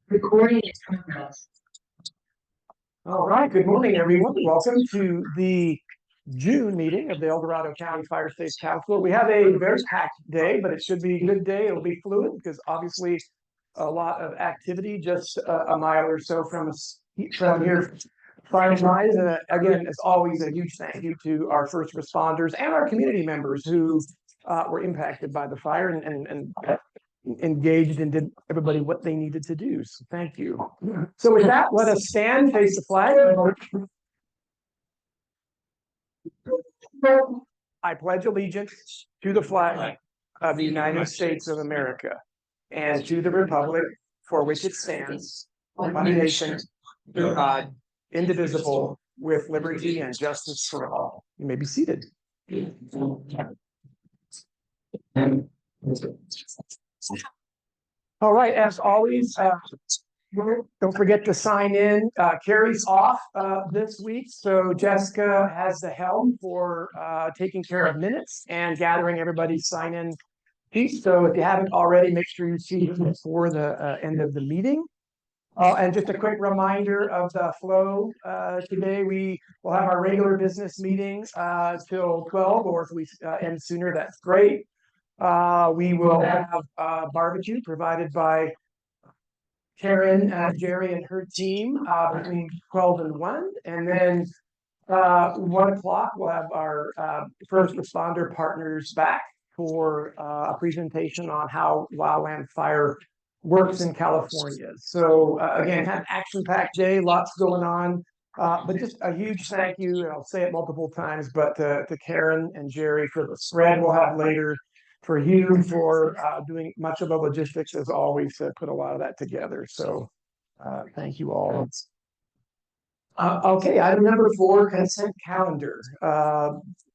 Recording in progress. All right, good morning, everyone. Welcome to the June meeting of the El Dorado County Fire Safe Council. We have a very packed day, but it should be a good day. It'll be fluid because obviously a lot of activity just a mile or so from us from here. Fire-wise, again, as always, a huge thank you to our first responders and our community members who were impacted by the fire and engaged and did everybody what they needed to do. So thank you. So with that, let us stand, face the flag. I pledge allegiance to the flag of the United States of America and to the republic for which it stands, one nation, under God, indivisible, with liberty and justice for all. You may be seated. All right, as always, don't forget to sign in. Carrie's off this week, so Jessica has the helm for taking care of minutes and gathering everybody's sign-in sheets. So if you haven't already, make sure you see it before the end of the meeting. And just a quick reminder of the flow. Today we will have our regular business meeting till 12, or if we end sooner, that's great. We will have barbecue provided by Karen, Jerry, and her team between 12 and 1. And then 1 o'clock, we'll have our first responder partners back for a presentation on how wildland fire works in California. So again, kind of action-packed day, lots going on. But just a huge thank you, and I'll say it multiple times, but to Karen and Jerry for the spread we'll have later, for Hugh for doing much of the logistics as always to put a lot of that together. So thank you all. Okay, item number 4, consent calendar.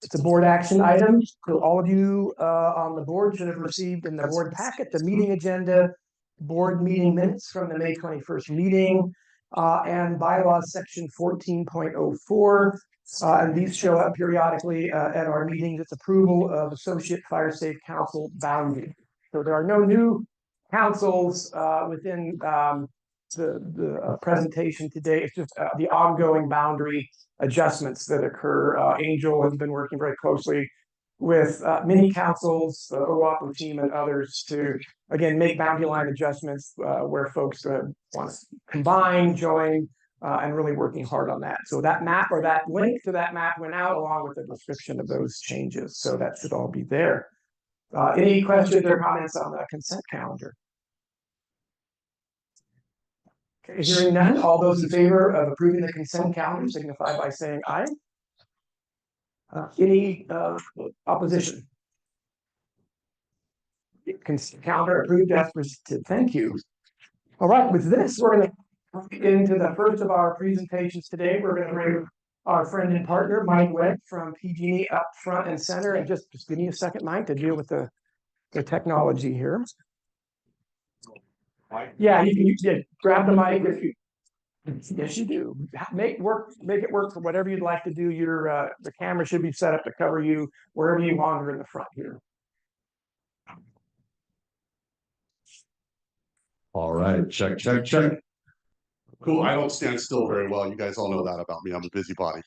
It's a board action item. So all of you on the board should have received in the board packet the meeting agenda, board meeting minutes from the May 21st meeting, and bylaws section 14.04. And these show up periodically at our meetings. It's approval of Associate Fire Safe Council boundary. So there are no new councils within the presentation today. It's just the ongoing boundary adjustments that occur. Angel has been working very closely with many councils, the OWAPO team and others to, again, make boundary line adjustments where folks want to combine, join, and really working hard on that. So that map or that link to that map went out along with a description of those changes. So that should all be there. Any questions or comments on the consent calendar? Okay, hearing none, all those in favor of approving the consent calendar signify by saying aye. Any opposition? Consent calendar approved as presented. Thank you. All right, with this, we're going to get into the first of our presentations today. We're going to bring our friend and partner, Mike Webb from PG&E up front and center. And just give me a second, Mike, to deal with the technology here. Yeah, you grab the mic if you. Yes, you do. Make it work for whatever you'd like to do. Your the camera should be set up to cover you wherever you wander in the front here. All right, check. Cool. I don't stand still very well. You guys all know that about me. I'm a busybody.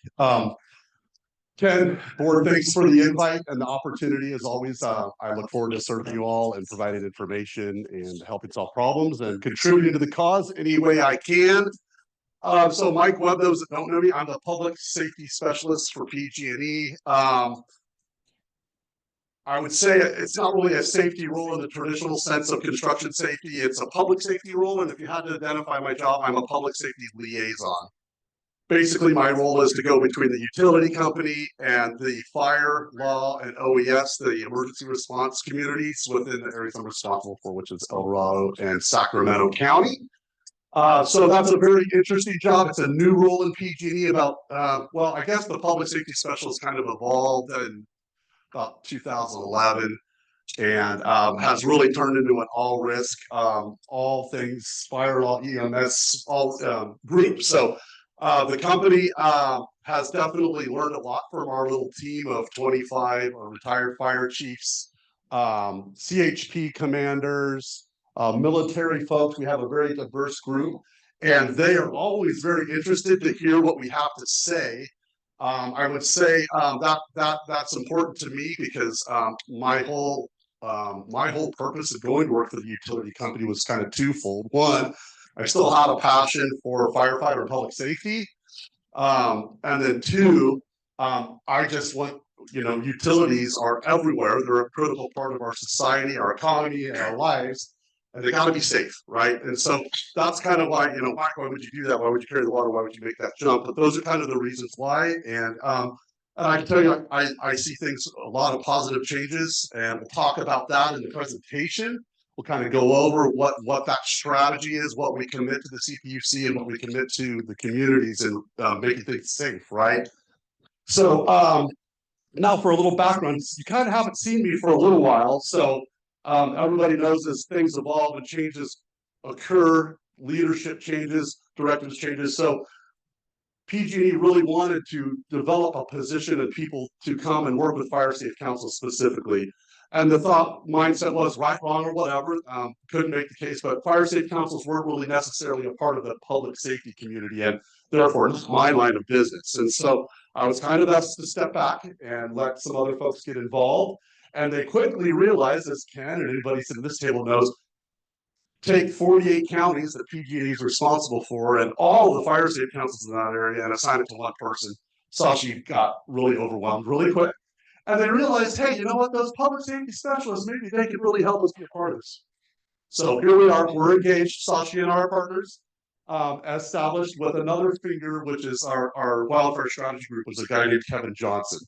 Ken, board, thanks for the invite and the opportunity. As always, I look forward to serving you all and providing information and helping solve problems and contributing to the cause any way I can. So Mike Webb, those that don't know me, I'm the public safety specialist for PG&E. I would say it's not really a safety role in the traditional sense of construction safety. It's a public safety role. And if you had to identify my job, I'm a public safety liaison. Basically, my role is to go between the utility company and the fire, law, and OES, the emergency response communities within the areas I'm responsible for, which is El Dorado and Sacramento County. So that's a very interesting job. It's a new role in PG&E about, well, I guess the public safety specialist kind of evolved in about 2011 and has really turned into an all risk, all things fire, law, EMS, all group. So the company has definitely learned a lot from our little team of 25 retired fire chiefs, CHP commanders, military folks. We have a very diverse group, and they are always very interested to hear what we have to say. I would say that's important to me because my whole purpose of going to work for the utility company was kind of twofold. One, I still had a passion for firefighter and public safety, and then two, I just want, utilities are everywhere. They're a critical part of our society, our economy, and our lives, and they got to be safe, right? And so that's kind of why, Mike, why would you do that? Why would you carry the water? Why would you make that jump? But those are kind of the reasons why. And I can tell you, I see things, a lot of positive changes, and we'll talk about that in the presentation. We'll kind of go over what that strategy is, what we commit to the CPUC, and what we commit to the communities, and making things safe, right? So now for a little background, you kind of haven't seen me for a little while, so everybody knows as things evolve and changes occur, leadership changes, directives changes. So PG&E really wanted to develop a position of people to come and work with Fire Safe Council specifically. And the thought mindset was right, wrong, or whatever. Couldn't make the case, but Fire Safe Councils weren't really necessarily a part of the public safety community, and therefore not my line of business. And so I was kind of asked to step back and let some other folks get involved. And they quickly realized, as Ken and anybody sitting at this table knows, take 48 counties that PG&E is responsible for and all the fire safe councils in that area and assign it to one person. Sashi got really overwhelmed really quick. And they realized, hey, you know what, those public safety specialists, maybe they could really help us be a part of this. So here we are, we're engaged, Sashi and our partners, established with another finger, which is our wildfire strategy group, was a guy named Kevin Johnson.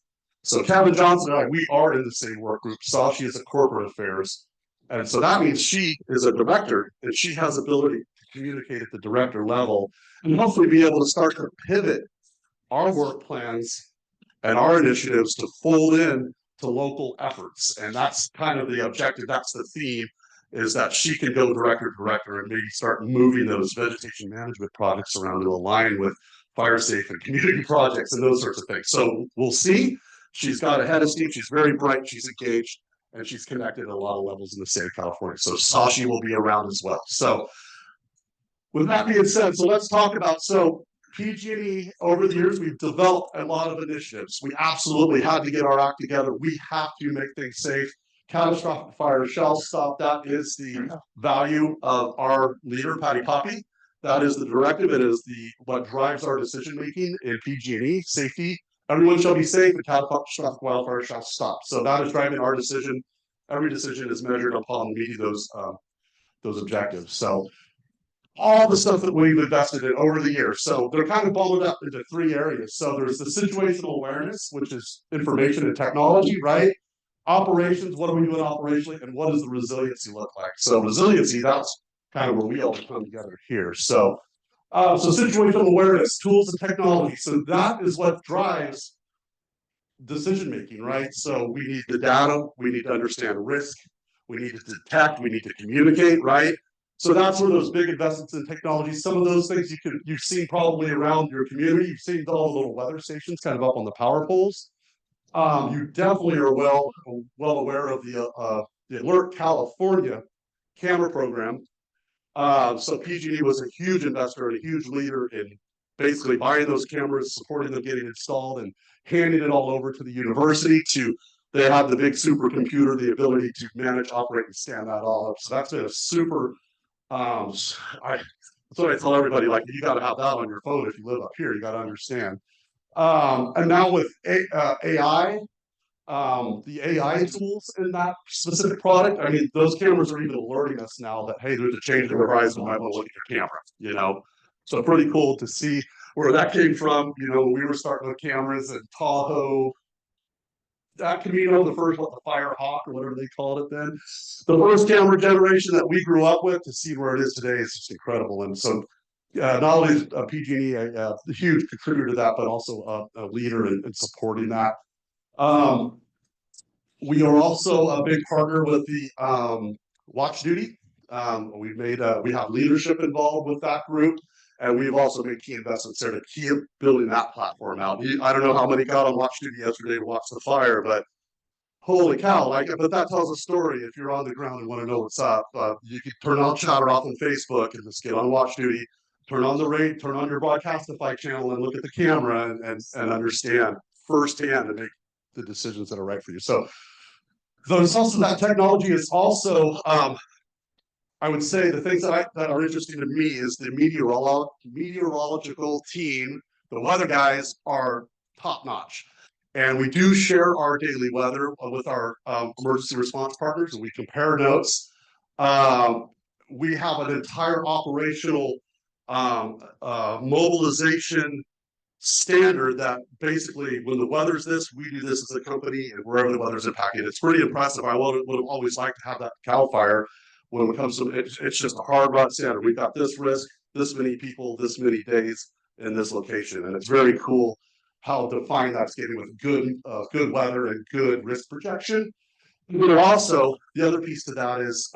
So Kevin Johnson and I, we are in the same work group. Sashi is a corporate affairs. And so that means she is a director, and she has ability to communicate at the director level and hopefully be able to start to pivot our work plans and our initiatives to fold in to local efforts. And that's kind of the objective. That's the theme, is that she can go director to director and maybe start moving those vegetation management projects around to align with fire safe and community projects and those sorts of things. So we'll see. She's got a head of steam. She's very bright. She's engaged, and she's connected at a lot of levels in the state of California. So Sashi will be around as well. So with that being said, so let's talk about, so PG&E, over the years, we've developed a lot of initiatives. We absolutely had to get our act together. We have to make things safe. Catastrophic fire shall stop. That is the value of our leader, Patty Poppy. That is the directive. It is what drives our decision making in PG&E. Safety. Everyone shall be safe, and catastrophic wildfire shall stop. So that is driving our decision. Every decision is measured upon meeting those objectives. So all the stuff that we've invested in over the years. So they're kind of bundled up into three areas. So there's the situational awareness, which is information and technology, right? Operations, what are we doing operationally, and what does the resiliency look like? So resiliency, that's kind of where we all come together here. So situational awareness, tools and technology. So that is what drives decision making, right? So we need the data, we need to understand risk, we need to detect, we need to communicate, right? So that's where those big investments in technology, some of those things you've seen probably around your community. You've seen all the little weather stations kind of up on the power poles. You definitely are well aware of the Alert California camera program. So PG&E was a huge investor and a huge leader in basically buying those cameras, supporting them getting installed, and handing it all over to the university they have the big supercomputer, the ability to manage, operate, and stand that all up. So that's been a super, that's what I tell everybody, like, you got to have that on your phone if you live up here, you got to understand. And now with AI, the AI tools in that specific product, I mean, those cameras are even alerting us now that, hey, there's a change in the horizon, might want to look at your camera, So pretty cool to see where that came from. We were starting with cameras in Tahoe, that Camino, the first, the Firehawk or whatever they called it then. The first camera generation that we grew up with, to see where it is today is just incredible. And so not only is PG&E a huge contributor to that, but also a leader in supporting that. We are also a big partner with the Watch Duty. We have leadership involved with that group, and we've also made key investments there to keep building that platform out. I don't know how many got on Watch Duty yesterday to watch the fire, but holy cow, like, but that tells a story. If you're on the ground and want to know what's up, you can turn on chatter off on Facebook and just get on watch duty, turn on the rate, turn on your Broadcastify channel and look at the camera and understand firsthand and make the decisions that are right for you. So there's also that technology is also, I would say the things that are interesting to me is the meteorological team. The weather guys are top notch. And we do share our daily weather with our emergency response partners, and we compare notes. We have an entire operational mobilization standard that basically, when the weather's this, we do this as a company, and wherever the weather's impacted. It's pretty impressive. I would have always liked to have that CAL FIRE when it comes to it's just a hard run standard. We've got this risk, this many people, this many days in this location, and it's very cool how defined that's getting with good weather and good risk projection. But also, the other piece to that is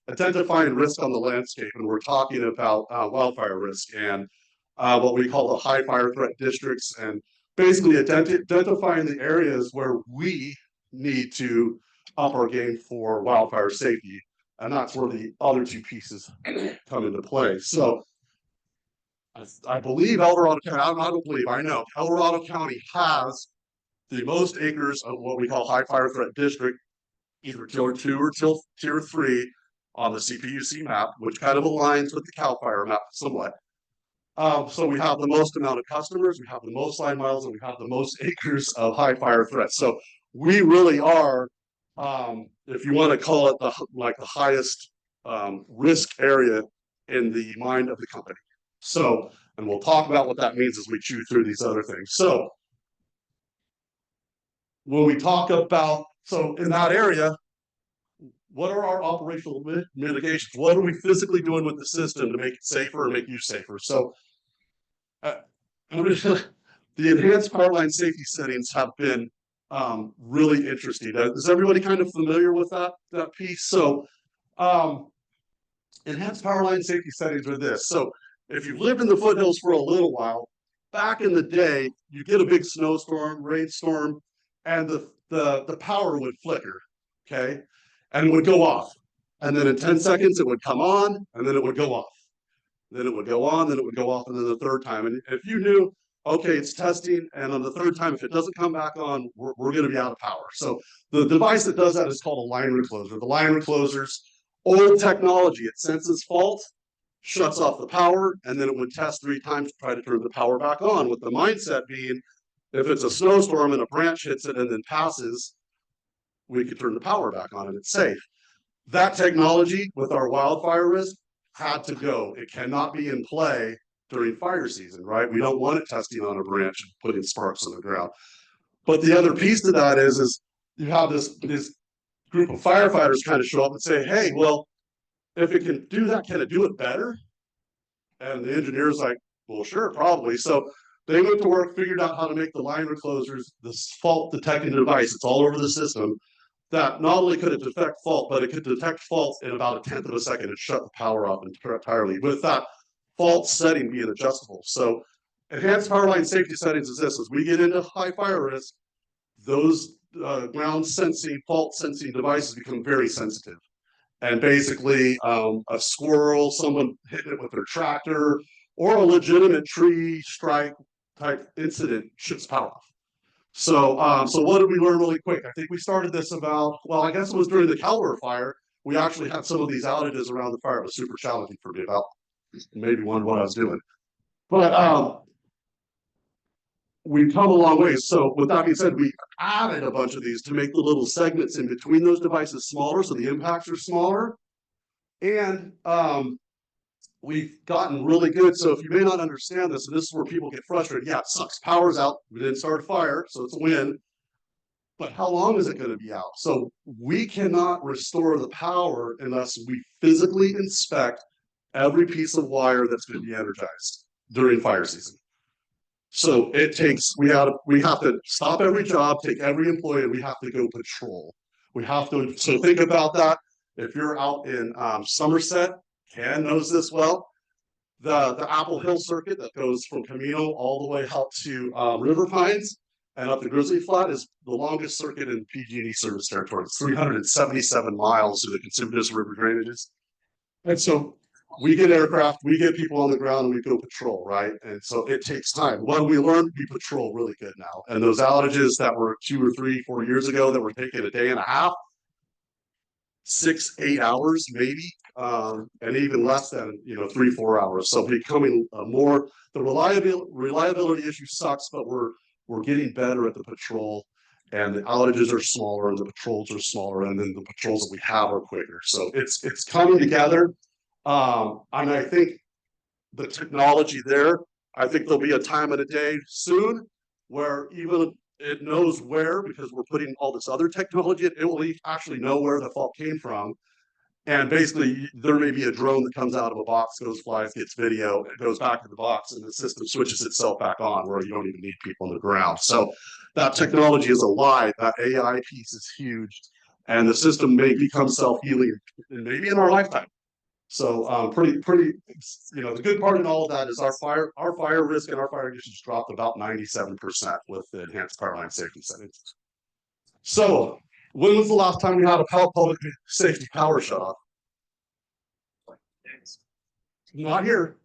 identifying risk on the landscape, and we're talking about wildfire risk and what we call the high fire threat districts, and basically identifying the areas where we need to up our game for wildfire safety, and that's where the other two pieces come into play. So I believe El Dorado County, I don't believe, I know, El Dorado County has the most acres of what we call high fire threat district, either tier 2 or tier 3 on the CPUC map, which kind of aligns with the CAL FIRE map somewhat. So we have the most amount of customers, we have the most line miles, and we have the most acres of high fire threats. So we really are, if you want to call it the highest risk area in the mind of the company. So, and we'll talk about what that means as we chew through these other things. So when we talk about, so in that area, what are our operational mitigations? What are we physically doing with the system to make it safer and make you safer? So the enhanced power line safety settings have been really interesting. Is everybody kind of familiar with that piece? So enhanced power line safety settings are this. So if you've lived in the foothills for a little while, back in the day, you get a big snowstorm, rainstorm, and the power would flicker, okay? And it would go off. And then in 10 seconds, it would come on, and then it would go off. Then it would go on, then it would go off, and then the third time. And if you knew, okay, it's testing, and on the third time, if it doesn't come back on, we're going to be out of power. So the device that does that is called a line recloser. The line recloser's old technology. It senses fault, shuts off the power, and then it would test 3 times to try to turn the power back on, with the mindset being, if it's a snowstorm and a branch hits it and then passes, we could turn the power back on and it's safe. That technology with our wildfire risk had to go. It cannot be in play during fire season, right? We don't want it testing on a branch and putting sparks on the ground. But the other piece to that is you have this group of firefighters kind of show up and say, hey, well, if it can do that, can it do it better? And the engineer's like, well, sure, probably. So they went to work, figured out how to make the line reclosers, this fault detecting device. It's all over the system. That not only could it detect fault, but it could detect fault in about 1/10 of a second and shut the power off entirely, with that fault setting being adjustable. So enhanced power line safety settings is this: as we get into high fire risk, those ground sensing, fault sensing devices become very sensitive. And basically a squirrel, someone hitting it with their tractor, or a legitimate tree strike type incident shuts power off. So, so what did we learn really quick? I think we started this about, well, I guess it was during the Caldor fire. We actually had some of these outages around the fire. It was super challenging for me, about maybe wondered what I was doing. But we've come a long way. So with that being said, we added a bunch of these to make the little segments in between those devices smaller, so the impacts are smaller. And we've gotten really good. So if you may not understand this, and this is where people get frustrated, yeah, it sucks. Power's out. We didn't start a fire, so it's a win. But how long is it going to be out? So we cannot restore the power unless we physically inspect every piece of wire that's going to be energized during fire season. So it takes, we have to stop every job, take every employee, and we have to go patrol. We have to, so think about that. If you're out in Somerset, Ken knows this well, the Apple Hill circuit that goes from Camino all the way out to River Pines, And up the Grizzly Flat is the longest circuit in PG&E service territory. It's 377 miles through the Consumidus River drainages. And so we get aircraft, we get people on the ground, and we go patrol, right? And so it takes time. Well, we learned we patrol really good now. And those outages that were 2 or 3, 4 years ago that were taking a day and a half, 6, 8 hours maybe, and even less than 3, 4 hours. So becoming more, the reliability issue sucks, but we're getting better at the patrol, and the outages are smaller and the patrols are smaller, and then the patrols that we have are quicker. So it's coming together. And I think the technology there, I think there'll be a time of the day soon where even it knows where, because we're putting all this other technology, it will actually know where the fault came from. And basically, there may be a drone that comes out of a box, goes, flies, gets video, it goes back to the box, and the system switches itself back on where you don't even need people on the ground. So that technology is alive. That AI piece is huge. And the system may become self-healing, and maybe in our lifetime. So pretty, the good part in all of that is our fire risk and our fire ignitions dropped about 97% with the enhanced power line safety settings. So when was the last time we had a public safety power shut off? Not here.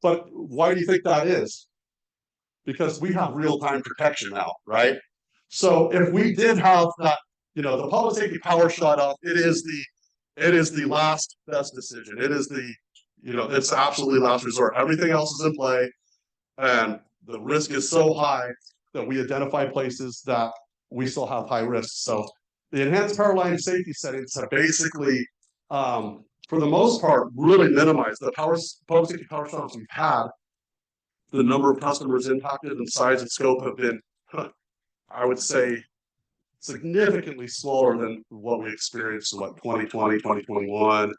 But why do you think that is? Because we have real-time protection now, right? So if we did have that, the public safety power shut off, it is the last best decision. It is it's absolutely last resort. Everything else is in play, and the risk is so high that we identify places that we still have high risk. So the enhanced power line safety settings have basically, for the most part, really minimized the public safety power shutoffs we've had. The number of customers impacted and size and scope have been, I would say, significantly smaller than what we experienced in 2020, 2021.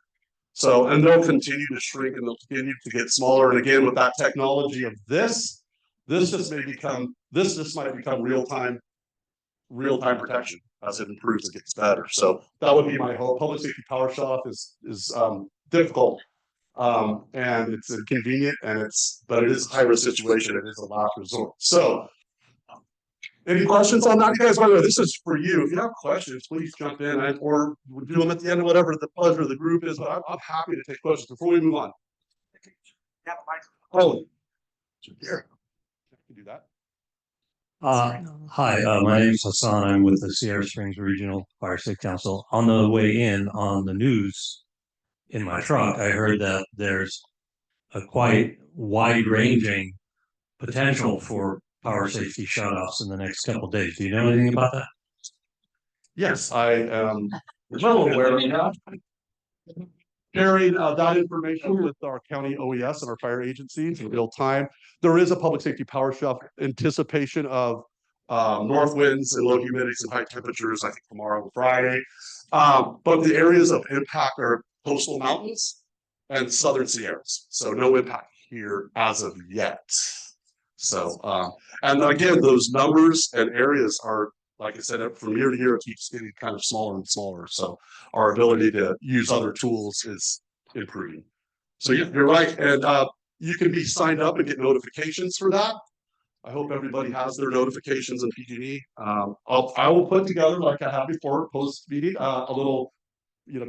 So, and they'll continue to shrink and they'll continue to get smaller. And again, with that technology of this just might become real-time protection as it improves and gets better. So that would be my hope. Public safety power shutoff is difficult, and it's inconvenient, but it is a high-risk situation. It is a last resort. So any questions on that? You guys, by the way, this is for you. If you have questions, please jump in, or we'll do them at the end of whatever the pleasure of the group is. But I'm happy to take questions before we move on. Oh, here. You can do that. Hi, my name is Hassan. I'm with the Sierra Springs Regional Fire Safety Council. On the way in on the news in my truck, I heard that there's a quite wide-ranging potential for power safety shutoffs in the next couple of days. Do you know anything about that? Yes, I am well aware of that. Sharing that information with our county OES and our fire agencies in real time. There is a public safety power shutoff anticipation of north winds and low humidities and high temperatures, I think tomorrow and Friday. But the areas of impact are coastal mountains and southern Sierras. So no impact here as of yet. So, and again, those numbers and areas are, like I said, from year to year, it keeps getting kind of smaller and smaller. So our ability to use other tools is improving. So yeah, you're right. And you can be signed up and get notifications for that. I hope everybody has their notifications in PG&E. I will put together, like I have before, post meeting, a little,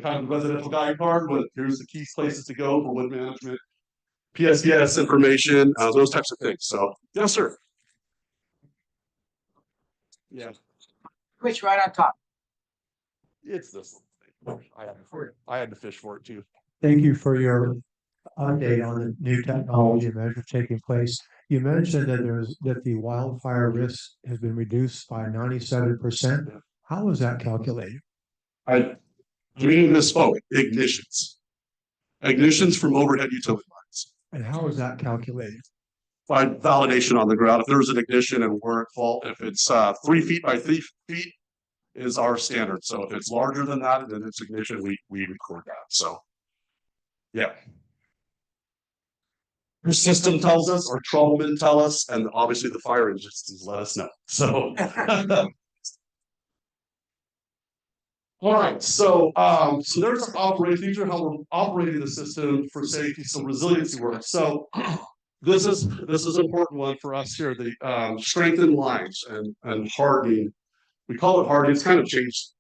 kind of residential guide card with here's the key places to go for wind management, PSPS information, those types of things. So, yes, sir. Yeah. Which right on top. It's this one. I had to fish for it too. Thank you for your update on the new technology and measures taking place. You mentioned that the wildfire risk has been reduced by 97%. How was that calculated? I misspoke. Ignitions from overhead utility lines. And how is that calculated? By validation on the ground. If there's an ignition and we're at fault, if it's 3 feet by 3 feet is our standard. So if it's larger than that, then it's ignition, we record that. So yeah. Your system tells us, our troublemen tell us, and obviously the fire engines let us know. So all right, so there's our operation. These are how we're operating the system for safety, some resiliency work. So This is an important one for us here, the strengthened lines and hardening. We call it hardening, it's kind of changed,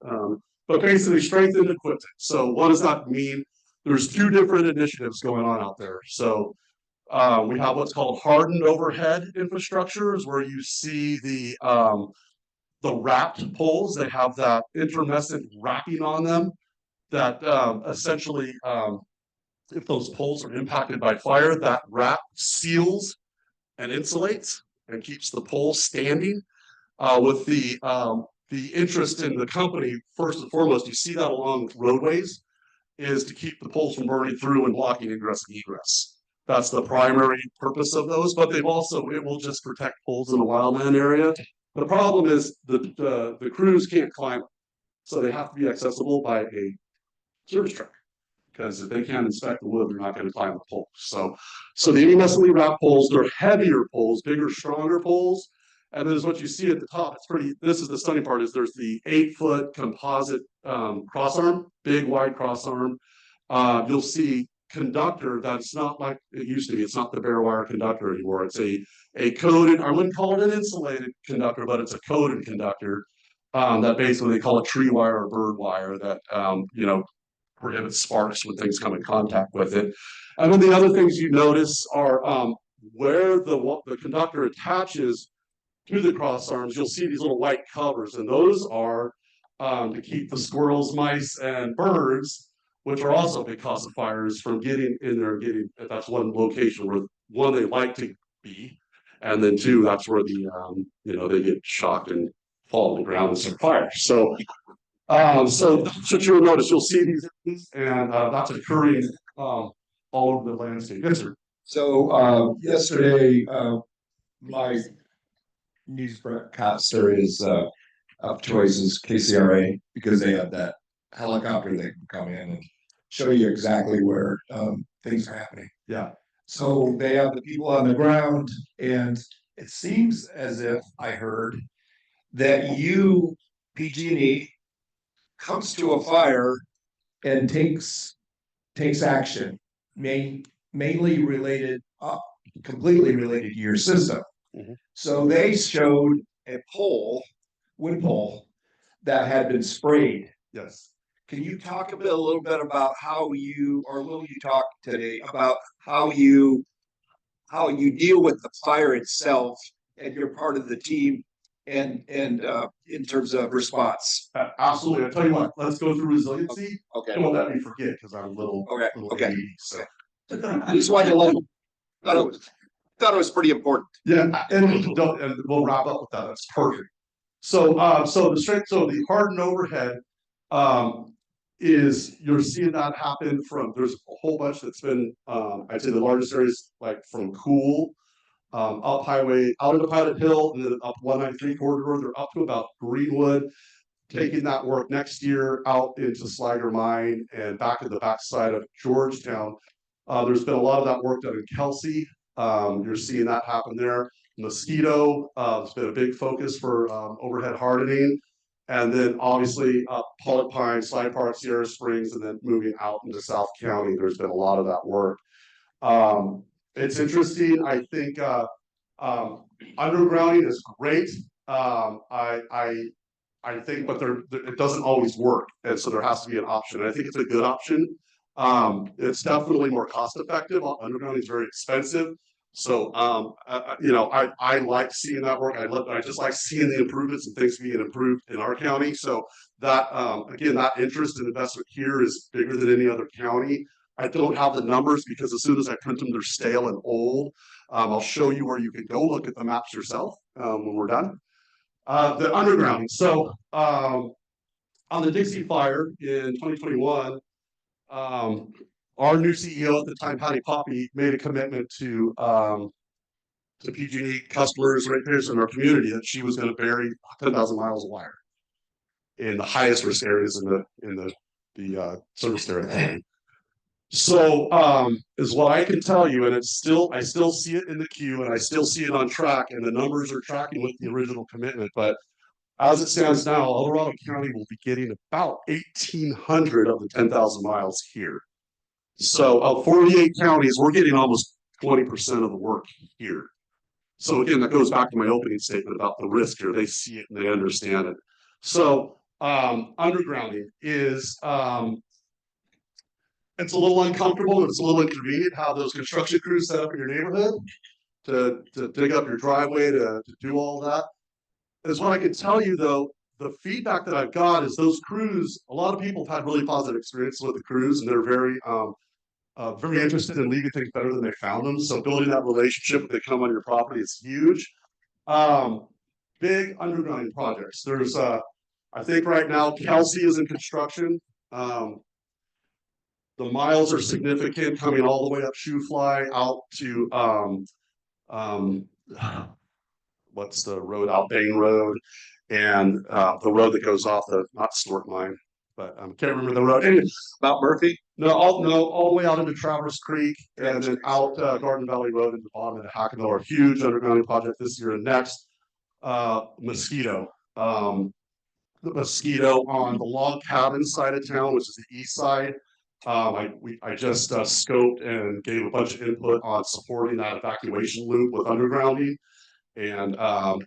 but basically strengthened equipment. So what does that mean? There's two different initiatives going on out there. So we have what's called hardened overhead infrastructures, where you see the wrapped poles. They have that intermescent wrapping on them that essentially, if those poles are impacted by fire, that wrap seals and insulates and keeps the pole standing. With the interest in the company, first and foremost, you see that along roadways, is to keep the poles from burning through and blocking ingress and egress. That's the primary purpose of those, but they've also, it will just protect poles in the wildland area. The problem is the crews can't climb it, so they have to be accessible by a service truck. Because if they can't inspect the wood, they're not going to climb the poles. So the intermescently wrapped poles, they're heavier poles, bigger, stronger poles. And there's what you see at the top. It's pretty, this is the stunning part, is there's the 8-foot composite crossarm, big wide crossarm. You'll see conductor that's not like it used to be. It's not the bare wire conductor anymore. It's a coated, I wouldn't call it an insulated conductor, but it's a coated conductor that basically they call it tree wire or bird wire that, you know, prohibits sparks when things come in contact with it. And then the other things you notice are where the conductor attaches to the cross arms, you'll see these little white covers, and those are to keep the squirrels, mice, and birds, which are also a big cause of fires, from getting in there and that's one location where, one, they like to be, and then two, that's where the you know, they get shocked and fall on the ground and start fires. So that's what you'll notice. You'll see these, and that's occurring all over the landscape. Yes, sir. So yesterday, my newscaster is of choice is KCRA, because they have that helicopter that can come in and show you exactly where things are happening. Yeah. So they have the people on the ground, and it seems as if I heard that you, PG&E, comes to a fire and takes action, mainly related, completely related to your system. Mhm. So they showed a wood pole that had been sprayed. Yes. Can you talk a little bit about how you, or will you talk today about how you deal with the fire itself, and you're part of the team, and in terms of response? Absolutely. I'll tell you what, let's go through resiliency. Okay. Don't let me forget, because I'm a little, Okay. little Okay. ADD, so. I just wanted to thought it was pretty important. Yeah, and we'll wrap up with that. That's perfect. So the hardened overhead is, you're seeing that happen from, there's a whole bunch that's been, I'd say the largest areas, like from Cool, up highway, out into Pilot Hill, and then up 193 corridor, they're up to about Greenwood, taking that work next year out into Sliger Mine and back to the backside of Georgetown. There's been a lot of that work done in Kelsey. You're seeing that happen there. Mosquito, it's been a big focus for overhead hardening. And then obviously Pollock Pine, Slide Park, Sierra Springs, and then moving out into South County, there's been a lot of that work. It's interesting. I think undergrounding is great. I think, but it doesn't always work, and so there has to be an option. And I think it's a good option. It's definitely more cost effective. Undergrounding is very expensive. So, you know, I like seeing that work. I just like seeing the improvements and things being improved in our county. So that, again, that interest and investment here is bigger than any other county. I don't have the numbers because as soon as I print them, they're stale and old. I'll show you where you can go look at the maps yourself when we're done. The undergrounding. So on the Dixie Fire in 2021, our new CEO at the time, Patty Poppy, made a commitment to PG&E customers, ratepayers in our community, that she was going to bury 10,000 miles of wire in the highest risk areas in the service area. So is what I can tell you, and I still see it in the queue, and I still see it on track, and the numbers are tracking with the original commitment. But as it stands now, El Dorado County will be getting about 1,800 of the 10,000 miles here. So of 48 counties, we're getting almost 20% of the work here. So again, that goes back to my opening statement about the risk here. They see it and they understand it. So undergrounding is it's a little uncomfortable and it's a little inconvenient how those construction crews set up in your neighborhood to dig up your driveway to do all that. Is what I can tell you though, the feedback that I've got is those crews, a lot of people have had really positive experiences with the crews and they're very interested in leaving things better than they found them. So building that relationship when they come on your property is huge. Big undergrounding projects. There's I think right now Kelsey is in construction. The miles are significant coming all the way up Shoe Fly out to what's the road out Bain Road and the road that goes off the not Stewart Mine, but I can't remember the road. Anyway, Mount Murphy? no, all the way out into Traverse Creek and then out Garden Valley Road into the bottom of Hackenville. A huge undergrounding project this year and next. Mosquito. The Mosquito on the log cabin side of town, which is the east side. I just scoped and gave a bunch of input on supporting that evacuation loop with undergrounding. And I'm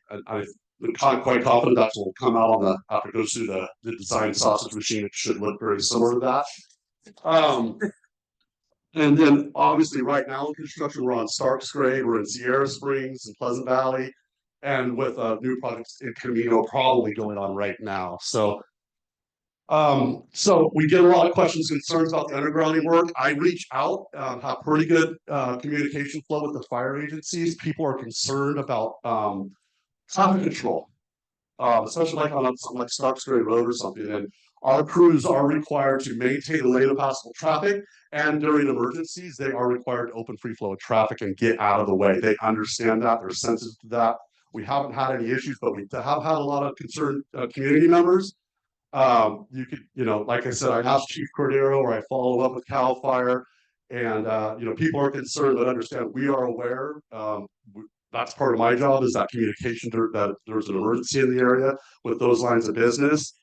quite confident that will come out on the after it goes through the design sausage machine. It should look very similar to that. And then obviously right now in construction, we're on Starks Grade, we're in Sierra Springs and Pleasant Valley, and with new projects in Camino probably going on right now. So we get a lot of questions, concerns about the undergrounding work. I reach out, have pretty good communication flow with the fire agencies. People are concerned about traffic control, especially like on something like Starks Grade Road or something. And our crews are required to maintain a lane of passable traffic, and during emergencies, they are required to open free flow of traffic and get out of the way. They understand that, they're sensitive to that. We haven't had any issues, but we have had a lot of concerned community members. You could, like I said, I asked Chief Cordero or I follow up with CAL FIRE, and people are concerned but understand we are aware. That's part of my job is that communication that there's an emergency in the area with those lines of business,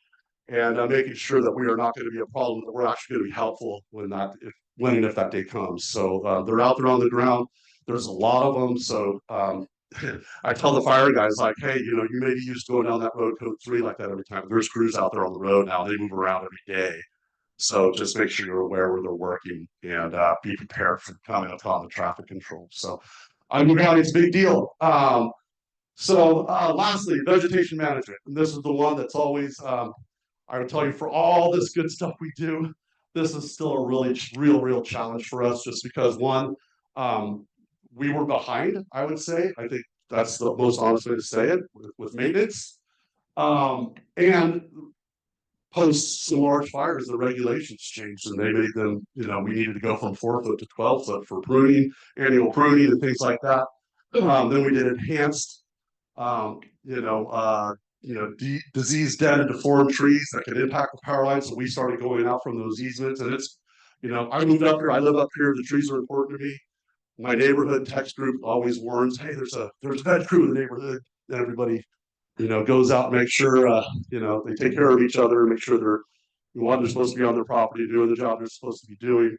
and making sure that we are not going to be a problem, that we're actually going to be helpful when and if that day comes. So they're out there on the ground. There's a lot of them. So I tell the fire guys like, hey, you may be used to going down that road code 3 like that every time. There's crews out there on the road now. They move around every day. So just make sure you're aware where they're working and be prepared for coming upon the traffic control. So undergrounding is a big deal. Lastly, vegetation management. And this is the one that's always, I would tell you, for all this good stuff we do, this is still a really real challenge for us, just because one, we were behind, I would say. I think that's the most honest way to say it with maintenance. And post some large fires, the regulations changed and they made them, we needed to go from 4 foot to 12 foot for pruning, annual pruning and things like that. Then we did enhanced, disease dead and deformed trees that could impact the power lines. So we started going out from those easements, and it's, I moved up here, I live up here, the trees are important to me. My neighborhood text group always warns, hey, there's a veg crew in the neighborhood, and everybody, goes out and makes sure, they take care of each other and make sure they're supposed to be on their property doing the job they're supposed to be doing.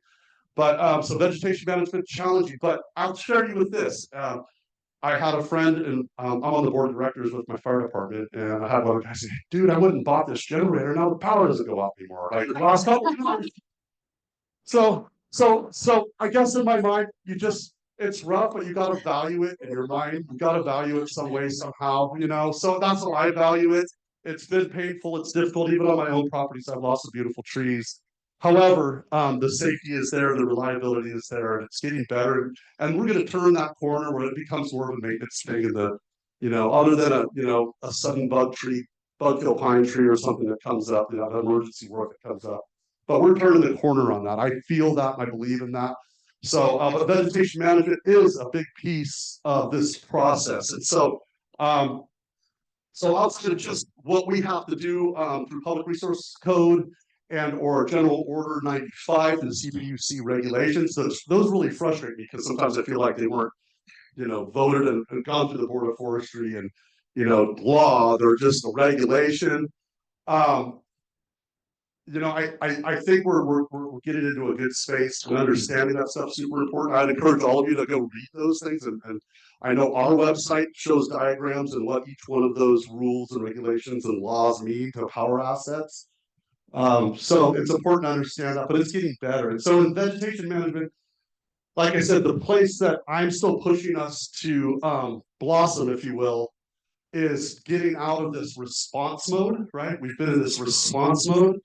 But so vegetation management challenging, but I'll share you with this. I had a friend, and I'm on the board of directors with my fire department, and I had one guy say, dude, I went and bought this generator, now the power doesn't go out anymore. Like the last couple of years. So I guess in my mind, it's rough, but you got to value it in your mind. You got to value it some way, somehow, so that's how I value it. It's been painful. It's difficult, even on my own properties. I've lost some beautiful trees. However, the safety is there, the reliability is there, and it's getting better. And we're going to turn that corner where it becomes more of a maintenance thing. Other than a sudden bug kill pine tree or something that comes up, emergency work that comes up. But we're turning the corner on that. I feel that, I believe in that. So, but vegetation management is a big piece of this process. And so, outside of just what we have to do through Public Resource Code and or General Order 95 and CPUC regulations, those really frustrate me because sometimes I feel like they weren't, voted and gone through the Board of Forestry and, law. They're just a regulation. I think we're getting into a good space and understanding that stuff's super important. I'd encourage all of you to go read those things, and I know our website shows diagrams and what each one of those rules and regulations and laws mean to power assets. So it's important to understand that, but it's getting better. And so in vegetation management, like I said, the place that I'm still pushing us to blossom, if you will, is getting out of this response mode, right? We've been in this response mode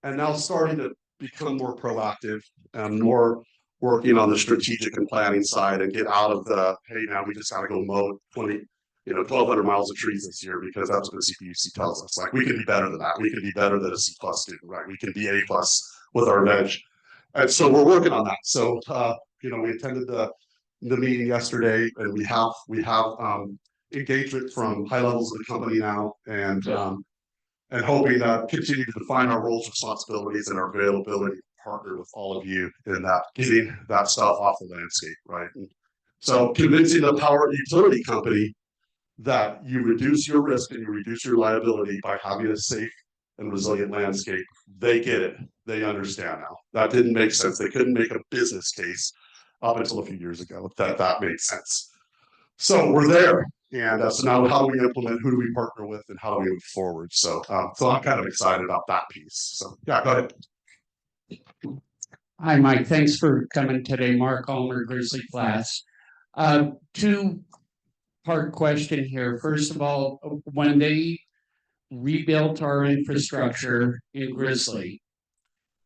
and now starting to become more proactive and more working on the strategic and planning side and get out of the, hey, now we just gotta go mow 1,200 miles of trees this year because that's what the CPUC tells us. Like, we can be better than that. We can be better than a C+ student, right? We can be A+ with our veg. And so we're working on that. So, we attended the meeting yesterday, and we have engagement from high levels of the company now, and hoping to continue to define our roles, responsibilities, and our availability to partner with all of you in that, getting that stuff off the landscape, right? And so convincing the power utility company that you reduce your risk and you reduce your liability by having a safe and resilient landscape, they get it. They understand now. That didn't make sense. They couldn't make a business case up until a few years ago that made sense. So we're there. And so now how do we implement, who do we partner with, and how do we move forward? So I'm kind of excited about that piece. So yeah, go ahead. Hi, Mike. Thanks for coming today. Mark Ulmer, Grizzly Flats. Two-part question here. First of all, when they rebuilt our infrastructure in Grizzly,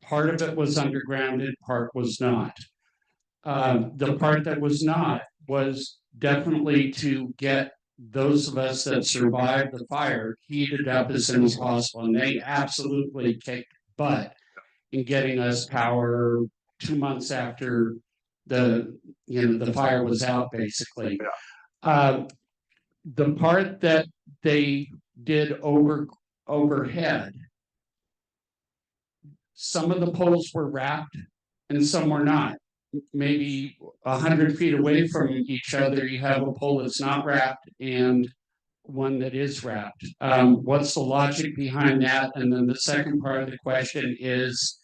part of it was undergrounded, part was not. The part that was not was definitely to get those of us that survived the fire heated up as soon as possible. And they absolutely kicked butt in getting us power 2 months after the fire was out, basically. The part that they did overhead, some of the poles were wrapped and some were not. Maybe 100 feet away from each other, you have a pole that's not wrapped and one that is wrapped. What's the logic behind that? And then the second part of the question is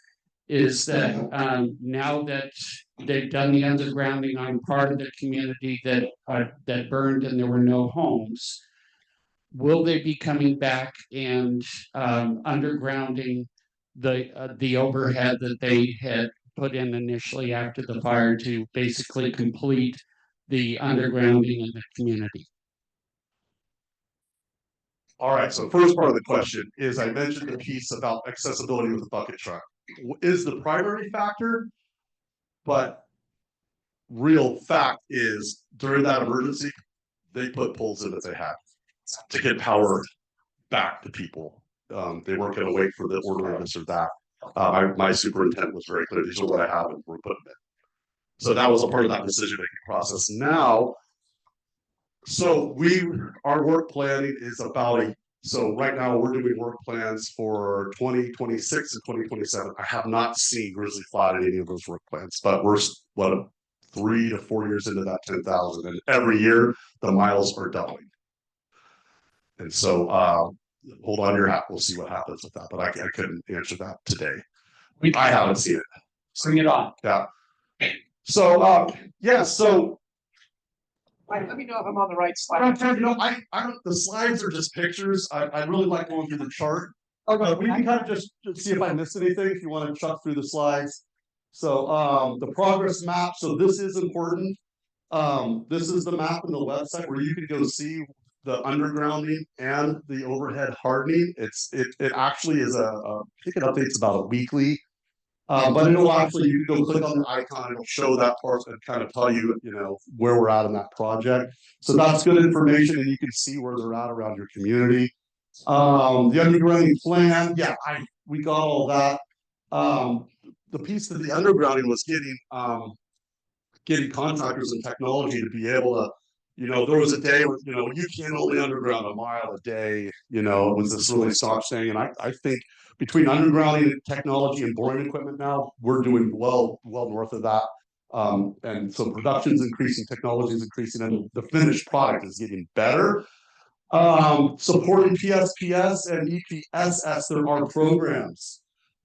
that now that they've done the undergrounding on part of the community that burned and there were no homes, will they be coming back and undergrounding the overhead that they had put in initially after the fire to basically complete the undergrounding in the community? All right, so first part of the question is, I mentioned the piece about accessibility with the bucket truck is the primary factor, but real fact is during that emergency, they put poles in that they had to get power back to people. They weren't going to wait for the order of this or that. My superintendent was very clear. These are what I have, and we're putting it. So that was a part of that decision-making process. Now, so our work planning is so right now we're doing work plans for 2026 and 2027. I have not seen Grizzly Flat in any of those work plans, but we're 3 to 4 years into that 10,000, and every year the miles are doubling. And so hold on your hat. We'll see what happens with that, but I couldn't answer that today. I haven't seen it. Bring it on. Yeah. So so Mike, let me know if I'm on the right slide. I don't. The slides are just pictures. I really like going through the chart. Okay, we can kind of just see if I missed anything. If you want to chuck through the slides. So the progress map. So this is important. This is the map on the website where you can go see the undergrounding and the overhead hardening. It actually is I think it updates about a weekly. But it'll actually, you can go click on the icon, it'll show that part and kind of tell you, where we're at in that project. So that's good information, and you can see where they're at around your community. The undergrounding plan, we got all that. The piece of the undergrounding was getting contractors and technology to be able to, there was a day where, you can only underground a mile a day, it was this really staunch thing. And I think between undergrounding technology and boring equipment now, we're doing well north of that. And so production's increasing, technology is increasing, and the finished product is getting better. Supporting PSPS and EPSS, there are programs.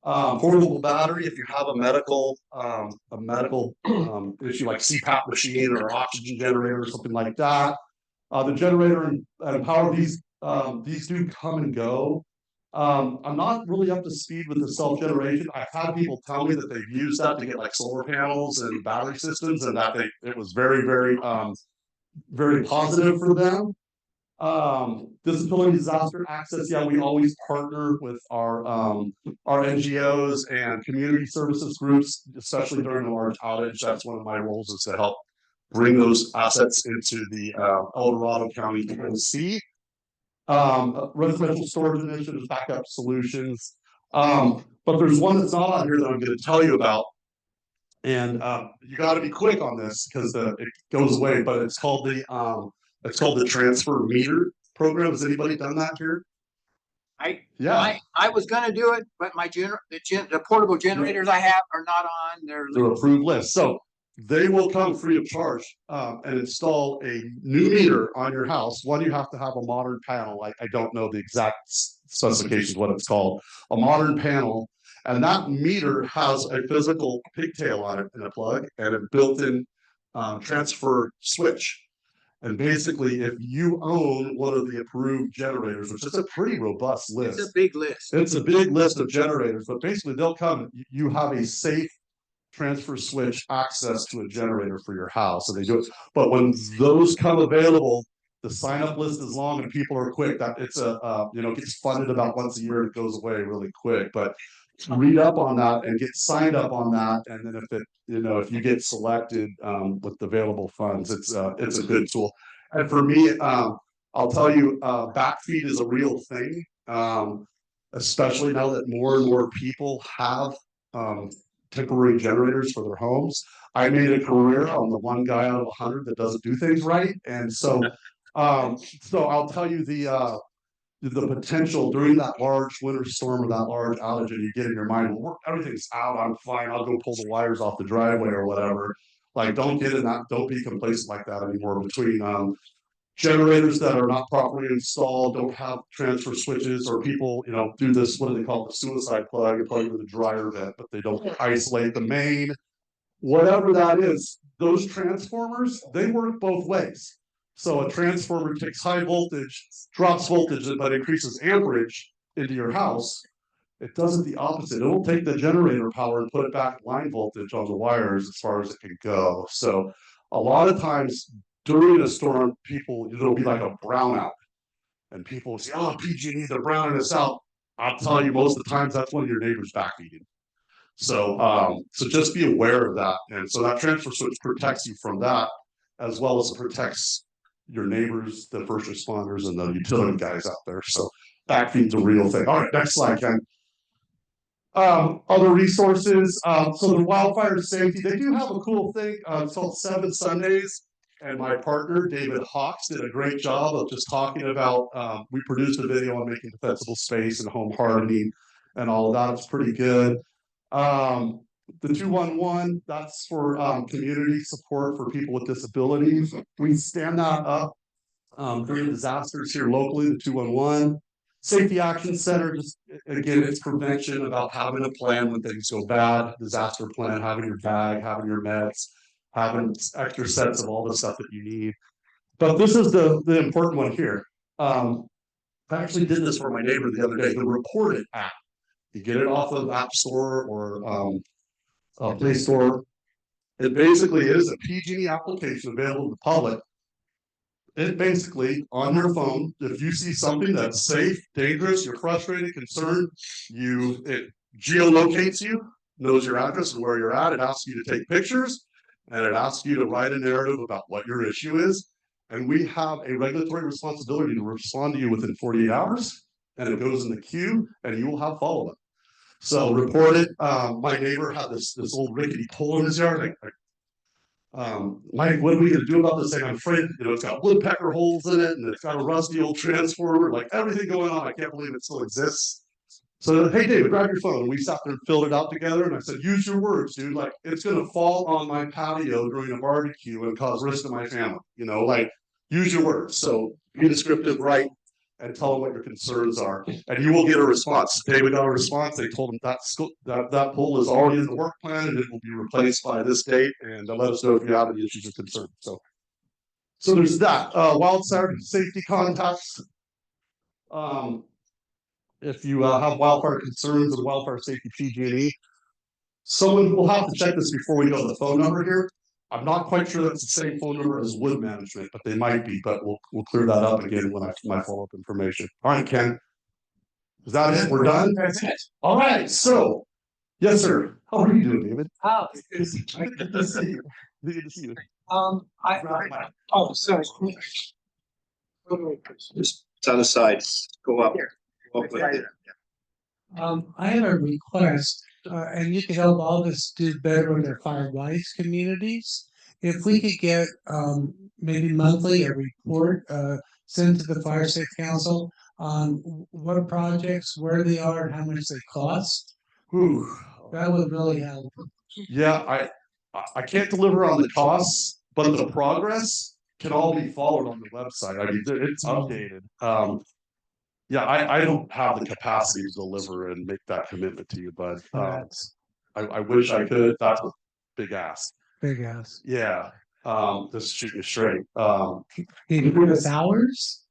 Portable battery, if you have a medical issue like CPAP machine or oxygen generator or something like that. The generator and power, these do come and go. I'm not really up to speed with the self-generation. I've had people tell me that they've used that to get like solar panels and battery systems, and that it was very, very, very positive for them. Disability disaster access. Yeah, we always partner with our NGOs and community services groups, especially during a large outage. That's one of my roles, is to help bring those assets into the El Dorado County EOC. Residential storage initiatives, backup solutions. But there's one that's not on here that I'm going to tell you about. And you got to be quick on this because it goes away, but it's called the transfer meter program. Has anybody done that here? I was gonna do it, but the portable generators I have are not on their Approved list. So they will come free of charge and install a new meter on your house. One, you have to have a modern panel. I don't know the exact specifications, what it's called. A modern panel. And that meter has a physical pigtail on it and a plug and a built-in transfer switch. And basically, if you own one of the approved generators, which is a pretty robust list. It's a big list. It's a big list of generators, but basically they'll come, you have a safe transfer switch access to a generator for your house. And they do it. But when those come available, the sign up list is long and people are quick. That it's it gets funded about once a year and it goes away really quick. But read up on that and get signed up on that, and then if you get selected with the available funds, it's a good tool. And for me, I'll tell you, backfeed is a real thing, especially now that more and more people have temporary generators for their homes. I made a career on the one guy out of 100 that doesn't do things right, and so I'll tell you the potential during that large winter storm or that large outage, and you get in your mind, well, everything's out, I'm fine, I'll go pull the wires off the driveway or whatever. Like, don't get in that, don't be complacent like that anymore. Between generators that are not properly installed, don't have transfer switches, or people, do this, what do they call it, the suicide plug, and plug into the dryer vent, but they don't isolate the main. Whatever that is, those transformers, they work both ways. So a transformer takes high voltage, drops voltage, but increases amperage into your house. It does it the opposite. It will take the generator power and put it back at line voltage on the wires as far as it can go. So a lot of times during a storm, it'll be like a brownout. And people will say, oh, PG&E, they're browning us out. I'll tell you, most of the times that's one of your neighbors backfeeding. So just be aware of that. And so that transfer switch protects you from that, as well as it protects your neighbors, the first responders, and the utility guys out there. So backfeed's a real thing. All right, next slide, Ken. Other resources. So the wildfire safety, they do have a cool thing. It's called 7 Sundays. And my partner, David Hawks, did a great job of just talking about, we produced a video on making defensible space and home hardening and all of that. It's pretty good. The 211, that's for community support for people with disabilities. We stand that up during disasters here locally, the 211. Safety Action Center, just again, it's prevention, about having a plan when things go bad, disaster plan, having your bag, having your meds, having extra sets of all the stuff that you need. But this is the important one here. I actually did this for my neighbor the other day, the Report It app. You get it off of App Store or Play Store. It basically is a PG&E application available to the public. It basically, on your phone, if you see something that's safe, dangerous, you're frustrated, concerned, it geolocates you, knows your address and where you're at. It asks you to take pictures, and it asks you to write a narrative about what your issue is. And we have a regulatory responsibility to respond to you within 48 hours, and it goes in the queue, and you will have follow-up. So Report It. My neighbor had this old rickety pole in his yard. Mike, what are we going to do about this thing? I'm afraid, it's got woodpecker holes in it, and it's got a rusty old transformer, like everything going on. I can't believe it still exists. So, hey, David, grab your phone. And we sat there and filled it out together. And I said, use your words, dude. Like, it's going to fall on my patio during a barbecue and cause risk to my family. Use your words. So be descriptive, right? and tell them what your concerns are, and you will get a response. Today we got a response. They told them that pole is already in the work plan and it will be replaced by this date, and let us know if you have any issues or concerns. So there's that. Wildfire safety contacts. If you have wildfire concerns and wildfire safety PG&E, someone will have to check this before we go to the phone number here. I'm not quite sure that's the same phone number as wood management, but they might be, but we'll clear that up again when I my follow-up information. All right, Ken. Is that it? We're done? That's it. All right, so yes, sir. How are you doing, David? Oh, Good to see you. Good to see you. Sorry. Just on the side, go up. Go up with it. I have a request, and you can help all of us do better with our fire wise communities. If we could get, maybe monthly, a report, sent to the Fire Safe Council on what projects, where they are, and how much they cost, Whew. that would really help. Yeah, I can't deliver on the costs, but the progress can all be followed on the website. I mean, it's updated. Yeah, I don't have the capacity to deliver and make that commitment to you, but That's I wish I could. That's a big ask. big ass. Yeah. Just shoot you straight. Can you give us hours?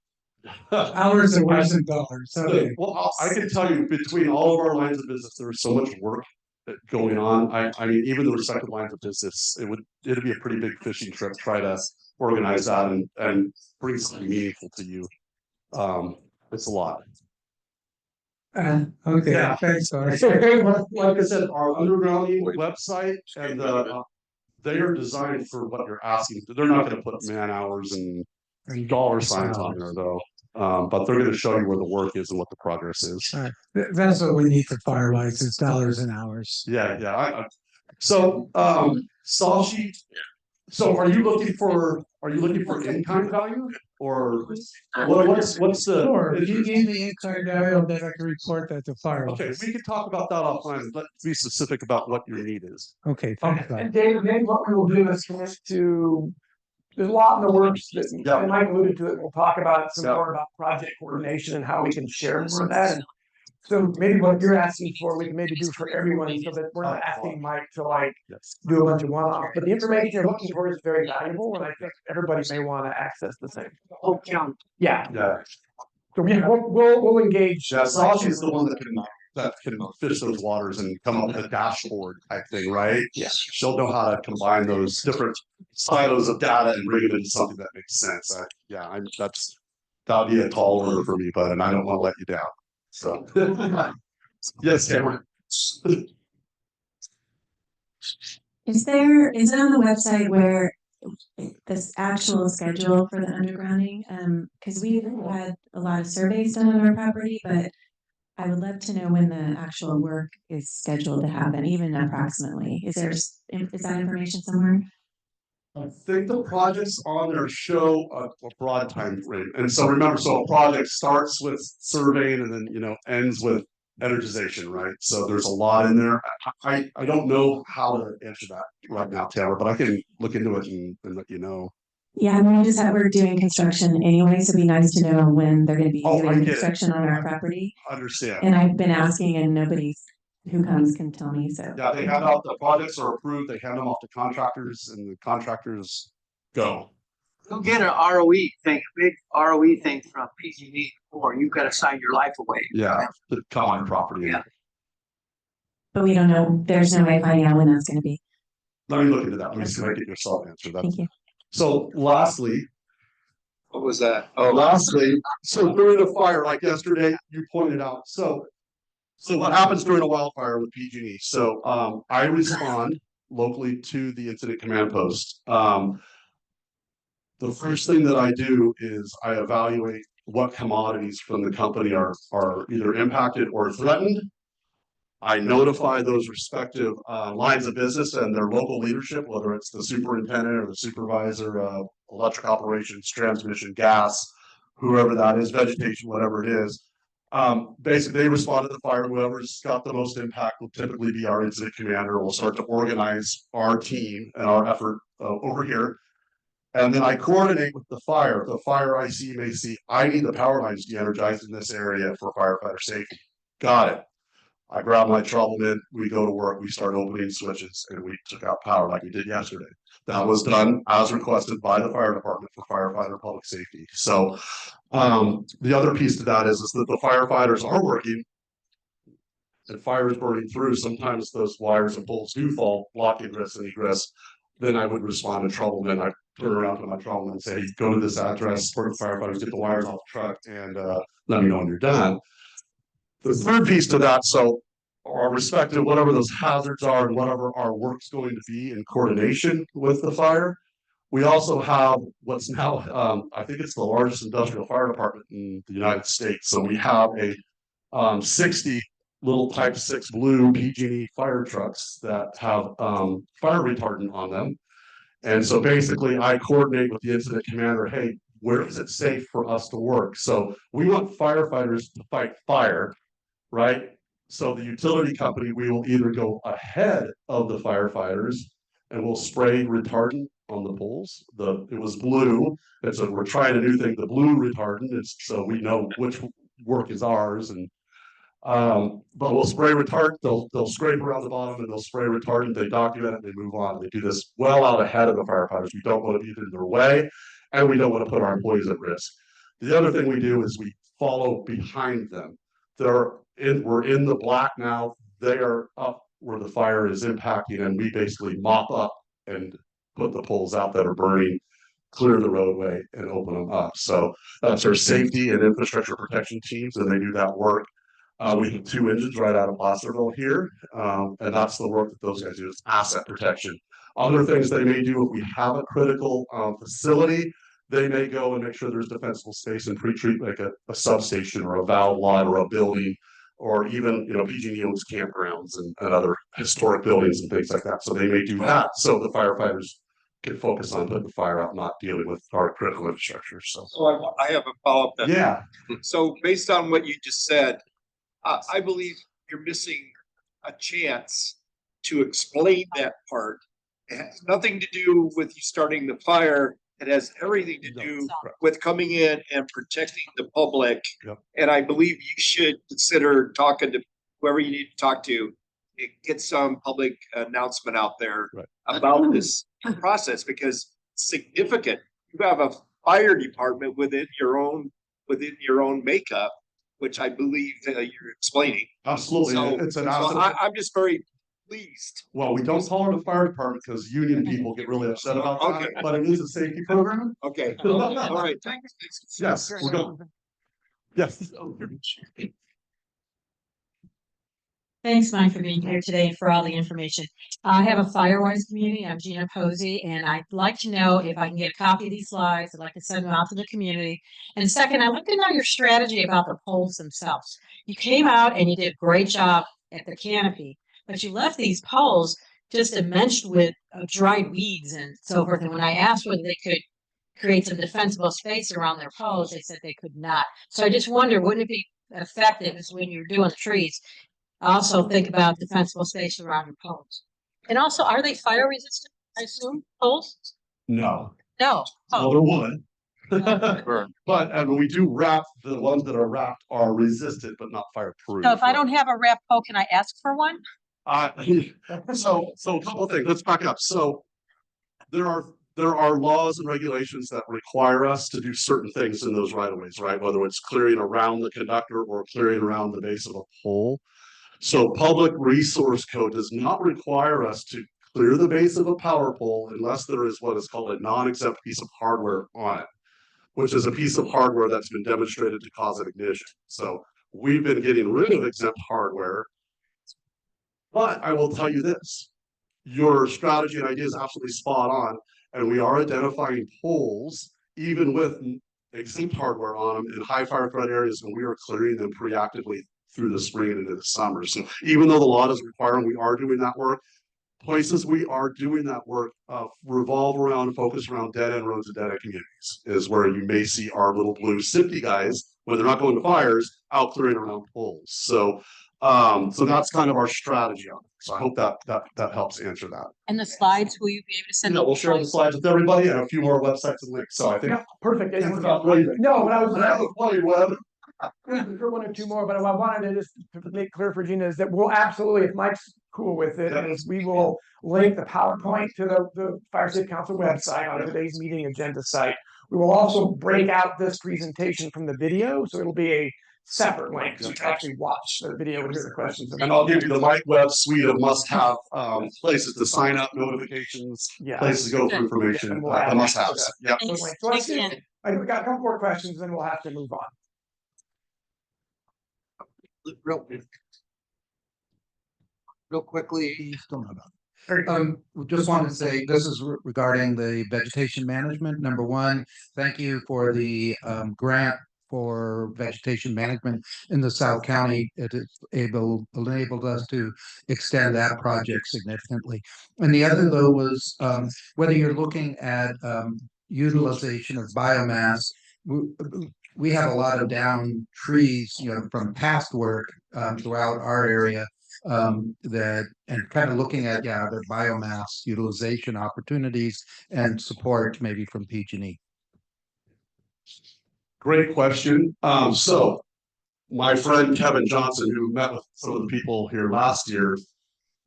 Hours are worse than dollars. Okay. Well, I can tell you between all of our lines of business, there's so much work going on. I mean, even the respective lines of business, it'd be a pretty big fishing trip to try to organize that and bring something meaningful to you. It's a lot. Okay, Yeah. thanks, guys. Like I said, our undergrounding website and they are designed for what you're asking. They're not going to put man hours and dollar signs on there though. But they're going to show you where the work is and what the progress is. All right. That's what we need for fire lights, dollars and hours. Yeah. So, saw sheet. So are you looking for in-kind value or what's the? Sure, if you gave me in-kind value, then I can report that to fire. Okay, we can talk about that offline. Let's be specific about what your need is. Okay, thanks, guys. And David, maybe what we will do is commit to, there's a lot in the works that, Yeah. and Mike alluded to it, we'll talk about some Yeah. more about project coordination and how we can share more of that. And so maybe what you're asking for, we can maybe do for everyone so that we're not asking Mike to like Yes. do a bunch of one-off. But the information you're looking for is very valuable, and I think everybody may want to access the same. Oh, count. Yeah, Yeah. so we'll engage. Yeah, Sashi is the one that can fish those waters and come up with a dashboard type thing, right? Yeah. She'll know how to combine those different silos of data and bring it into something that makes sense. That'd be a tall order for me, but I don't want to let you down. So. Yes, Cameron. Is it on the website where this actual schedule for the undergrounding? Because we've had a lot of surveys done on our property, but I would love to know when the actual work is scheduled to happen, even approximately. Is that information somewhere? I think the projects on there show a broad time frame. And so remember, so a project starts with surveying and then, ends with energization, right? So there's a lot in there. I don't know how to answer that right now, Taylor, but I can look into it and let you know. Yeah, I mean, we're doing construction anyway, so it'd be nice to know when they're going to be I doing get it. construction on our property. Understand. And I've been asking and nobody who comes can tell me, so. Yeah, they hand out, the projects are approved, they hand them off to contractors and the contractors go. You'll get an ROE thing, a big ROE thing from PG&E, or you've got to sign your life away. Yeah, to come on your property. Yeah. But we don't know, there's no way of finding out when that's going to be. Let me look into that. Let me see if I can get yourself answer that. Thank you. So lastly, What was that? lastly, so during a fire like yesterday, you pointed out, so what happens during a wildfire with PG&E? So I respond locally to the incident command post. The first thing that I do is I evaluate what commodities from the company are either impacted or threatened. I notify those respective lines of business and their local leadership, whether it's the superintendent or the supervisor of electric operations, transmission, gas, whoever that is, vegetation, whatever it is. Basically, they respond to the fire. Whoever's got the most impact will typically be our incident commander. We'll start to organize our team and our effort over here. And then I coordinate with the fire. The fire IC may see, I need the power lines de-energized in this area for firefighter safety. Got it. I grab my Troubleman, we go to work, we start opening switches, and we took out power like we did yesterday. That was done as requested by the fire department for firefighter public safety. So the other piece to that is that the firefighters are working and fire is burning through. Sometimes those wires and poles do fall, blocking ingress and egress. Then I would respond to Troubleman. I turn around to my Troubleman and say, go to this address, for the firefighters, get the wires off the truck, and let me know when you're done. The third piece to that, so our respective, whatever those hazards are and whatever our work's going to be in coordination with the fire, we also have what's now, I think it's the largest industrial fire department in the United States. So we have a 60 little Type 6 blue PG&E fire trucks that have fire retardant on them. And so basically I coordinate with the incident commander, hey, where is it safe for us to work? So we want firefighters to fight fire, right? So the utility company, we will either go ahead of the firefighters and we'll spray retardant on the poles. It was blue, and so we're trying a new thing, the blue retardant, is so we know which work is ours. And but we'll spray retardant, they'll scrape around the bottom and they'll spray retardant, they document it, they move on. They do this well out ahead of the firefighters. We don't want to be in their way, and we don't want to put our employees at risk. The other thing we do is we follow behind them. We're in the black now, they are up where the fire is impacting, and we basically mop up and put the poles out that are burning, clear the roadway, and open them up. So that's our safety and infrastructure protection teams, and they do that work. We have 2 engines right out of Placerville here, and that's the work that those guys do, is asset protection. Other things they may do, if we have a critical facility, they may go and make sure there's defensible space and pre-treat, like a substation or a valve line or a building, or even, PG&E owns campgrounds and other historic buildings and things like that. So they may do that so the firefighters can focus on putting the fire out, not dealing with our critical infrastructure. So I have a follow-up. Yeah. So based on what you just said, I believe you're missing a chance to explain that part. It has nothing to do with you starting the fire. It has everything to do with coming in and protecting the public. Yep. And I believe you should consider talking to whoever you need to talk to, get some public announcement out there about this process, because it's significant. You have a fire department within your own makeup, which I believe that you're explaining. Absolutely. So, It's an so asset. I'm just very pleased. Well, we don't call it a fire department because union people get really upset about that, but it is a safety program. Okay. All right. Thanks. Yes, we're going. Yes. Thanks, Mike, for being here today and for all the information. I have a Firewise community. I'm Gina Posey, and I'd like to know if I can get a copy of these slides. I'd like to send them out to the community. And second, I'd like to know your strategy about the poles themselves. You came out and you did a great job at the canopy, but you left these poles just enmeshed with dried weeds and so forth. And when I asked whether they could create some defensible space around their poles, they said they could not. So I just wonder, wouldn't it be effective as when you're doing the trees, also think about defensible space around your poles? And also, are they fire resistant, I assume, poles? No. No. Well, they're wood. But we do wrap, the ones that are wrapped are resistant, but not fireproof. So if I don't have a wrap pole, can I ask for one? So a couple of things. Let's back up. So there are laws and regulations that require us to do certain things in those right of ways, right? Whether it's clearing around the conductor or clearing around the base of a pole. So Public Resource Code does not require us to clear the base of a power pole unless there is what is called a non-exempt piece of hardware on it, which is a piece of hardware that's been demonstrated to cause an ignition. So we've been getting rid of exempt hardware. But I will tell you this, your strategy and idea is absolutely spot on. And we are identifying poles, even with exempt hardware on them, in high fire threat areas, and we are clearing them preactively through the spring and into the summer. So even though the law doesn't require them, we are doing that work. Places we are doing that work revolve around, focus around dead end roads and dead end communities, is where you may see our little blue SIFTI guys, when they're not going to fires, out clearing around poles. So So that's kind of our strategy on it. So I hope that helps answer that. And the slides, will you be able to send? We'll share the slides with everybody and a few more websites and links. So I think. Yeah, perfect. That's about right. No, what I was. Web. For one or two more, but what I wanted to just to make clear for Gina is that we'll absolutely, if Mike's cool with it, is we will link the PowerPoint to the Fire Safe Council website on today's meeting agenda site. We will also break out this presentation from the video, so it'll be a separate link, so you can actually watch the video and hear the questions. And I'll give you the Mike Web suite of must-have places to sign up, notifications, places to go for information, the must-haves. Yep. So I see, we got a couple more questions, then we'll have to move on. Real quickly, just wanted to say this is regarding the vegetation management. Number one, thank you for the grant for vegetation management in the South County. It is enabled us to extend that project significantly. And the other though was whether you're looking at utilization of biomass. We have a lot of down trees, from past work throughout our area that, and kind of looking at, the biomass utilization opportunities and support maybe from PG&E. Great question. So my friend Kevin Johnson, who met with some of the people here last year,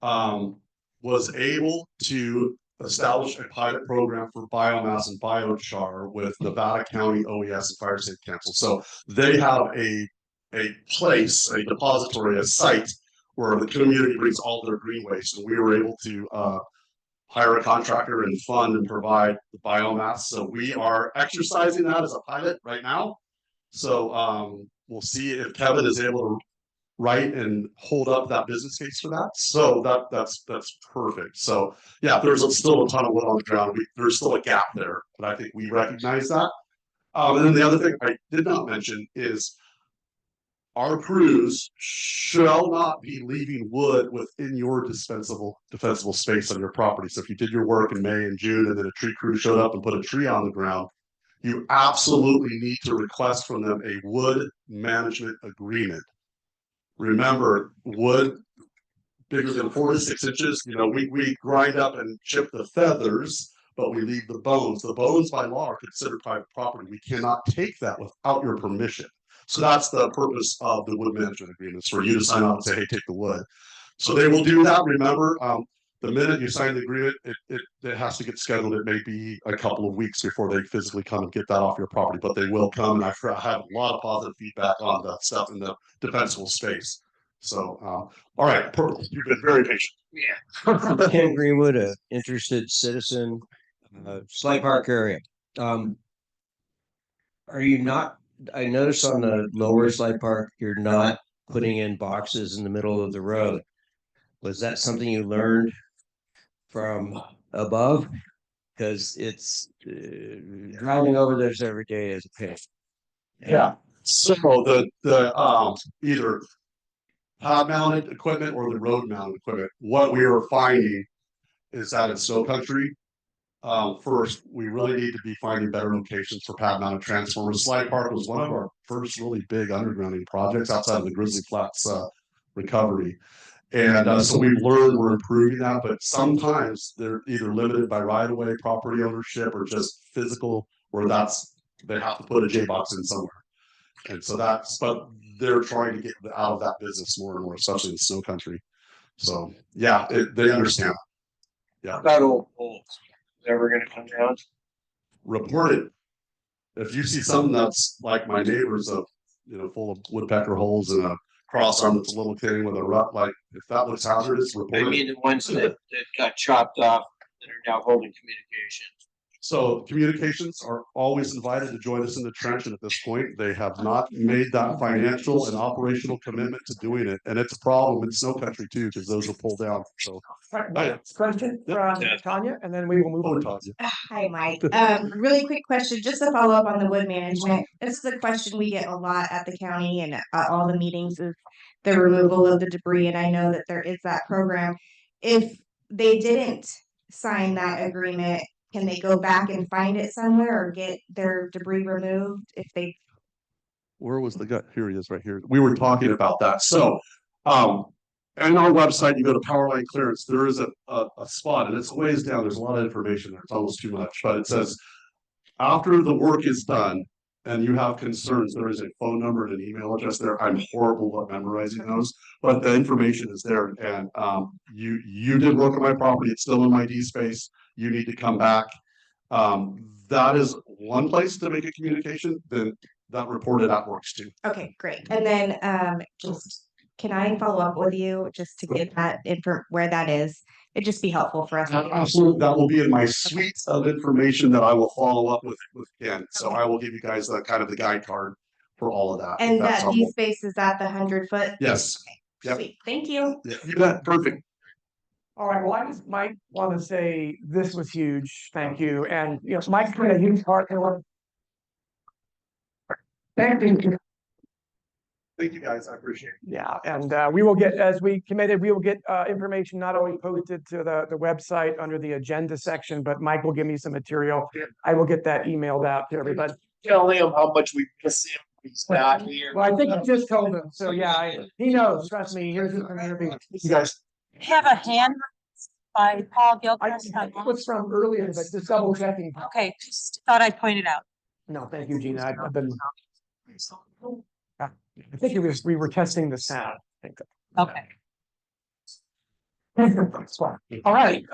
was able to establish a pilot program for biomass and biochar with Nevada County OES and Fire Safe Council. So they have a place, a depository, a site where the community brings all their green waste, and we were able to hire a contractor and fund and provide the biomass. So we are exercising that as a pilot right now. So we'll see if Kevin is able to write and hold up that business case for that. So that's perfect. So yeah, there's still a ton of wood on the ground. There's still a gap there, but I think we recognize that. And then the other thing I did not mention is our crews shall not be leaving wood within your defensible space on your property. So if you did your work in May and June and then a tree crew showed up and put a tree on the ground, you absolutely need to request from them a wood management agreement. Remember, wood bigger than 4 to 6 inches, we grind up and chip the feathers, but we leave the bones. The bones by law are considered private property. We cannot take that without your permission. So that's the purpose of the wood management agreements, for you to sign off and say, hey, take the wood. So they will do that. Remember, the minute you sign the agreement, it has to get scheduled. It may be a couple of weeks before they physically come and get that off your property, but they will come. And I have a lot of positive feedback on that stuff in the defensible space. So, all right, perfect. You've been very patient. Yeah. Ken Greenwood, a interested citizen, Slide Park area. Are you not? I noticed on the lower Slide Park, you're not putting in boxes in the middle of the road. Was that something you learned from above? Because it's driving over this every day is a pain. Yeah. So the either pad mounted equipment or the road mounted equipment. What we are finding is that in snow country, first, we really need to be finding better locations for pad mounted transformers. Slide Park was one of our first really big undergrounding projects outside of the Grizzly Flats recovery. And so we've learned we're improving that, but sometimes they're either limited by right of way, property ownership, or just physical, where they have to put a J box in somewhere. And so but they're trying to get out of that business more and more, especially in snow country. So yeah, they understand. Yeah. That old poles ever going to come down? Report it. If you see something that's like my neighbor's full of woodpecker holes and a cross arm that's a little thin with a rut, like if that looks hazardous, report it. I mean the ones that got chopped off that are now holding communication. So communications are always invited to join us in the trench, and at this point, they have not made that financial and operational commitment to doing it. And it's a problem in snow country too, because those are pulled down. So Question from Tanya, and then we will move on. Tanya. Hi, Mike. Really quick question, just to follow up on the wood management. This is a question we get a lot at the county and at all the meetings, is the removal of the debris. And I know that there is that program. If they didn't sign that agreement, can they go back and find it somewhere or get their debris removed if they? Where was the gut? Here he is right here. We were talking about that. So And our website, you go to power line clearance, there is a spot, and it's a ways down. There's a lot of information there. It's almost too much, but it says after the work is done and you have concerns, there is a phone number and an email address there. I'm horrible at memorizing those, but the information is there. And you did work on my property. It's still in my D space. You need to come back. That is one place to make a communication. Then that reported at works too. Okay, great. And then just can I follow up with you just to get that info where that is? It'd just be helpful for us. Absolutely. That will be in my suite of information that I will follow up with Ken. So I will give you guys the kind of the guide card for all of that. And that D space is at the 100-foot? Yes. Okay, Yep. sweet. Thank you. Yeah, you bet. Perfect. All right, well, I just might want to say this was huge. Thank you. And, you know, Mike's been a huge part. Thank you. Thank you guys. I appreciate it. Yeah, and we will get, as we committed, we will get information not only posted to the website under the agenda section, but Mike will give me some material. I will get that emailed out to everybody. Tell him how much we miss him. He's not here. Well, I think you just told him. So yeah, he knows. Trust me. Here's it from here. You guys. Have a hand by Paul I Gilchrist. think it was from earlier, but just double checking. Okay, just thought I'd point it out. No, thank you, Gina. I've been. I think it was, we were testing the sound. I think. Okay. All right,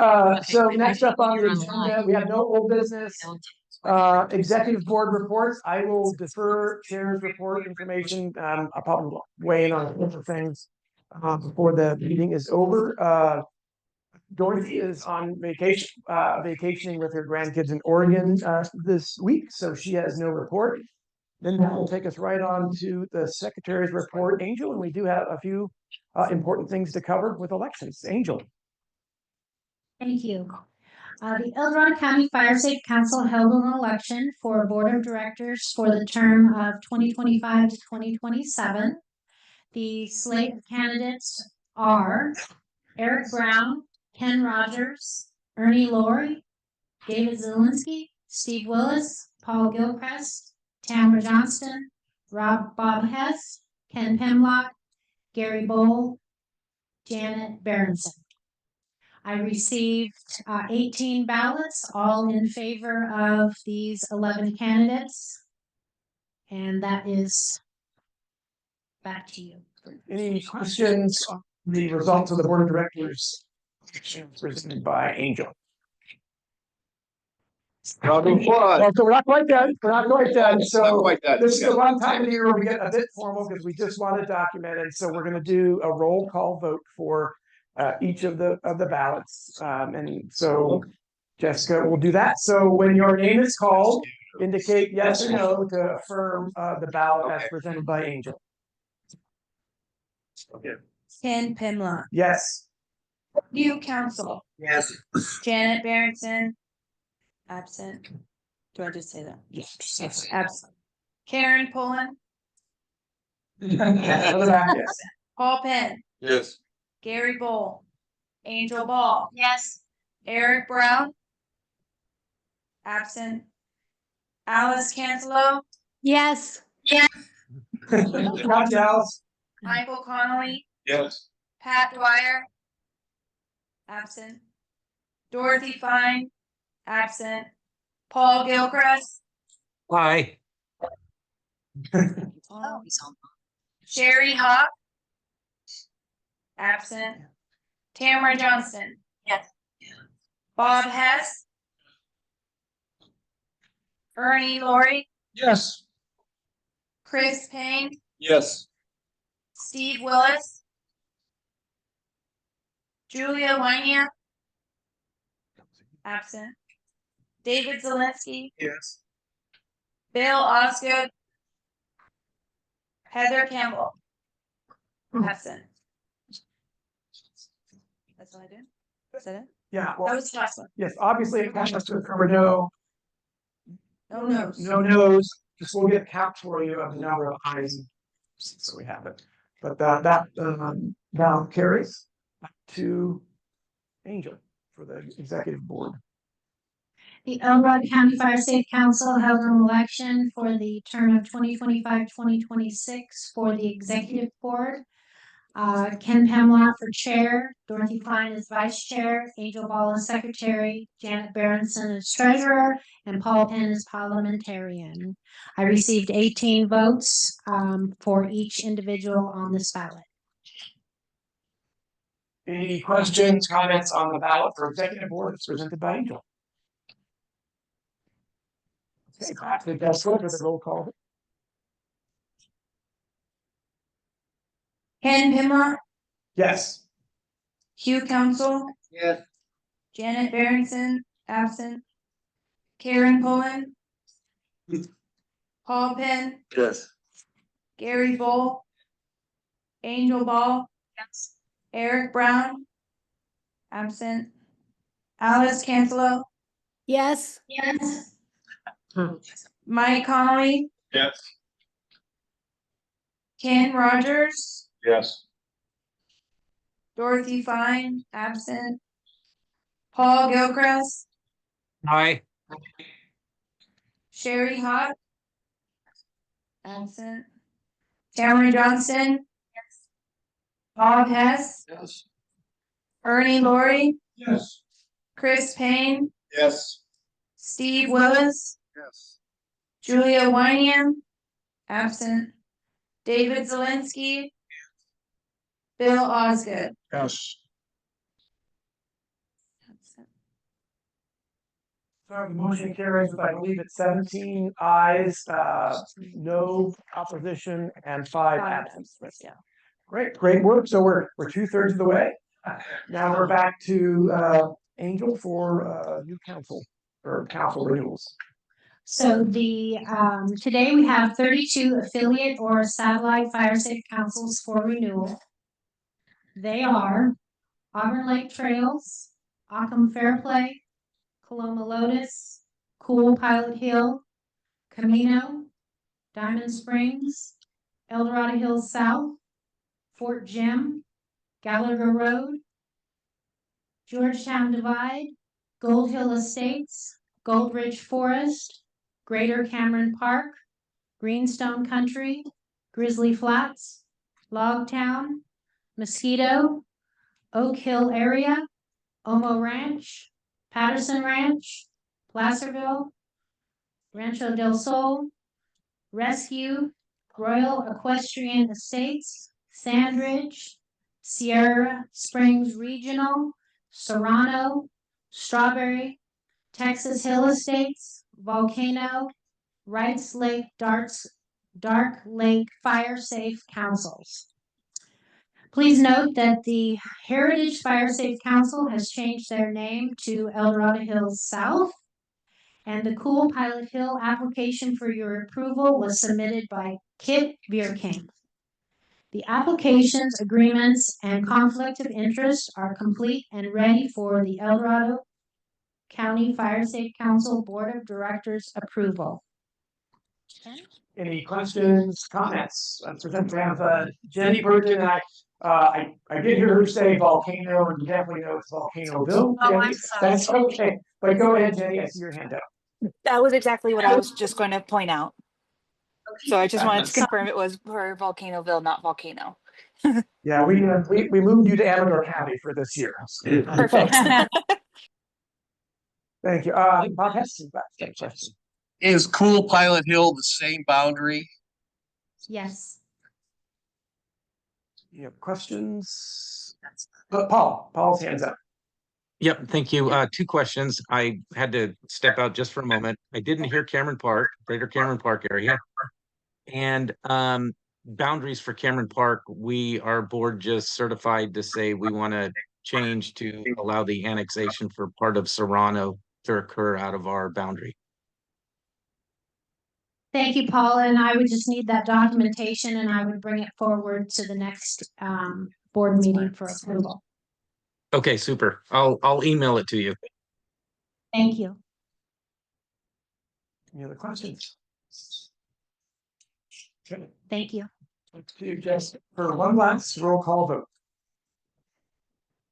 so next up on the agenda, we have no old business. Executive board reports. I will defer chair's report information. I'll probably weigh in on different things before the meeting is over. Dorothy is on vacation, vacationing with her grandkids in Oregon this week, so she has no report. Then that will take us right on to the secretary's report, Angel, and we do have a few important things to cover with elections. Angel. Thank you. The El Dorado County Fire Safe Council held an election for Board of Directors for the term of 2025 to 2027. The slate of candidates are Eric Brown, Ken Rogers, Ernie Laurie, David Zielinski, Steve Willis, Paul Gilchrist, Tamara Johnston, Bob Hess, Ken Pemlock, Gary Bowl, Janet Berenson. I received 18 ballots, all in favor of these 11 candidates. And that is back to you. Any questions on the results of the board of directors presented by Angel? Well, so we're not quite done. We're not quite done. So this is the one time of the year where we get a bit formal because we just want to document it. So we're going to do a roll call vote for each of the ballots. And so Jessica will do that. So when your name is called, indicate yes or no to affirm the ballot as presented by Angel. Ken Pimlock. Yes. New council. Yes. Janet Berenson. Absent. Do I just say that? Yes. Absent. Karen Pullen. Yes. Paul Penn. Yes. Gary Bowl. Angel Ball. Yes. Eric Brown. Absent. Alice Cancelo. Yes. Watch Alice. Michael Connolly. Yes. Pat Dwyer. Absent. Dorothy Fine. Absent. Paul Gilchrist. Hi. Sherry Hawk. Absent. Tamara Johnston. Yes. Bob Hess. Ernie Laurie. Yes. Chris Payne. Yes. Steve Willis. Julia Wynia. Absent. David Zielinski. Yes. Bill Osgood. Heather Campbell. Absent. That's what I did. Is that it? Yeah. That was the last one. Yes, obviously it has to cover no no's. No no's. Just we'll get counts for you of the number of ayes. So we have it. But that now carries to Angel for the executive board. The El Dorado County Fire Safe Council held an election for the term of 2025-2026 for the executive board. Ken Pamela for chair, Dorothy Fine as vice chair, Angel Ball as secretary, Janet Berenson as treasurer, and Paul Penn as parliamentarian. I received 18 votes for each individual on this ballot. Any questions, comments on the ballot for executive board as presented by Angel? Okay, back to Jessica for the roll call. Ken Pimlott, Yes. Hugh Council, Yes. Janet Berenson, absent. Karen Pullen, Paul Penn, Yes. Gary Bull, Angel Ball, Eric Brown, absent. Alice Cancelo, Yes. Mike Connolly, Yes. Ken Rogers, Yes. Dorothy Fine, absent. Paul Gilchrist, Aye. Sherry Hott, absent. Cameron Johnston, Bob Hess, Yes. Ernie Laurie, Yes. Chris Payne, Yes. Steve Willis, Yes. Julia Wyniam, absent. David Zelensky, Bill Osgood. Yes. So the motion carries with, I believe it's 17 ayes, no opposition, and 5 absence. Yeah. Great work. So we're 2/3 of the way. Now we're back to Angel for new council or council renewals. So today we have 32 affiliate or satellite fire safe councils for renewal. They are Auburn Lake Trails, Ockham Fairplay, Coloma Lotus, Cool Pilot Hill, Camino, Diamond Springs, El Dorado Hills South, Fort Jim, Gallagher Road, Georgetown Divide, Gold Hill Estates, Gold Ridge Forest, Greater Cameron Park, Greenstone Country, Grizzly Flats, Logtown, Mosquito, Oak Hill Area, Omo Ranch, Patterson Ranch, Placerville, Rancho del Sol, Rescue, Royal Equestrian Estates, Sandridge, Sierra Springs Regional, Serrano, Strawberry, Texas Hill Estates, Volcano, Wrights Lake Dark Lake Fire Safe Councils. Please note that the Heritage Fire Safe Council has changed their name to El Dorado Hills South, and the Cool Pilot Hill application for your approval was submitted by Kit Bierking. The applications, agreements, and conflict of interest are complete and ready for the El Dorado County Fire Safe Council Board of Directors approval. Any questions, comments? We have Jenny Burton. I did hear her say volcano, and you definitely know it's Volcanoville. Oh, Jenny. I'm sorry. That's okay. But go ahead, Jenny. I see your hand up. That was exactly what I was just going to point out. So I just wanted to confirm it was for Volcanoville, not Volcano. Yeah, we moved you to Amador County for this year. Perfect. Thank you. Bob Hess is back. Same question. Is Cool Pilot Hill the same boundary? Yes. You have questions? Paul's hands up. Yep, thank you. Two questions. I had to step out just for a moment. I didn't hear Cameron Park, Greater Cameron Park area. And boundaries for Cameron Park, our board just certified to say we want to change to allow the annexation for part of Serrano to occur out of our boundary. Thank you, Paul. And I would just need that documentation and I would bring it forward to the next board meeting for approval. Okay, super. I'll email it to you. Thank you. Any other questions? Okay. Thank you. Let's do just for one last roll call vote.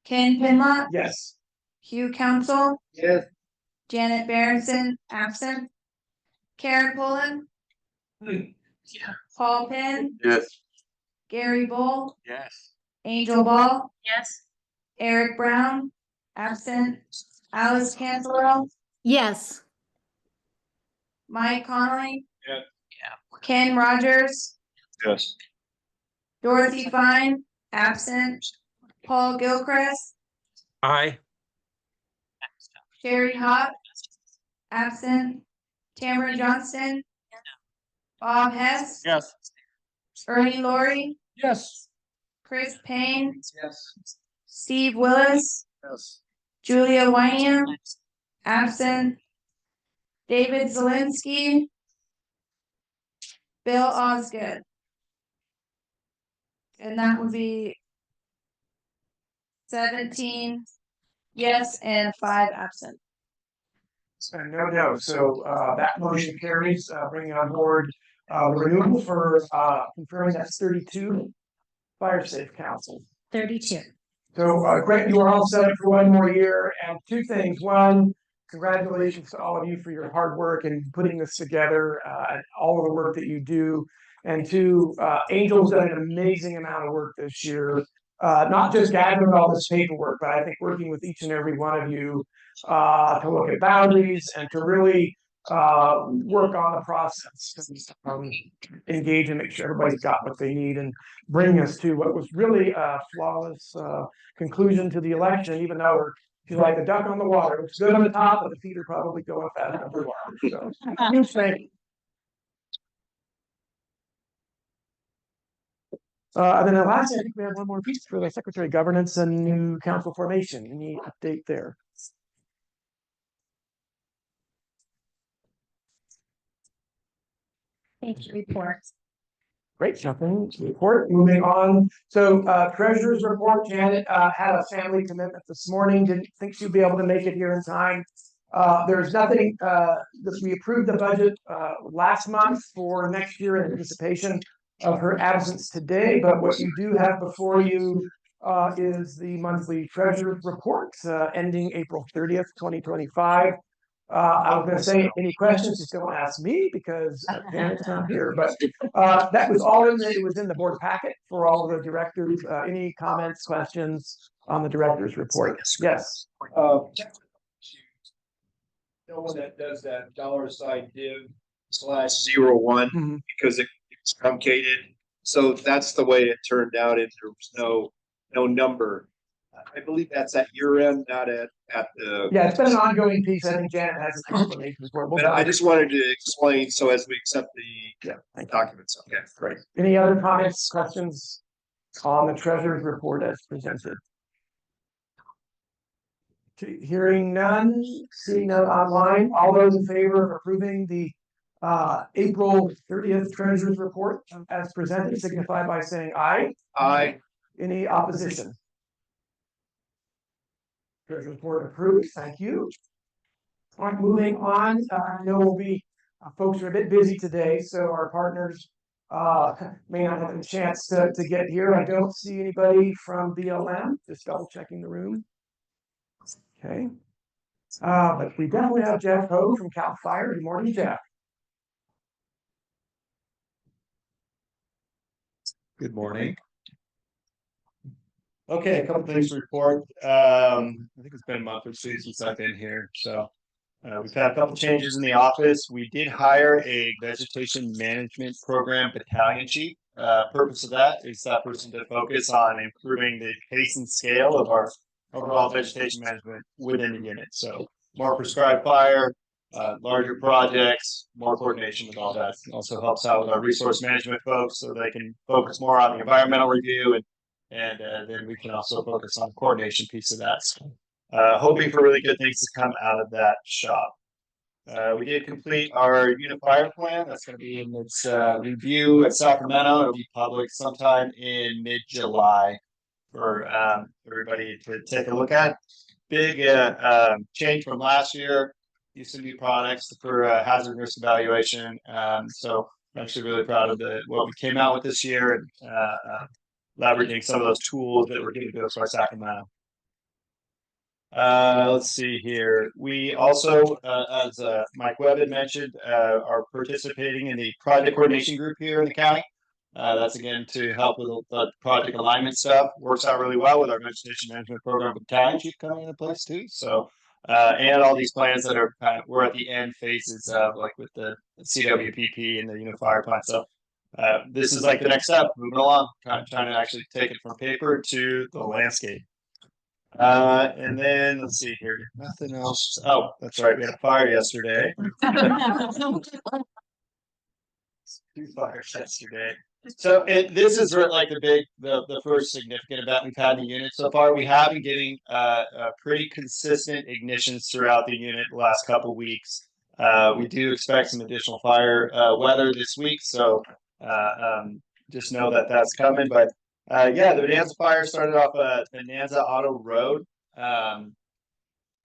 Ken Pimlott, Yes. Hugh Council, Yes. Janet Berenson, absent. Karen Pullen, Paul Penn, Yes. Gary Bull, Yes. Angel Ball, Yes. Eric Brown, absent. Alice Cancelero, Yes. Mike Connolly, Yeah. Ken Rogers, Yes. Dorothy Fine, absent. Paul Gilchrist, Aye. Sherry Hop, absent. Tamara Johnston, Bob Hess, Yes. Ernie Laurie, Yes. Chris Payne, Yes. Steve Willis, Yes. Julia Wynium, absent. David Zelinski, Bill Osgood. And that would be 17 yes and 5 absent. No, no. So that motion carries, bringing on board the renewal for confirming that's 32 Fire Safe Council. 32. So Greg, you are all set up for one more year. And two things. One, congratulations to all of you for your hard work and putting this together and all of the work that you do. And two, Angel's done an amazing amount of work this year. Not just gathering all this paperwork, but I think working with each and every one of you to look at boundaries and to really work on the process, engage and make sure everybody's got what they need and bring us to what was really a flawless conclusion to the election, even though we're like a duck on the water. It's good on the top, but the feet are probably going fast underwater. So, huge thank you. And then lastly, I think we have one more piece for the Secretary of Governance and new council formation. Any update there? Thank you. Reports. Great, nothing to report. Moving on. So treasurer's report, Janet had a family commitment this morning. Didn't think she'd be able to make it here in time. There's nothing that we approved the budget last month for next year in anticipation of her absence today. But what you do have before you is the monthly treasurer's report ending April 30th, 2025. I was going to say, any questions, just don't ask me because Janet's not here. But that was all in it was in the board packet for all of the directors. Any comments, questions on the director's report? Yes. No one that does that $div/01 because it's truncated. So that's the way it turned out. And there was no number. I believe that's at your end, not at the. Yeah, it's been an ongoing piece. I think Janet has a explanation for it. But I just wanted to explain so as we accept the documents. Okay, great. Any other comments, questions on the treasurer's report as presented? Hearing none, seeing none online, all those in favor of approving the April 30th treasurer's report as presented signify by saying aye. Aye. Any opposition? Treasurer's report approved. Thank you. All right, moving on. I know we'll be folks are a bit busy today, so our partners may not have a chance to get here. I don't see anybody from BLM. Just double checking the room. Okay. But we definitely have Jeff Ho from CAL FIRE. Good morning, Jeff. Good morning. Okay, a couple things to report. I think it's been a month or two since I've been here. So we've had a couple changes in the office. We did hire a vegetation management program battalion chief. Purpose of that is that person to focus on improving the pace and scale of our overall vegetation management within the unit. So more prescribed fire, larger projects, more coordination with all that. It also helps out with our resource management folks so they can focus more on the environmental review and then we can also focus on the coordination piece of that. So, hoping for really good things to come out of that shop. We did complete our unit fire plan. That's going to be in its review at Sacramento. It'll be public sometime in mid-July for everybody to take a look at. Big change from last year. Use some new products for hazard risk evaluation. So I'm actually really proud of what we came out with this year and leveraging some of those tools that were given to us by Sacramento. Let's see here. We also, as Mike Webb had mentioned, are participating in the project coordination group here in the county. That's again to help with the project alignment stuff. Works out really well with our vegetation management program battalion chief coming into place too. So, and all these plans that are we're at the end phases of, like with the CWPP and the Unifier plan. So, this is like the next step, moving along, trying to actually take it from paper to the landscape. And then let's see here, nothing else. Oh, that's right, we had a fire yesterday. 2 fires yesterday. So this is like the first significant event we've had in the unit so far. We have been getting pretty consistent ignitions throughout the unit the last couple weeks. We do expect some additional fire weather this week, so just know that that's coming. But yeah, the Bonanza fire started off at Bonanza Auto Road.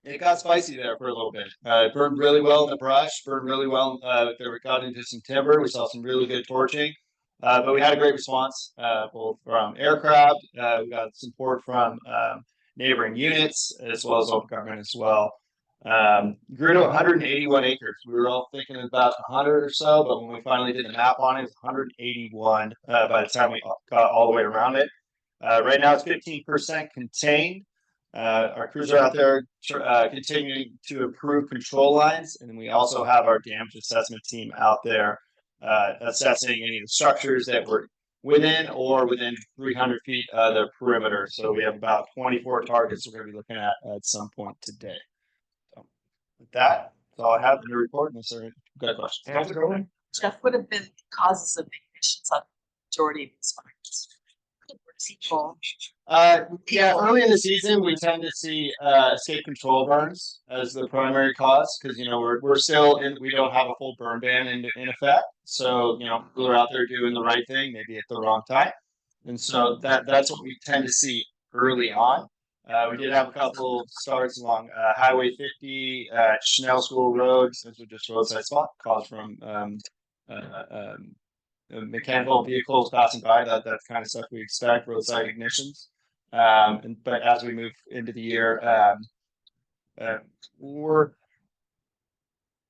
It got spicy there for a little bit. It burned really well in the brush, burned really well. There we got into some timber. We saw some really good torching. But we had a great response, both from aircraft. We got support from neighboring units, as well as local government as well. Grew to 181 acres. We were all thinking about 100 or so, but when we finally did the map on it, it was 181 by the time we got all the way around it. Right now it's 15% contained. Our crews are out there continuing to improve control lines, and we also have our damage assessment team out there assessing any of the structures that were within 300 feet of the perimeter. So we have about 24 targets we're going to be looking at some point today. So with that, that's all I have in the report. Unless there are good questions. Jeff, what have been the causes of the ignitions on the majority of these fires? People. Yeah, early in the season we tend to see escape control burns as the primary cause, because we're still we don't have a full burn ban in effect. So people are out there doing the right thing, maybe at the wrong time, and so that's what we tend to see early on. We did have a couple starts along Highway 50 at Schnell School Road. Those were just roadside spot caused from mechanical vehicles passing by. That's kind of stuff we expect, roadside ignitions. But as we move into the year, we're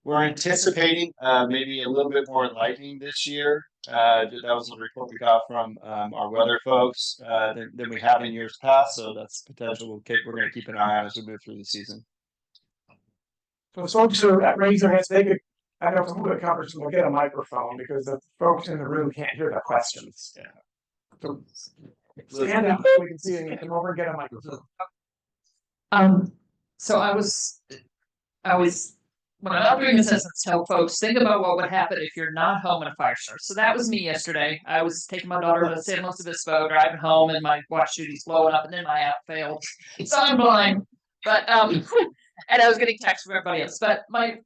anticipating maybe a little bit more lightning this year. That was a report we got from our weather folks than we have in years past. So that's potential. We're going to keep an eye on as we move through the season. So folks who are raising their hands, they could. I know some of the conference will get a microphone because the folks in the room can't hear the questions. Yeah. So stand up so we can see you and come over and get a microphone. So I was when I'm out doing assessments, tell folks, think about what would happen if you're not home and a fire starts. So that was me yesterday. I was taking my daughter to San Luis Obispo, driving home, and my watch duty's blowing up, and then my app failed. So I'm blind. But and I was getting texts from everybody else. But my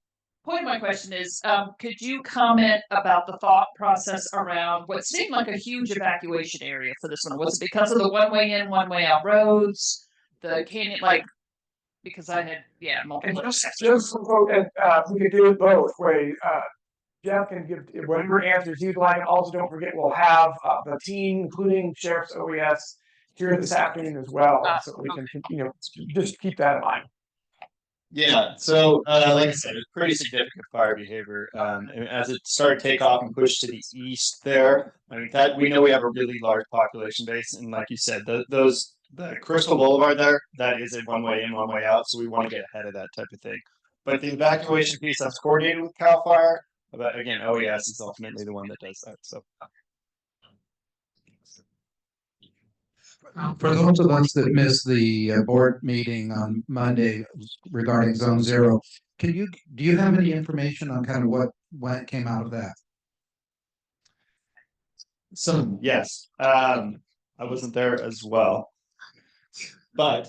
point of my question is, could you comment about the thought process around what seemed like a huge evacuation area for this one? Was it because of the one-way in, one-way out roads, the canyon, because I had, multiple. We could do it both ways. Jeff can give whatever answers you'd like. Also, don't forget, we'll have the team, including Sheriff's OES, here this afternoon as well. So we can, just keep that in mind. Yeah, so like I said, it's pretty significant fire behavior. As it started to take off and push to the east there, that we know we have a really large population base, and like you said, the Crystal Boulevard there, that is a one-way in, one-way out, so we want to get ahead of that type of thing. But the evacuation piece, that's coordinated with CAL FIRE, but again, OES is ultimately the one that does that. So. For those of us that missed the board meeting on Monday regarding Zone 0, do you have any information on kind of what came out of that? So yes, I wasn't there as well, but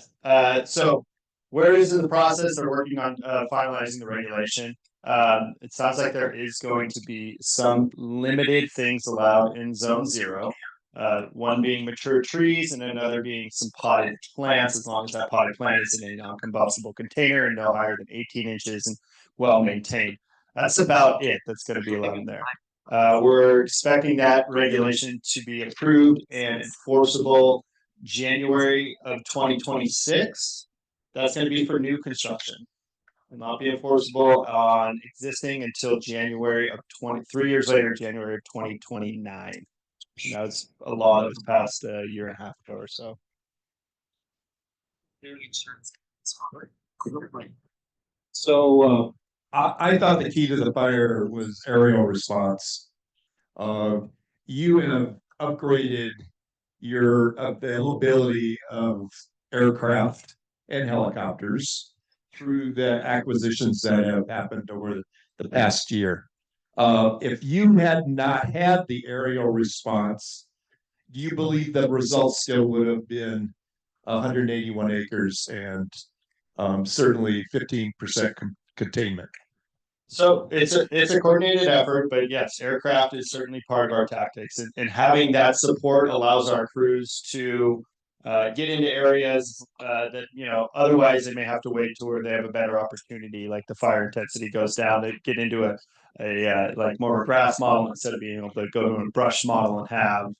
so where is in the process? They're working on finalizing the regulation. It sounds like there is going to be some limited things allowed in Zone 0. One being mature trees and another being some potted plants, as long as that potted plant is in a non-combustible container and no higher than 18 inches and well maintained. That's about it that's going to be allowed in there. We're expecting that regulation to be approved and enforceable January of 2026. That's going to be for new construction. It will not be enforceable on existing until January of 3 years later, January of 2029. That's a law that was passed a year and a half ago or so. So I thought the key to the fire was aerial response. You have upgraded your availability of aircraft and helicopters through the acquisitions that have happened over the past year. If you had not had the aerial response, do you believe the results still would have been 181 acres and certainly 15% containment? So it's a coordinated effort, but yes, aircraft is certainly part of our tactics, and having that support allows our crews to get into areas that otherwise they may have to wait to where they have a better opportunity, like the fire intensity goes down. They get into a like more of a grass model instead of being able to go to a brush model and have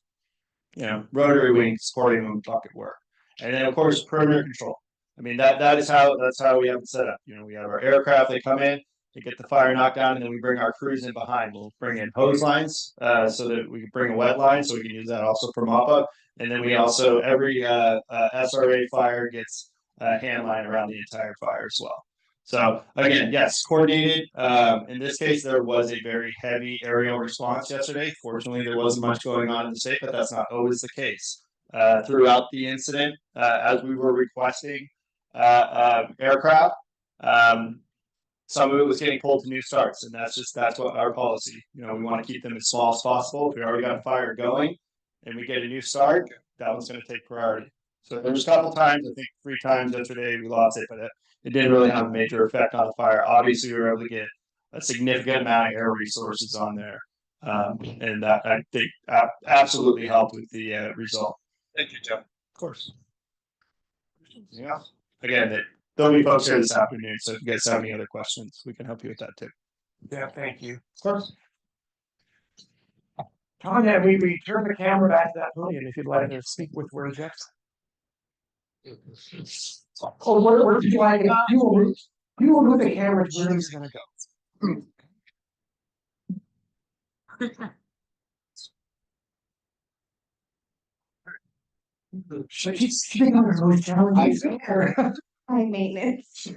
rotary wing supporting them bucket work, and then of course perimeter control. I mean that's how we have it set up. We have our aircraft, they come in, they get the fire knocked down, and then we bring our crews in behind. We'll bring in hose lines so that we can bring a wet line, so we can use that also for mop up. And then we also, every SRA fire gets a hand line around the entire fire as well. So again, yes, coordinated. In this case, there was a very heavy aerial response yesterday. Fortunately, there wasn't much going on in the state, but that's not always the case. Throughout the incident, as we were requesting aircraft, some of it was getting pulled to new starts, and that's what our policy. We want to keep them as small as possible. If we already got a fire going and we get a new start, that one's going to take priority. So there was a couple times, I think 3 times yesterday, we lost it, but it didn't really have a major effect on the fire. Obviously, we were able to get a significant amount of air resources on there, and that I think absolutely helped with the result. Thank you, Joe. Of course. Yeah. Again, there'll be folks here this afternoon, so if you guys have any other questions, we can help you with that too. Yeah, thank you. Of course. Tanya, we turn the camera back to that podium if you'd like to speak with words, Jeff. Oh, where would you like it? You will move the camera to where you're going to go. She's sitting on her most challenging. High maintenance.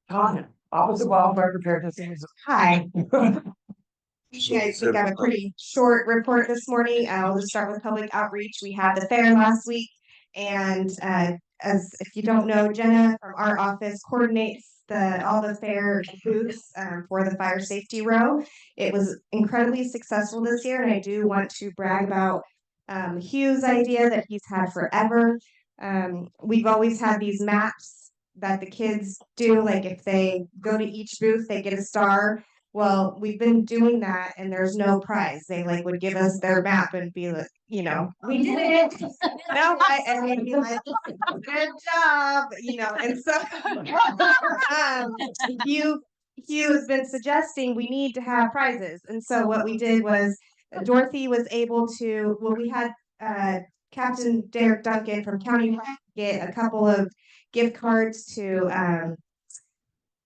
Tanya, Office of Wildfire Preparedness. Hi. You guys think I have a pretty short report this morning. I'll just start with public outreach. We had the fair last week, and as if you don't know, Jenna from our office coordinates all the fair booths for the fire safety row. It was incredibly successful this year, and I do want to brag about Hugh's idea that he's had forever. We've always had these maps that the kids do, like if they go to each booth, they get a star. Well, we've been doing that and there's no prize. They would give us their map and be like, we did it. No, and they'd be like, good job, and so Hugh has been suggesting we need to have prizes. And so what we did was Dorothy was able to, we had Captain Derek Duncan from County get a couple of gift cards to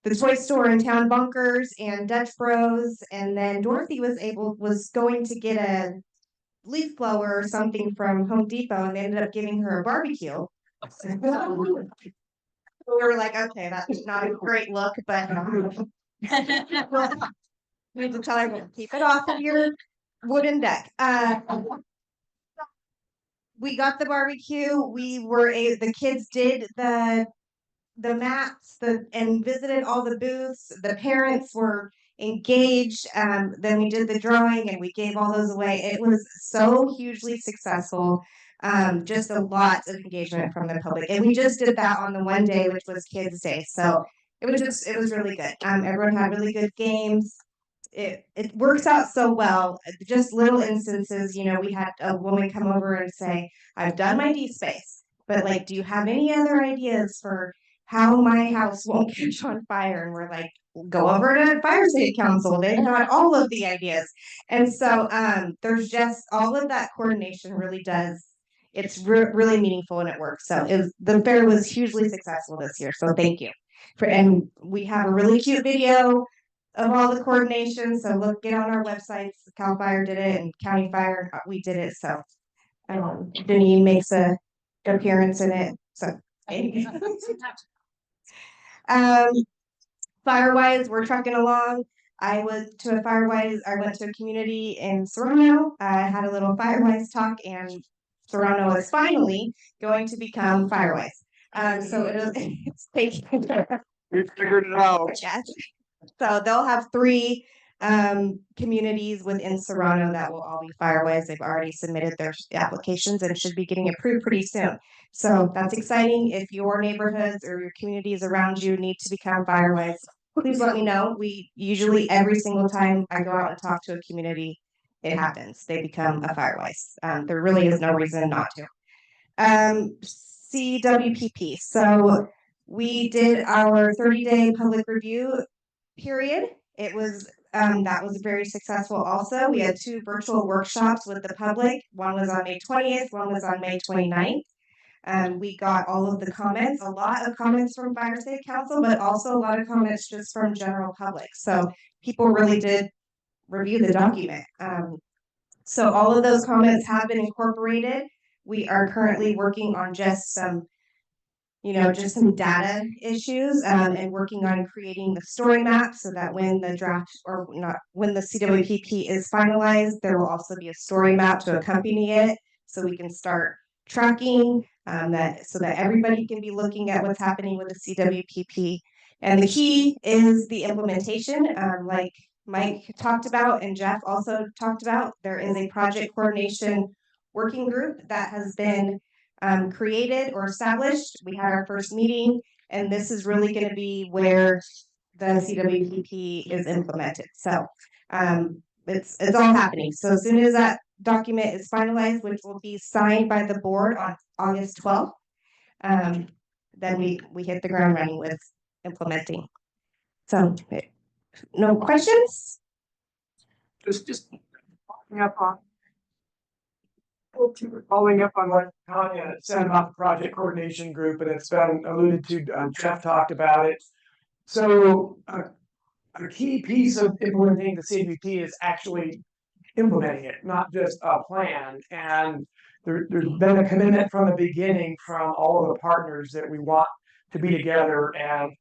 the toy store in town, Bunkers and Dutch Bros, and then Dorothy was going to get a leaf blower or something from Home Depot, and they ended up giving her a barbecue. We were like, okay, that's not a great look, but we need to tell her to keep it off of your wooden deck. We got the barbecue. The kids did the maps and visited all the booths. The parents were engaged. Then we did the drawing and we gave all those away. It was so hugely successful. Just a lot of engagement from the public. And we just did that on the one day, which was Kids Day. So it was really good. Everyone had really good games. It works out so well. Just little instances, we had a woman come over and say, I've done my D-Space, but do you have any other ideas for how my house won't catch on fire? And we're like, go over to Fire State Council. They've got all of the ideas. And so there's just all of that coordination really does. It's really meaningful and it works. So the fair was hugely successful this year. So thank you. And we have a really cute video of all the coordination. So look, get on our websites. Cal Fire did it, and County Fire, we did it. So Deneen makes a appearance in it. So Firewise, we're trucking along. I went to a community in Serrano. I had a little Firewise talk, and Serrano is finally going to become Firewise. So it's taking. We figured it out. Yes. So they'll have 3 communities within Serrano that will all be Firewise. They've already submitted their applications and should be getting approved pretty soon. So that's exciting. If your neighborhoods or your communities around you need to become Firewise, please let me know. We usually, every single time I go out and talk to a community, it happens. They become a Firewise. There really is no reason not to. CWPP. So we did our 30-day public review period. It was that was very successful also. We had 2 virtual workshops with the public. One was on May 20th, one was on May 29th. We got all of the comments, a lot of comments from Fire Safe Council, but also a lot of comments just from general public. So people really did review the document. So all of those comments have been incorporated. We are currently working on just some just some data issues and working on creating the story map so that when the draft or not when the CWPP is finalized, there will also be a story map to accompany it so we can start tracking that so that everybody can be looking at what's happening with the CWPP. And the key is the implementation, like Mike talked about and Jeff also talked about. There is a project coordination working group that has been created or established. We had our first meeting, and this is really going to be where the CWPP is implemented. So it's all happening. So as soon as that document is finalized, which will be signed by the board on August 12th, then we hit the ground running with implementing. So no questions? Just following up on what Tanya said about the project coordination group, and it's been alluded to, Jeff talked about it. So a key piece of implementing the CWP is actually implementing it, not just a plan. And there's been a commitment from the beginning from all of the partners that we want to be together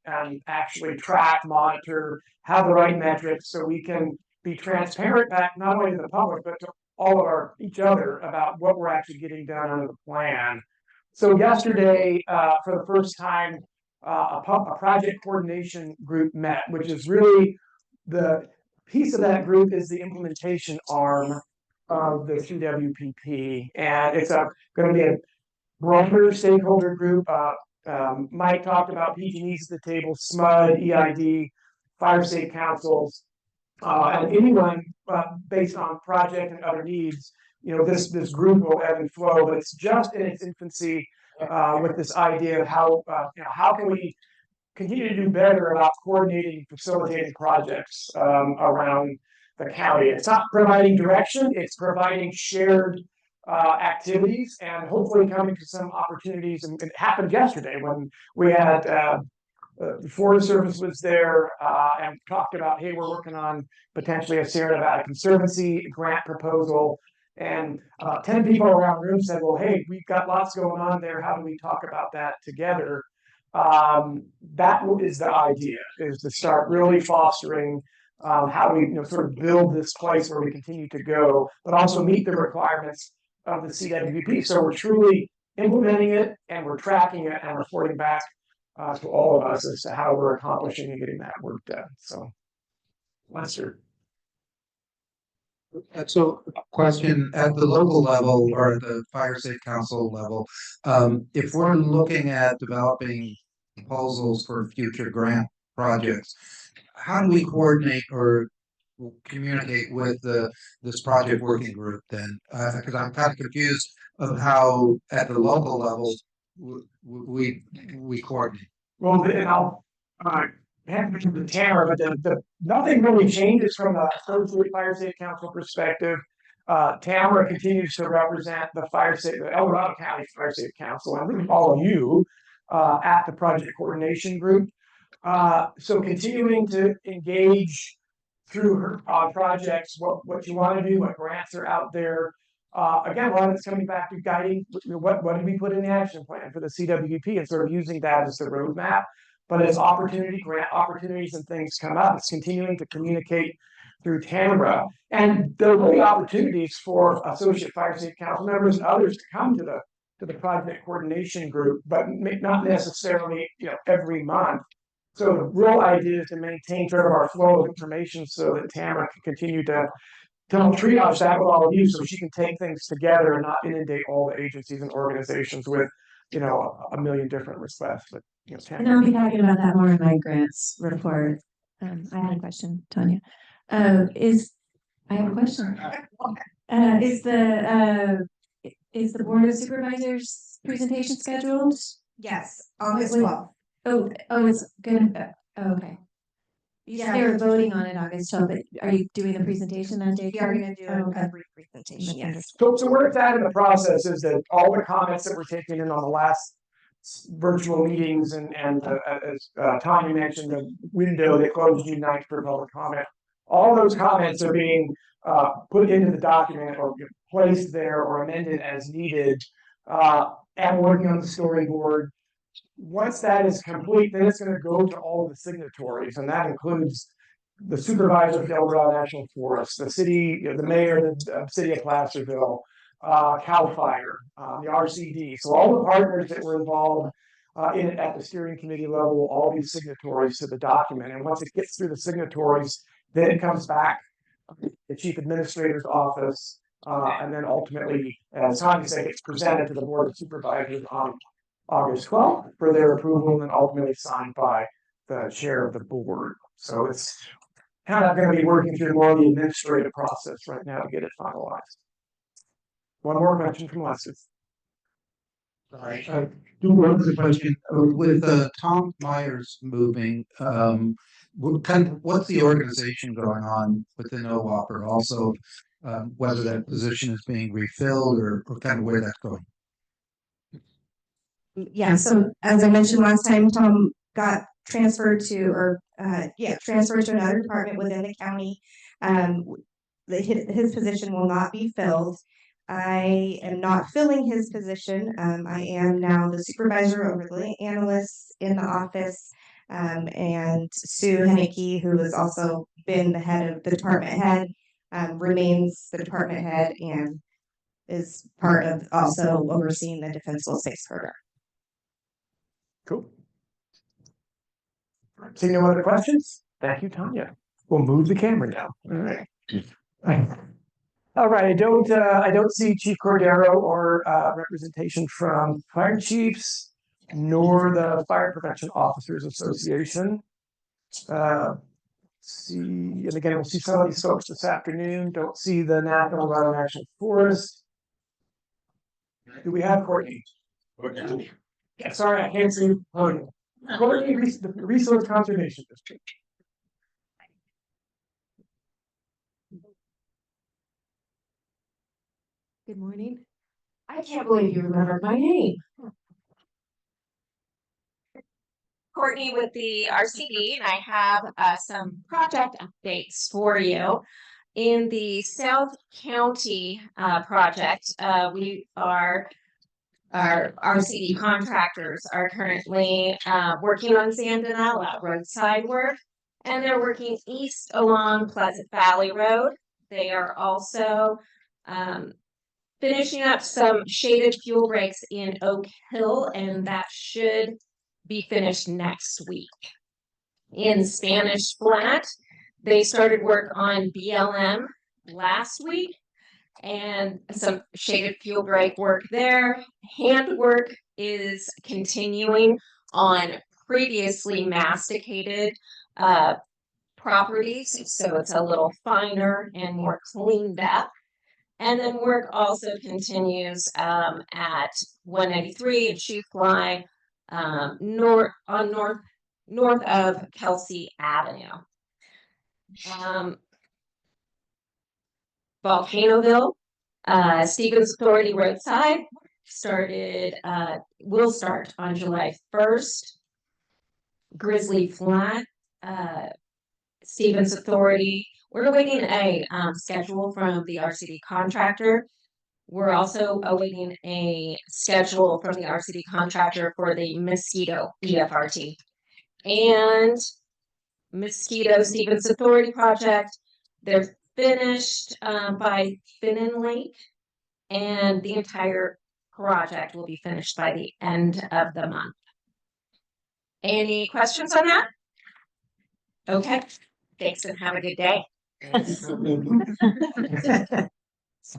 and actually track, monitor, have the right metrics so we can be transparent back not only to the public, but to all of each other about what we're actually getting done under the plan. So yesterday, for the first time, a project coordination group met, which is really the piece of that group is the implementation arm of the CWPP. And it's going to be a broader stakeholder group. Mike talked about PG&E's at the table, SMUD, EID, Fire Safe Councils, and anyone based on project and other needs. This group will ebb and flow, but it's just in its infancy with this idea of how can we continue to do better about coordinating and facilitating projects around the county. It's not providing direction, it's providing shared activities and hopefully coming to some opportunities. And it happened yesterday when we had the Forest Service was there and talked about, hey, we're working on potentially a Sierra Nevada Conservancy grant proposal. And 10 people around the room said, well, hey, we've got lots going on there. How do we talk about that together? That is the idea, is to start really fostering how we sort of build this place where we continue to go, but also meet the requirements of the CWPP. So we're truly implementing it and we're tracking it and reporting back to all of us as to how we're accomplishing and getting that work done. So, Lester. So, question at the local level or at the Fire Safe Council level, if we're looking at developing proposals for future grant projects, how do we coordinate or communicate with this project working group then? Because I'm kind of confused of how at the local level we coordinate. Well, and I'll hand it to the Tamara, but nothing really changes from the Associate Fire Safe Council perspective. Tamara continues to represent the El Dorado County Fire Safe Council, and I think all of you at the project coordination group. So continuing to engage through her projects, what you want to do, what grants are out there. Again, a lot of it's coming back to guiding, what did we put in the action plan for the CWP and sort of using that as the roadmap. But as grant opportunities and things come up, it's continuing to communicate through Tamara. And there will be opportunities for associate fire safety council members and others to come to the project coordination group, but not necessarily, every month. So the real idea is to maintain sort of our flow of information so that Tamara can continue to triage that with all of you so she can take things together and not inundate all the agencies and organizations with, a million different requests. But, And I'll be talking about that more in my grants report. I had a question, Tanya. I have a question. Is the Board of Supervisors presentation scheduled? Yes, August Wait, 12th. Oh, it's good. Okay. You said they were voting on it August 12th, but are you doing the presentation on day? We are going to do okay. a brief presentation, yes. So where it's at in the process is that all the comments that were taken in on the last virtual meetings and as Tanya mentioned, the window that closed June 9th for public comment, all those comments are being put into the document or placed there or amended as needed. And working on the storyboard. Once that is complete, then it's going to go to all of the signatories, and that includes the supervisor of Del Dorado National Forest, the city, the mayor of the city of Placerville, CAL FIRE, the RCD. So all the partners that were involved in it at the steering committee level will all be signatories to the document. And once it gets through the signatories, then it comes back to the chief administrator's office. And then ultimately, as Tanya said, it's presented to the Board of Supervisors on August 12th for their approval and then ultimately signed by the chair of the board. So it's kind of going to be working through more of the administrative process right now to get it finalized. One more question from Leslie. Sorry. One other question with Tom Myers moving. What's the organization going on within OWOP, also whether that position is being refilled or kind of where that's going? Yeah, so as I mentioned last time, Tom got transferred to another department within the county. His position will not be filled. I am not filling his position. I am now the supervisor over the analysts in the office. And Sue Henneke, who has also been the head of the department head, remains the department head and is part of also overseeing the Defensible Space Program. Cool. Seeing no other questions? Thank you, Tanya. We'll move the camera now. All right. All right. I don't see Chief Cordero or representation from fire chiefs nor the Fire Prevention Officers Association. And again, we'll see some of these folks this afternoon. Don't see the National Dorado National Forest. Do we have Courtney? Yeah, sorry, I can't see. Courtney, the Resource Conservation District. Good morning. I can't believe you remembered my name. Courtney with the RCD, and I have some project updates for you. In the South County project, our RCD contractors are currently working on Zandinella roadside work, and they're working east along Pleasant Valley Road. They are also finishing up some shaded fuel breaks in Oak Hill, and that should be finished next week. In Spanish Flat, they started work on BLM last week and some shaded fuel break work there. Handwork is continuing on previously masticated properties, so it's a little finer and more cleaned up. And then work also continues at 193 and Shoe Fly north of Kelsey Avenue. Volcanoville, Stevens Authority Roadside will start on July 1st. Grizzly Flat, Stevens Authority We're awaiting a schedule from the RCD contractor. We're also awaiting a schedule from the RCD contractor for the mosquito EFRT. And Mosquito Stevens Authority project, they're finished by Finnan Lake, and the entire project will be finished by the end of the month. Any questions on that? Okay, thanks and have a good day.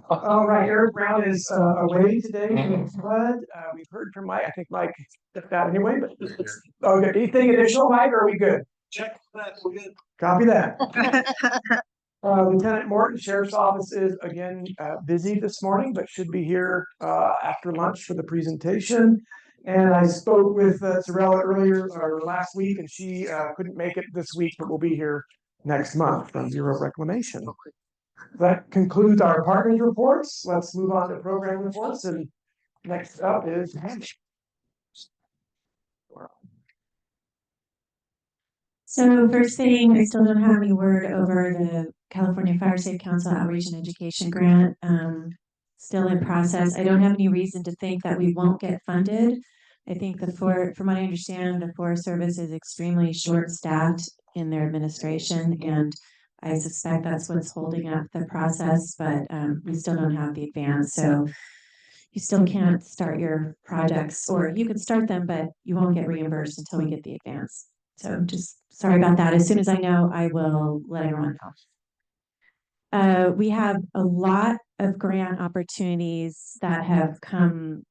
All right, Eric Brown is away today from the flood. We've heard from Mike. I think Mike stepped out anyway, but okay. Anything additional, Mike? Or are we good? Check that, we're good. Copy that. Lieutenant Morton, Sheriff's Office is again busy this morning, but should be here after lunch for the presentation. And I spoke with Sorella earlier or last week, and she couldn't make it this week, but will be here next month from Bureau of Reclamation. That concludes our partners reports. Let's move on to program reports. And next up is Hammy. So first thing, I still don't have any word over the California Fire Safe Council Outreach and Education Grant. Still in process. I don't have any reason to think that we won't get funded. I think from what I understand, the Forest Service is extremely short-staffed in their administration, and I suspect that's what's holding up the process, but we still don't have the advance. So you still can't start your projects, or you can start them, but you won't get reimbursed until we get the advance. So just sorry about that. As soon as I know, I will let everyone know. We have a lot of grant opportunities that have come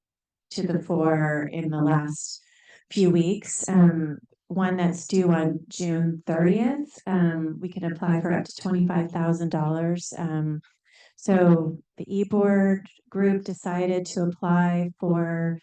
to the fore in the last few weeks. One that's due on June 30th. We can apply for up to $25,000. So the e-board group decided to apply for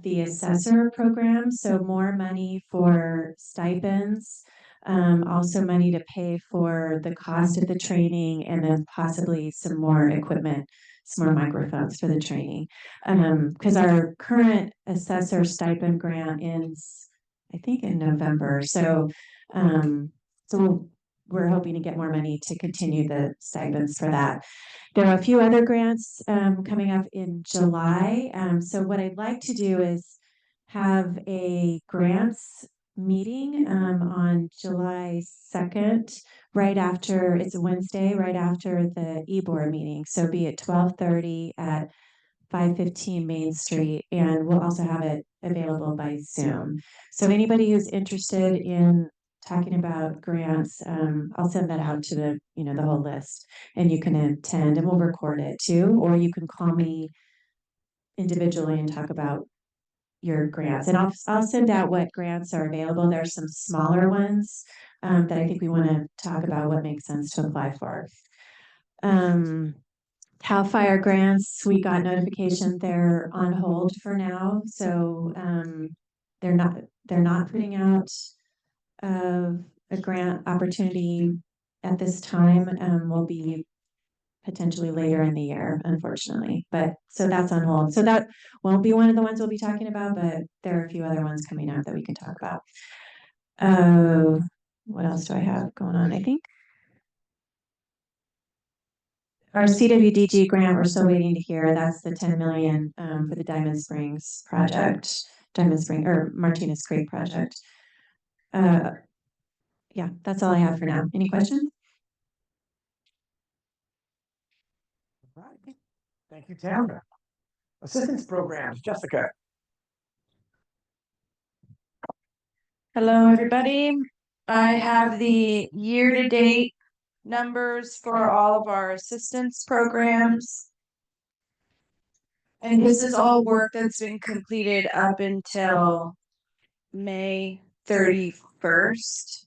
the assessor program. So more money for stipends, also money to pay for the cost of the training, and then possibly some more equipment, some more microphones for the training. Because our current assessor stipend grant ends, I think, in November. So, so we're hoping to get more money to continue the stipends for that. There are a few other grants coming up in July. So what I'd like to do is have a grants meeting on July 2nd, right after, it's a Wednesday, right after the e-board meeting. So be at 12:30 at 515 Main Street, and we'll also have it available by Zoom. So anybody who's interested in talking about grants, I'll send that out to the whole list, and you can attend, and we'll record it too, or you can call me individually and talk about your grants, and I'll send out what grants are available. There's some smaller ones that I think we want to talk about what makes sense to apply for. CAL FIRE grants, we got notification they're on hold for now, so they're not putting out a grant opportunity at this time. Will be potentially later in the year, unfortunately, but so that's on hold. So that won't be one of the ones we'll be talking about, but there are a few other ones coming up that we can talk about. What else do I have going on? I think our CWDG grant, we're still waiting to hear. That's the 10 million for the Diamond Springs project, Martinez Creek project. Yeah, that's all I have for now. Any questions? Thank you, Tamara. Assistance programs, Jessica. Hello, everybody. I have the year-to-date numbers for all of our assistance programs. And this is all work that's been completed up until May 31st,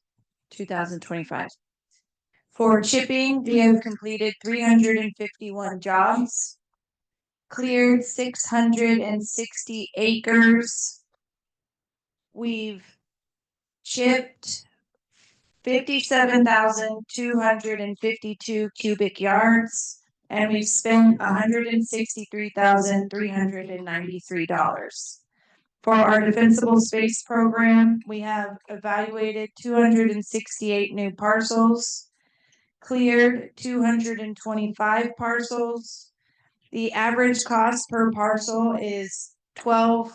2025. For chipping, we have completed 351 jobs, cleared 660 acres. We've chipped 57,252 cubic yards, and we've spent $163,393. For our defensible space program, we have evaluated 268 new parcels, cleared 225 parcels. The average cost per parcel is $1,200,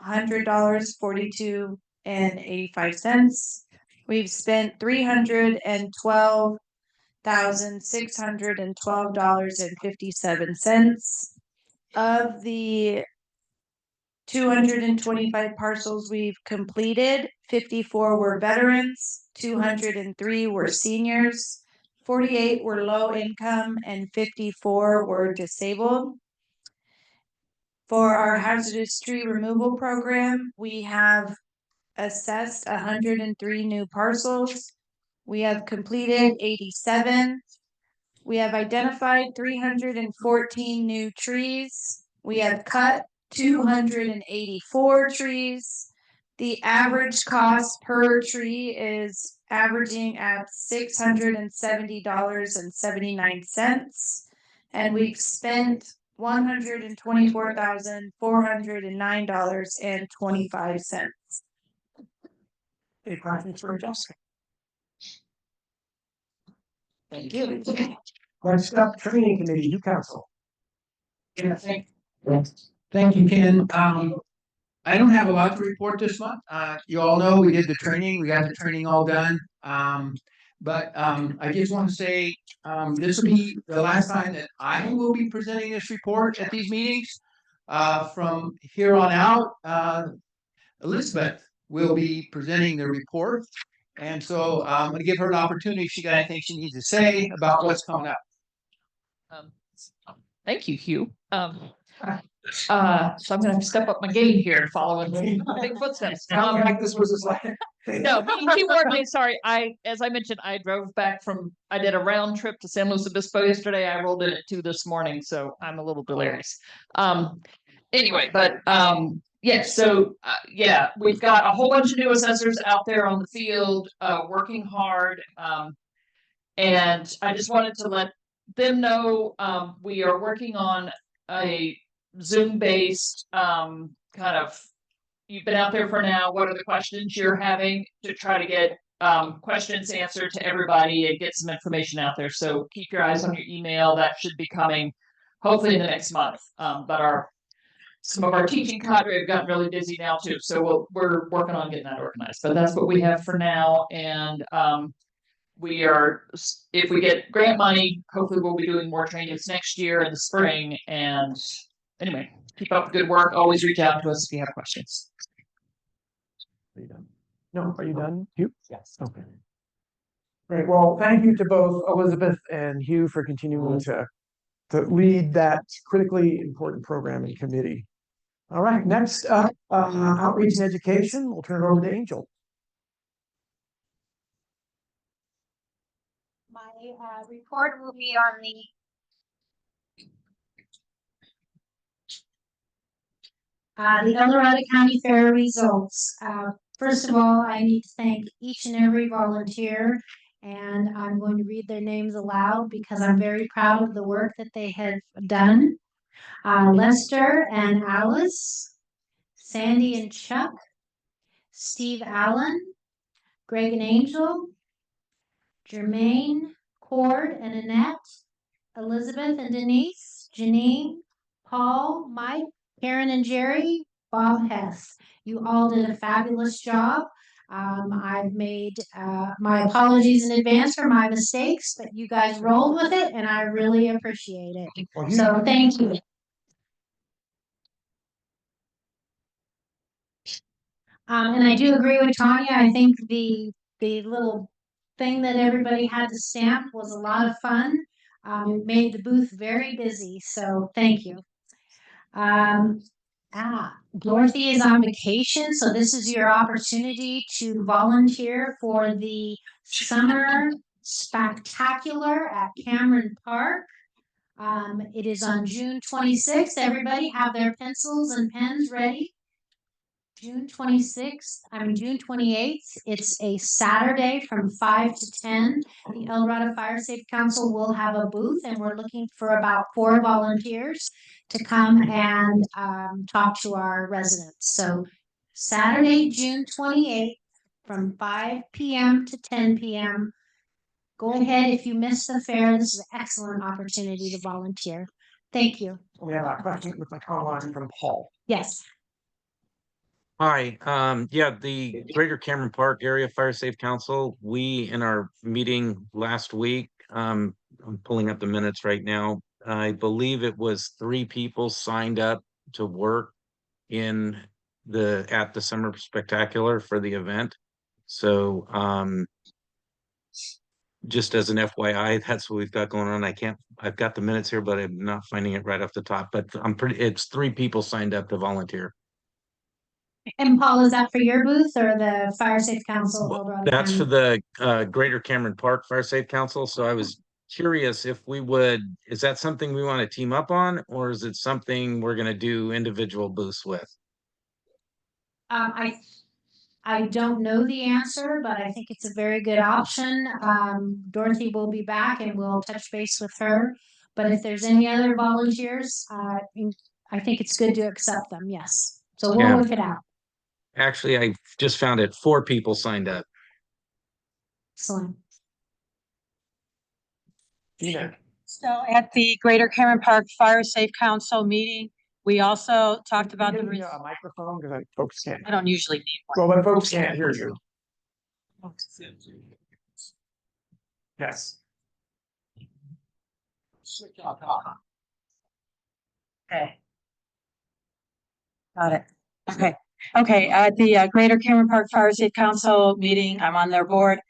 42.85. We've spent $312,612.57. Of the 225 parcels we've completed, 54 were veterans, 203 were seniors, 48 were low income, and 54 were disabled. For our hazardous tree removal program, we have assessed 103 new parcels. We have completed 87. We have identified 314 new trees. We have cut 284 trees. The average cost per tree is averaging at $670.79. And we've spent $124,409.25. Any questions for Jessica? Thank you. Next up, training committee, you counsel. Yeah, thank you, Ken. I don't have a lot to report this month. You all know we did the training, we got the training all done. But I just want to say, this will be the last time that I will be presenting this report at these meetings. From here on out, Elizabeth will be presenting the report. And so I'm going to give her an opportunity if she got anything she needs to say about what's coming up. Thank you, Hugh. So I'm gonna have to step up my game here and follow in big footsteps. Like this was his last. No, he warned me. Sorry, as I mentioned, I drove back I did a round trip to San Luis Obispo yesterday. I rolled in at 2 this morning, so I'm a little delirious. Anyway, but yeah, so yeah, we've got a whole bunch of new assessors out there on the field, working hard. And I just wanted to let them know we are working on a Zoom-based kind of, you've been out there for now, what are the questions you're having, to try to get questions answered to everybody and get some information out there. So keep your eyes on your email. That should be coming hopefully in the next month. But some of our teaching cadre have gotten really busy now too. So we're working on getting that organized. But that's what we have for now. And we are, if we get grant money, hopefully we'll be doing more trainings next year in the spring. And anyway, keep up the good work. Always reach out to us if you have questions. Are you done? No, are you done, Hugh? Yes. Okay. Great. Well, thank you to both Elizabeth and Hugh for continuing to lead that critically important program and committee. All right, next up, outreach and education. We'll turn it over to Angel. My report will be on the El Dorado County Fair results. First of all, I need to thank each and every volunteer, and I'm going to read their names aloud because I'm very proud of the work that they have done. Lester and Alice, Sandy and Chuck, Steve Allen, Greg and Angel, Jermaine, Cord and Annette, Elizabeth and Denise, Janine, Paul, Mike, Karen and Jerry, Bob Hess. You all did a fabulous job. I've made my apologies in advance for my mistakes, but you guys rolled with it and I really appreciate it. So thank you. And I do agree with Tanya. I think the little thing that everybody had to stamp was a lot of fun. It made the booth very busy, so thank you. Dorothy is on vacation, so this is your opportunity to volunteer for the summer spectacular at Cameron Park. It is on June 26th. Everybody have their pencils and pens ready. June 28th. It's a Saturday from 5 to 10. The El Dorado Fire Safe Council will have a booth, and we're looking for about 4 volunteers to come and talk to our residents. So Saturday, June 28th from 5 p.m. to 10 p.m. go ahead. If you missed the fair, this is an excellent opportunity to volunteer. Thank you. We have a question with my online from Paul. Yes. Hi, yeah, the Greater Cameron Park Area Fire Safe Council, we in our meeting last week, I'm pulling up the minutes right now. I believe it was 3 people signed up to work at the Summer Spectacular for the event. So, just as an FYI, that's what we've got going on. I've got the minutes here, but I'm not finding it right off the top, but it's 3 people signed up to volunteer. And Paul, is that for your booth or the Fire Safe Council? That's for the Greater Cameron Park Fire Safe Council. So I was curious if is that something we want to team up on, or is it something we're going to do individual booths with? I don't know the answer, but I think it's a very good option. Dorothy will be back and we'll touch base with her. But if there's any other volunteers, I think it's good to accept them. Yes. So we'll work it out. Actually, I just found it 4 people signed up. Excellent. Gina. So at the Greater Cameron Park Fire Safe Council meeting, we also talked about a microphone because folks can't. I don't usually need one. Well, when folks can't hear you. Yes. Okay. Got it. Okay. Okay. At the Greater Cameron Park Fire Safe Council meeting, I'm on their board.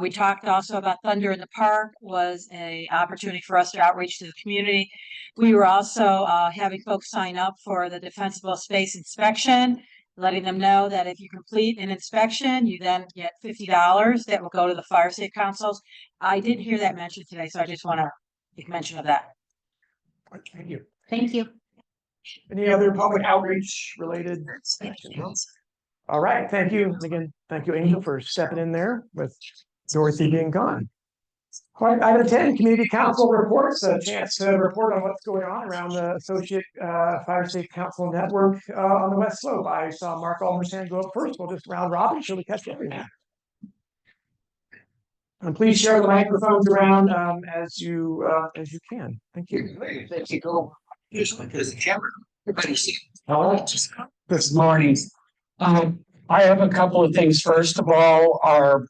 We talked also about Thunder in the Park was an opportunity for us to outreach to the community. We were also having folks sign up for the Defensible Space Inspection, letting them know that if you complete an inspection, you then get $50 that will go to the Fire Safe Councils. I didn't hear that mentioned today, so I just want to make mention of that. Thank you. Thank you. Any other public outreach related? All right, thank you. Again, thank you, Angel, for stepping in there with Dorothy being gone. All right, item 10, Community Council reports, a chance to report on what's going on around the Associate Fire Safe Council Network on the West Slope. I saw Mark Almer's hand go up first. We'll just round robin till we catch everyone. And please share the microphones around as you can. Thank you. Thank you. Because the camera, everybody see. Good morning. I have a couple of things. First of all, our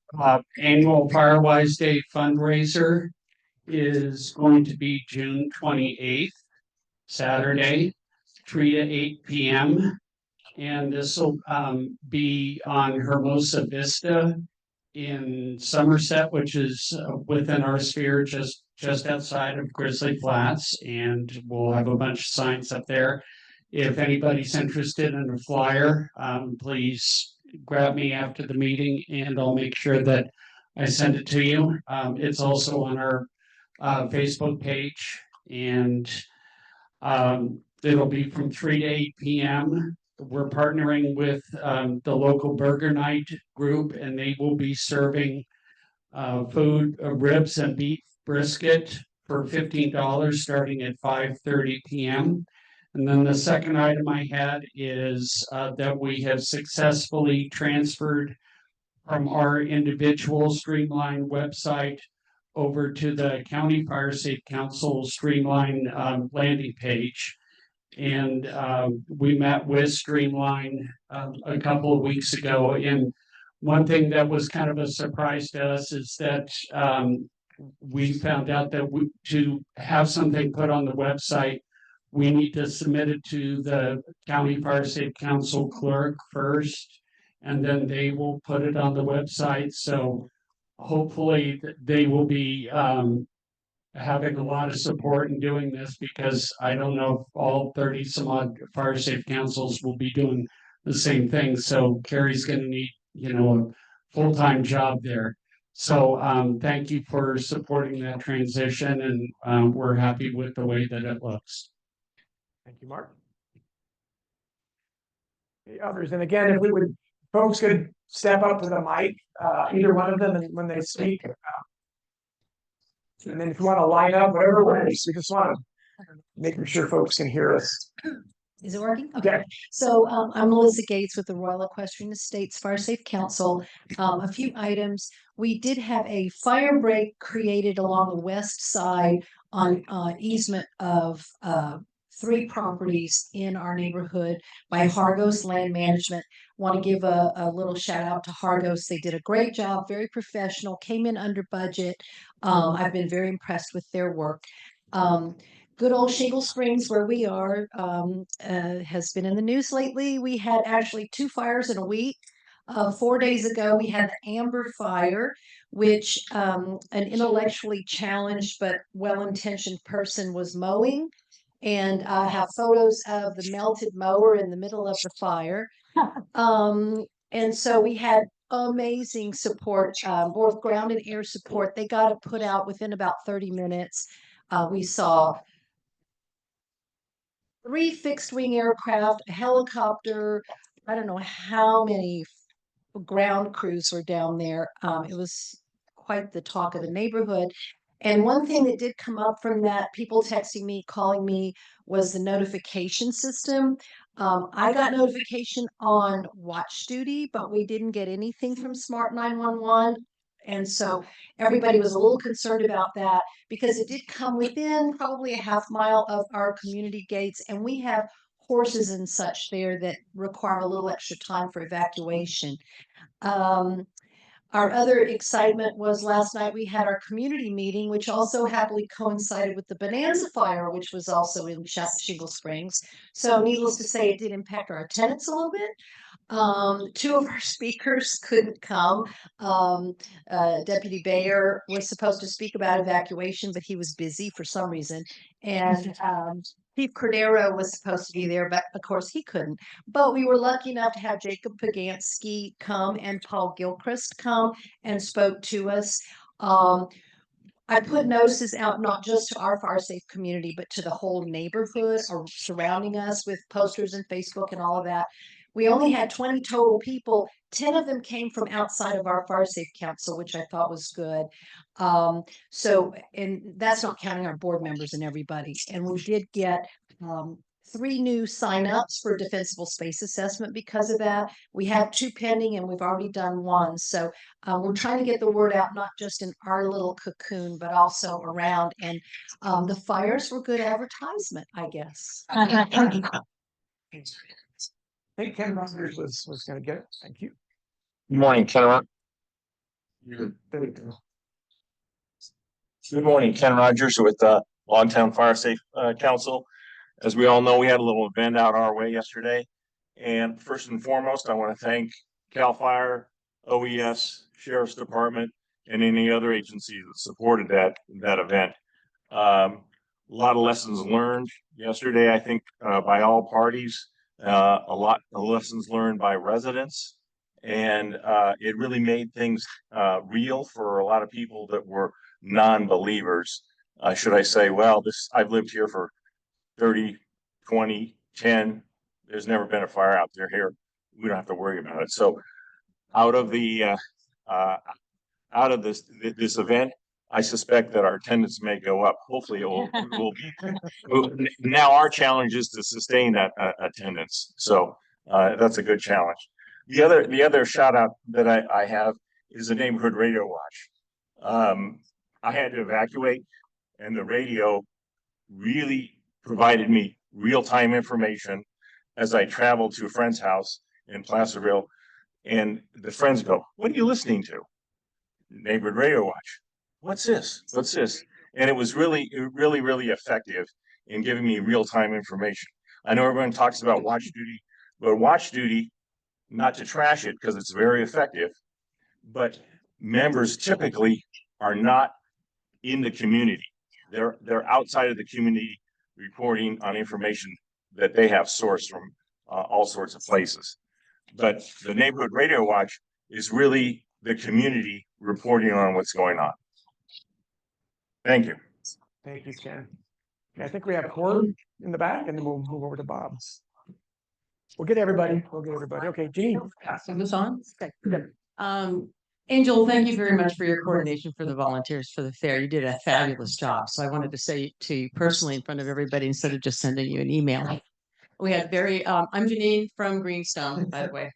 annual Firewise Day fundraiser is going to be June 28th, Saturday, 3 to 8 p.m. And this will be on Hermosa Vista in Somerset, which is within our sphere, just outside of Grizzly Flats, and we'll have a bunch of signs up there. If anybody's interested in a flyer, please grab me after the meeting and I'll make sure that I send it to you. It's also on our Facebook page, and it'll be from 3 to 8 p.m. We're partnering with the local Burger Night group, and they will be serving food, ribs and beef brisket for $15 starting at 5:30 p.m. And then the second item I had is that we have successfully transferred from our individual Streamline website over to the County Fire Safe Council Streamline landing page. And we met with Streamline a couple of weeks ago. And one thing that was kind of a surprise to us is that we found out that to have something put on the website, we need to submit it to the County Fire Safe Council clerk first, and then they will put it on the website. So hopefully they will be having a lot of support in doing this, because I don't know if all 30 some odd fire safe councils will be doing the same thing. So Carrie's going to need, a full-time job there. So thank you for supporting that transition, and we're happy with the way that it looks. Thank you, Mark. The others, and again, if folks could step up to the mic, either one of them, and when they speak. And then if you want to line up, whatever it is, we just want to make sure folks can hear us. Is it working? Yeah. Okay. So I'm Melissa Gates with the Royal Equestrian Estates Fire Safe Council. A few items. We did have a fire break created along the west side on easement of 3 properties in our neighborhood by Hargos Land Management. Want to give a little shout out to Hargos. They did a great job, very professional, came in under budget. I've been very impressed with their work. Good old Shingle Springs, where we are, has been in the news lately. We had actually 2 fires in a week. 4 days ago, we had the Amber Fire, which an intellectually challenged but well-intentioned person was mowing. And I have photos of the melted mower in the middle of the fire. And so we had amazing support, both ground and air support. They got it put out within about 30 minutes. We saw 3 fixed wing aircraft, a helicopter. I don't know how many ground crews were down there. It was quite the talk of the neighborhood. And one thing that did come up from that, people texting me, calling me, was the notification system. I got notification on watch duty, but we didn't get anything from Smart 911. And so everybody was a little concerned about that because it did come within probably a half mile of our community gates. And we have horses and such there that require a little extra time for evacuation. Our other excitement was last night we had our community meeting, which also happily coincided with the Bonanza Fire, which was also in Shingle Springs. So needless to say, it did impact our attendance a little bit. 2 of our speakers couldn't come. Deputy Bayer was supposed to speak about evacuation, but he was busy for some reason. And Chief Cordero was supposed to be there, but of course he couldn't. But we were lucky enough to have Jacob Pagansky come and Paul Gilchrist come and spoke to us. I put notices out not just to our fire safe community, but to the whole neighborhood or surrounding us with posters and Facebook and all of that. We only had 20 total people. 10 of them came from outside of our fire safe council, which I thought was good. So, and that's not counting our board members and everybody. And we did get 3 new signups for defensible space assessment because of that. We have 2 pending and we've already done 1. So we're trying to get the word out, not just in our little cocoon, but also around. And the fires were good advertisement, I guess. I think Ken Rogers was going to get it. Thank you. Good morning, Ken. There we go. Good morning, Ken Rogers with Longtown Fire Safe Council. As we all know, we had a little event out our way yesterday. And first and foremost, I want to thank CAL FIRE, OES, Sheriff's Department, and any other agencies that supported that event. A lot of lessons learned yesterday, I think, by all parties. A lot of lessons learned by residents, and it really made things real for a lot of people that were non-believers. Should I say, well, I've lived here for 30, 20, 10. There's never been a fire out there here. We don't have to worry about it. So out of this event, I suspect that our attendance may go up. Hopefully it will be. Now our challenge is to sustain that attendance. So that's a good challenge. The other shout out that I have is the neighborhood radio watch. I had to evacuate, and the radio really provided me real-time information as I traveled to a friend's house in Placerville. And the friends go, "What are you listening to?" Neighborhood radio watch. What's this? What's this? And it was really effective in giving me real-time information. I know everyone talks about watch duty, but watch duty, not to trash it because it's very effective, but members typically are not in the community. They're outside of the community reporting on information that they have sourced from all sorts of places. But the neighborhood radio watch is really the community reporting on what's going on. Thank you. Thank you, Ken. I think we have Cord in the back, and then we'll move over to Bob. We'll get everybody. Okay, Jean. Passing this on. Okay, good. Angel, thank you very much for your coordination for the volunteers for the fair. You did a fabulous job. So I wanted to say to you personally in front of everybody instead of just sending you an email. We had I'm Janine from Greenstone, by the way.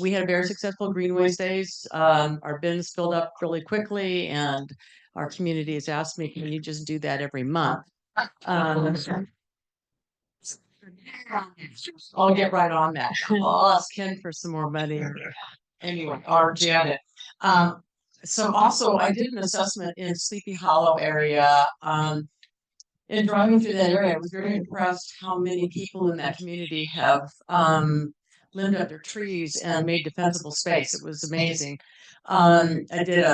We had a very successful Greenways Days. Our bins filled up really quickly, and our community has asked me, can you just do that every month? I'll get right on that. I'll ask Ken for some more money. Anyway, or Janet. So also I did an assessment in Sleepy Hollow area. In driving through that area, I was very impressed how many people in that community have limbed up their trees and made defensible space. It was amazing. I did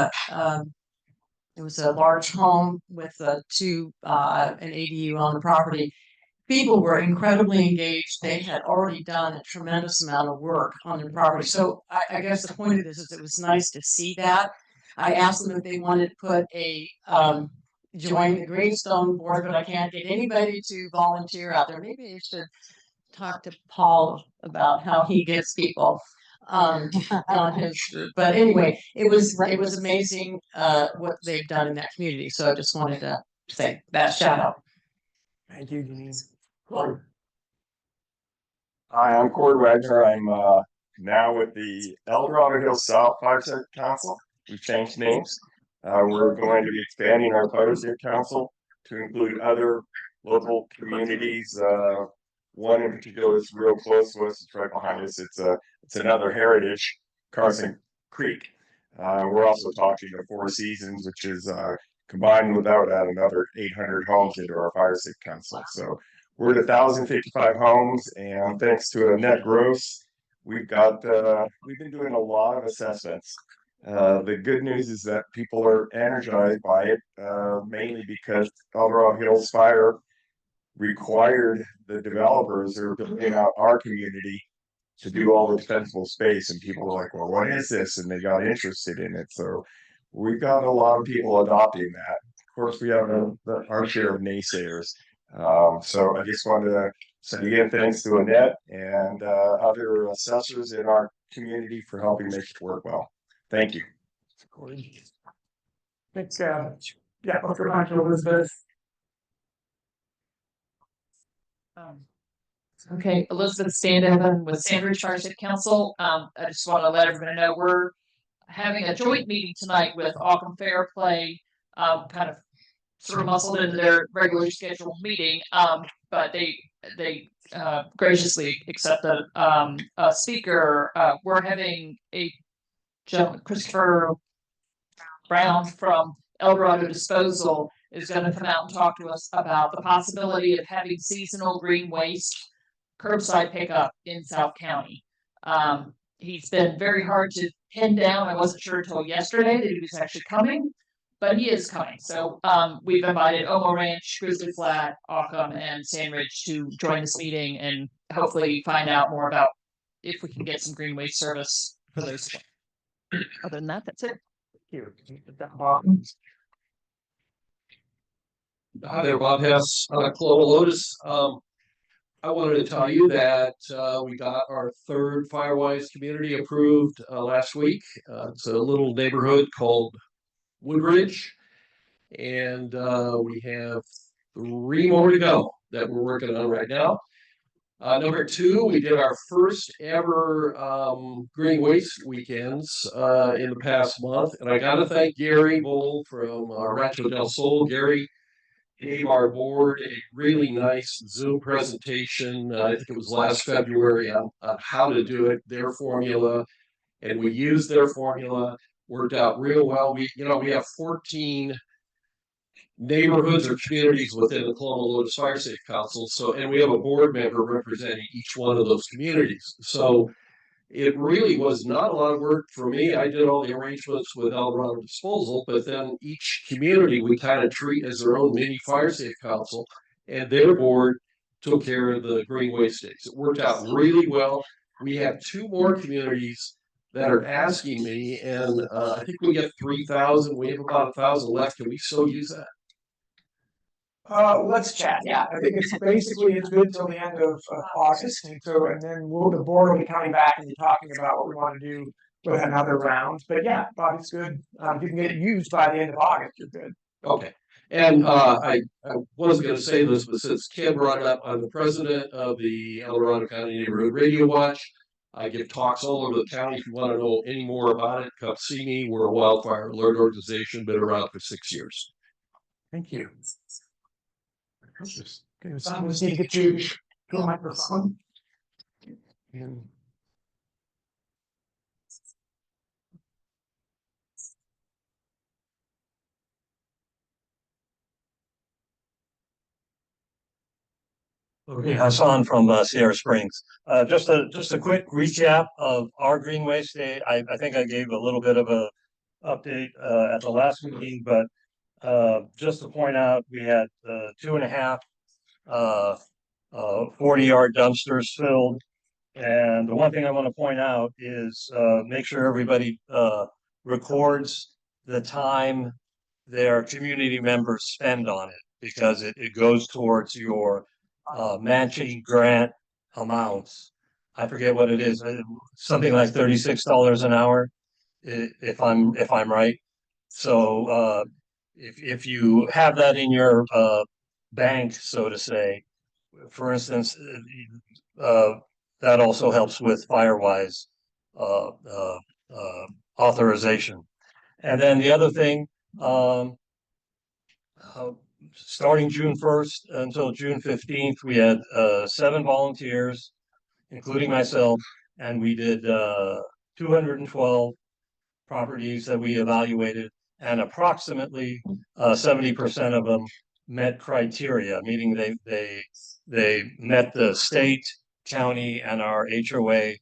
it was a large home with an ADU on the property. People were incredibly engaged. They had already done a tremendous amount of work on their property. So I guess the point of this is it was nice to see that. I asked them if they wanted to put join the Greenstone board, but I can't get anybody to volunteer out there. Maybe I should talk to Paul about how he gets people on his group. But anyway, it was amazing what they've done in that community. So I just wanted to say that shout out. Thank you, Denise. Hi, I'm Cord Wagner. I'm now with the El Dorado Hills South Fire Safe Council. We've changed names. We're going to be expanding our Fire Safe Council to include other local communities. One in particular is real close to us. It's right behind us. It's another heritage, Carson Creek. We're also talking to Four Seasons, which is combined without that another 800 homes into our Fire Safe Council. So we're at 1,055 homes, and thanks to a net gross, we've been doing a lot of assessments. The good news is that people are energized by it, mainly because El Dorado Hills Fire required the developers who are building out our community to do all the defensible space, and people are like, well, what is this? And they got interested in it. So we've got a lot of people adopting that. Of course, we have our share of naysayers. So I just wanted to say again, thanks to Annette and other assessors in our community for helping make it work well. Thank you. Thanks, yeah, let's go back to Elizabeth. Okay, Elizabeth Standevan with Sandridge Fire Safe Council. I just want to let everybody know we're having a joint meeting tonight with Occam Fair Play, kind of sort of muscled into their regularly scheduled meeting. But they graciously accepted a speaker. We're having a gentleman, Christopher Brown from El Dorado Disposal, is going to come out and talk to us about the possibility of having seasonal green waste curbside pickup in South County. He's been very hard to pin down. I wasn't sure until yesterday that he was actually coming, but he is coming. So we've invited Omo Ranch, Grizzly Flat, Occam, and Sandridge to join this meeting and hopefully find out more about if we can get some green waste service for those. Other than that, that's it. Thank you. Hi there, Bob Hess, Colonel Lotus. I wanted to tell you that we got our third Firewise community approved last week. It's a little neighborhood called Woodridge, and we have 3 more to go that we're working on right now. Number 2, we did our first ever green waste weekends in the past month, and I got to thank Gary Bull from Rancho del Sol. Gary gave our board a really nice Zoom presentation. I think it was last February on how to do it, their formula, and we used their formula. Worked out real well. We have 14 neighborhoods or communities within the Colonial Lotus Fire Safe Council. So, and we have a board member representing each one of those communities. So it really was not a lot of work for me. I did all the arrangements with El Dorado Disposal, but then each community we kind of treat as their own mini Fire Safe Council, and their board took care of the green waste days. It worked out really well. We have 2 more communities that are asking me, and I think we get 3,000. We have about 1,000 left. Can we still use that? Let's chat. Yeah, I think it's good till the end of August, and then the board will be coming back and be talking about what we want to do with another round. But yeah, Bob, it's good. If you can get it used by the end of August, you're good. Okay. And I wasn't going to say this, but since Ken brought it up, I'm the president of the El Dorado County Neighborhood Radio Watch. I give talks all over the county. If you want to know any more about it, come see me. We're a wildfire alert organization, been around for 6 years. Thank you. Okay, so we just need to get you to a microphone. And Okay, Hassan from Sierra Springs. Just a quick recap of our Greenways Day. I think I gave a little bit of a update at the last meeting, but just to point out, we had 2.5 40-yard dumpsters filled. And the one thing I want to point out is make sure everybody records the time their community members spend on it, because it goes towards your matching grant amounts. I forget what it is, something like $36 an hour, if I'm right. So if you have that in your bank, so to say, for instance, that also helps with Firewise authorization. And then the other thing, starting June 1st until June 15th, we had 7 volunteers, including myself, and we did 212 properties that we evaluated, and approximately 70% of them met criteria, meaning they met the state, county, and our HOA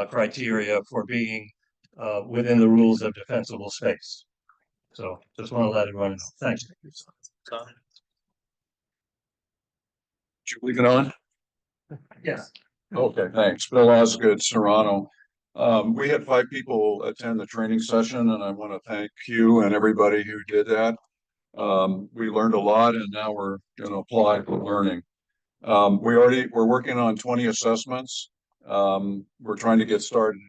criteria for being within the rules of defensible space. So just want to let everyone know. Thanks. Did you leave it on? Yes. Okay, thanks. Bill Osgood, Serrano. We had 5 people attend the training session, and I want to thank you and everybody who did that. We learned a lot, and now we're going to apply the learning. We're working on 20 assessments. We're trying to get started.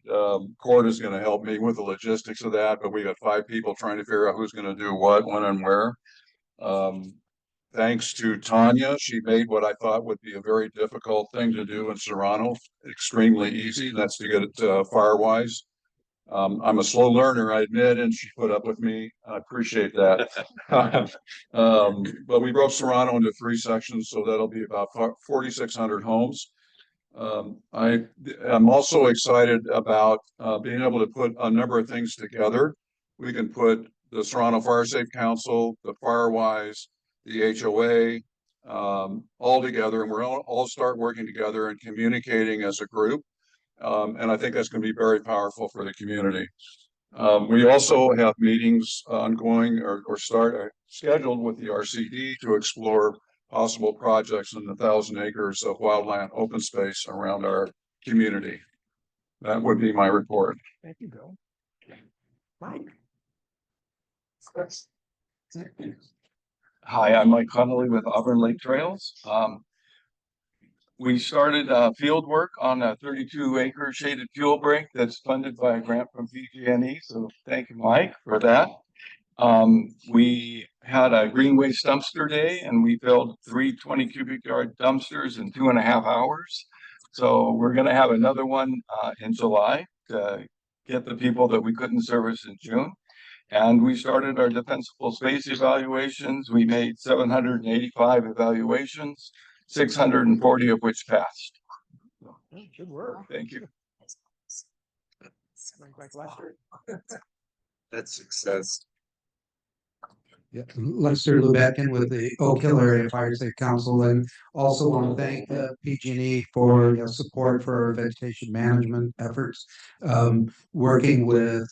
Court is going to help me with the logistics of that, but we got 5 people trying to figure out who's going to do what, when, and where. Thanks to Tanya, she made what I thought would be a very difficult thing to do in Serrano extremely easy. That's to get it Firewise. I'm a slow learner, I admit, and she put up with me. I appreciate that. But we broke Serrano into 3 sections, so that'll be about 4,600 homes. I'm also excited about being able to put a number of things together. We can put the Serrano Fire Safe Council, the Firewise, the HOA, all together, and we're all start working together and communicating as a group. And I think that's going to be very powerful for the community. We also have meetings ongoing or scheduled with the RCD to explore possible projects in the 1,000 acres of wildland open space around our community. That would be my report. Thank you, Bill. Mike. Hi, I'm Mike Connolly with Auburn Lake Trails. We started field work on a 32-acre shaded fuel break that's funded by a grant from PG&E. So thank you, Mike, for that. We had a Greenways dumpster day, and we filled 3 20 cubic yard dumpsters in 2.5 hours. So we're going to have another one in July to get the people that we couldn't service in June. And we started our defensible space evaluations. We made 785 evaluations, 640 of which passed. Good work. Thank you. That's success. Yeah, Lester Lubekin with the Oak Hill Area Fire Safe Council, and also want to thank PG&E for support for our vegetation management efforts. Working with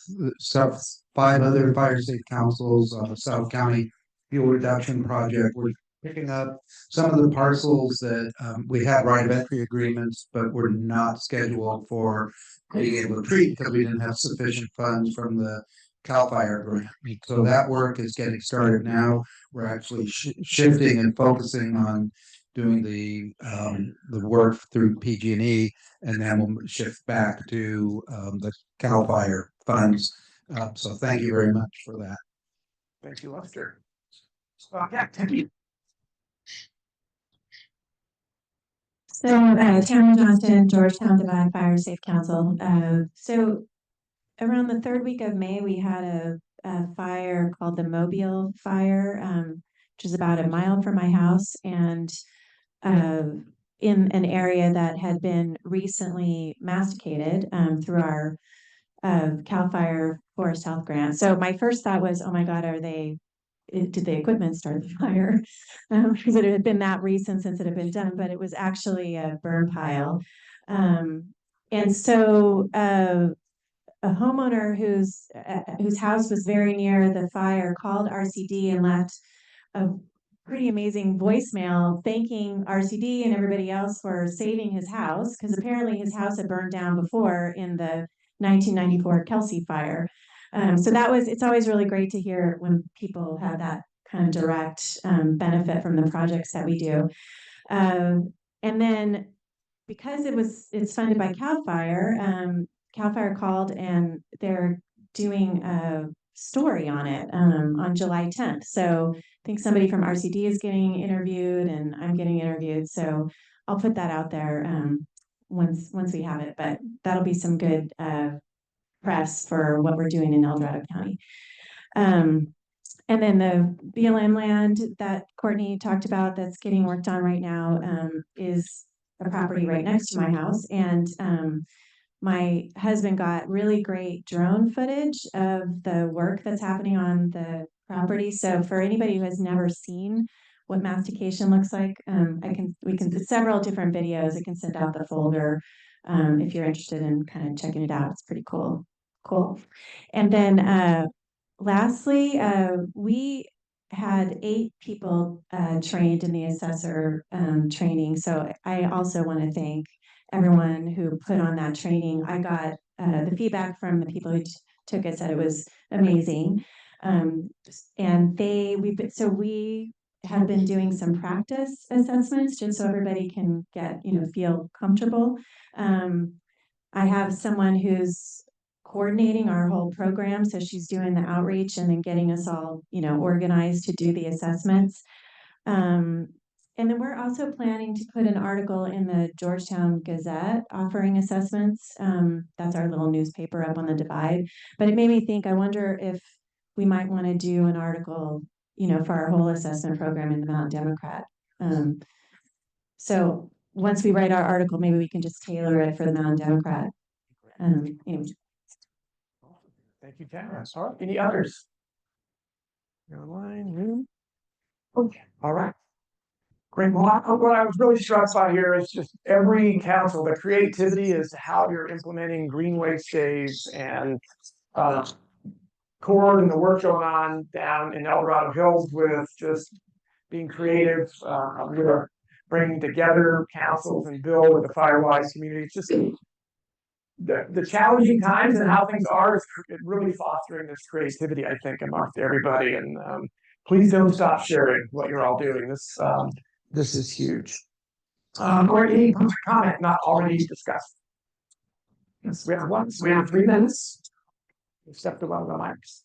5 other fire safe councils on the South County Fuel Reduction Project, we're picking up some of the parcels that we had right of entry agreements, but were not scheduled for being able to treat because we didn't have sufficient funds from the CAL FIRE grant. So that work is getting started now. We're actually shifting and focusing on doing the work through PG&E, and then we'll shift back to the CAL FIRE funds. So thank you very much for that. Thank you, Lester. Yeah, Timmy. So, Tamara Johnston, Georgetown Divine Fire Safe Council. So around the third week of May, we had a fire called the Mobile Fire, which is about a mile from my house, and in an area that had been recently masticated through our CAL FIRE Forest Health grant. So my first thought was, oh my God, did the equipment start the fire? Because it had been that recent since it had been done, but it was actually a burn pile. And so a homeowner whose house was very near the fire called RCD and left a pretty amazing voicemail thanking RCD and everybody else for saving his house, because apparently his house had burned down before in the 1994 Kelsey fire. So it's always really great to hear when people have that kind of direct benefit from the projects that we do. And then because it's funded by CAL FIRE, CAL FIRE called and they're doing a story on it on July 10th. So I think somebody from RCD is getting interviewed and I'm getting interviewed. So I'll put that out there once we have it, but that'll be some good press for what we're doing in El Dorado County. And then the BLM land that Courtney talked about that's getting worked on right now is a property right next to my house. And my husband got really great drone footage of the work that's happening on the property. So for anybody who has never seen what mastication looks like, we can several different videos. I can send out the folder if you're interested in kind of checking it out. It's pretty cool. And then lastly, we had 8 people trained in the assessor training. So I also want to thank everyone who put on that training. I got the feedback from the people who took it, said it was amazing. And we have been doing some practice assessments just so everybody can feel comfortable. I have someone who's coordinating our whole program. So she's doing the outreach and then getting us all, organized to do the assessments. And then we're also planning to put an article in the Georgetown Gazette offering assessments. That's our little newspaper up on the Divide. But it made me think, I wonder if we might want to do an article, for our whole assessment program in the Mountain Democrat. So once we write our article, maybe we can just tailor it for the Mountain Democrat. Anyway. Thank you, Tamara. All right. Any others? You're online, room. Okay. All right. Great. Well, what I was really struck by here is just every council, the creativity as to how you're implementing greenway stays and Cord and the work going on down in El Dorado Hills with just being creative. We're bringing together councils and Bill with the Firewise community. It's just the challenging times and how things are is really fostering this creativity, I think, amongst everybody. And please don't stop sharing what you're all doing. This is huge. Or any public comment not already discussed. Yes, we have one. So we have 3 minutes. Step to one of the mics.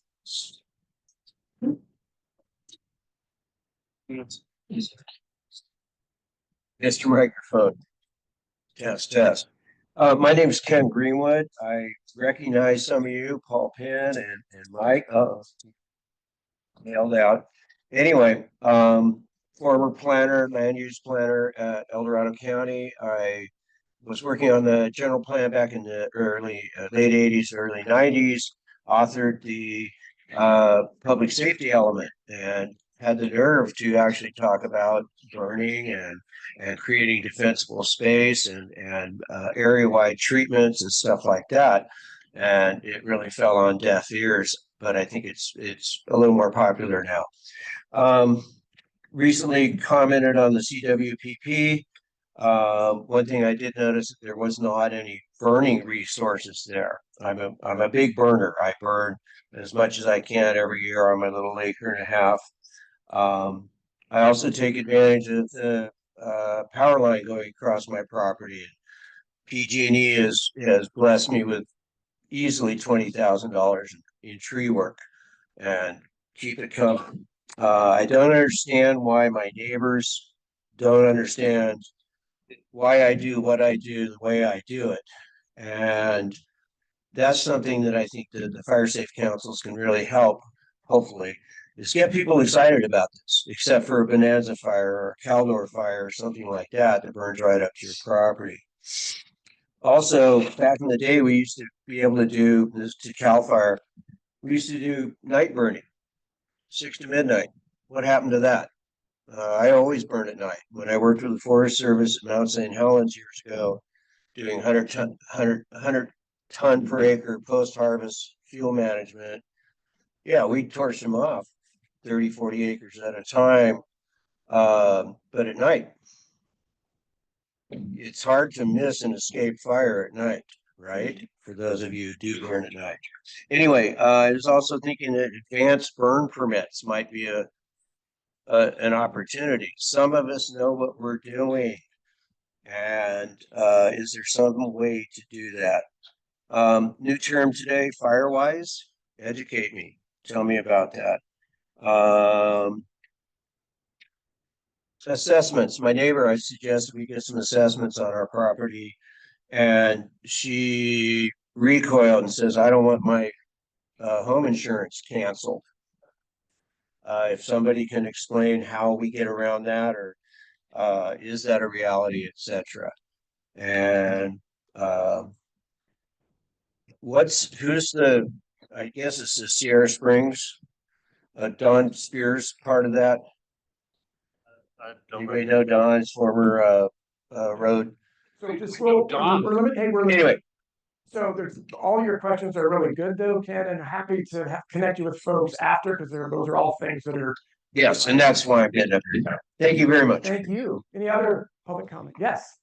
Mr. Microphone. Test. My name is Ken Greenwood. I recognize some of you, Paul Penn and Mike. Nailed out. Anyway, former planner, land use planner at El Dorado County. I was working on the general plan back in the late 80s, early 90s, authored the public safety element and had the nerve to actually talk about burning and creating defensible space and area-wide treatments and stuff like that. And it really fell on deaf ears, but I think it's a little more popular now. Recently commented on the CWPP. One thing I did notice, there was not any burning resources there. I'm a big burner. I burn as much as I can every year on my little acre and a half. I also take advantage of the power line going across my property. PG&E has blessed me with easily $20,000 in tree work and keep it coming. I don't understand why my neighbors don't understand why I do what I do the way I do it. And that's something that I think that the fire safe councils can really help, hopefully, is get people excited about this, except for a Bonanza fire or a Caldor fire or something like that that burns right up to your property. Also, back in the day, we used to be able to do this to CAL FIRE. We used to do night burning, 6 to midnight. What happened to that? I always burn at night. When I worked with the Forest Service at Mount St. Helens years ago, doing 100 ton per acre post-harvest fuel management, yeah, we torched them off 30, 40 acres at a time. But at night, it's hard to miss an escape fire at night, right? For those of you who do burn at night. Anyway, I was also thinking that advanced burn permits might be an opportunity. Some of us know what we're doing. And is there some way to do that? New term today, Firewise. Educate me. Tell me about that. Assessments. My neighbor, I suggested we get some assessments on our property, and she recoiled and says, I don't want my home insurance canceled. If somebody can explain how we get around that, or is that a reality, etc. And I guess it's the Sierra Springs, Don Spears part of that. Anybody know Don's former road? So just anyway. So there's all your questions are really good though, Ken, and happy to connect you with folks after, because those are all things that are. Yes, and that's why I'm getting up here. Thank you very much. Thank you. Any other public comment? Yes.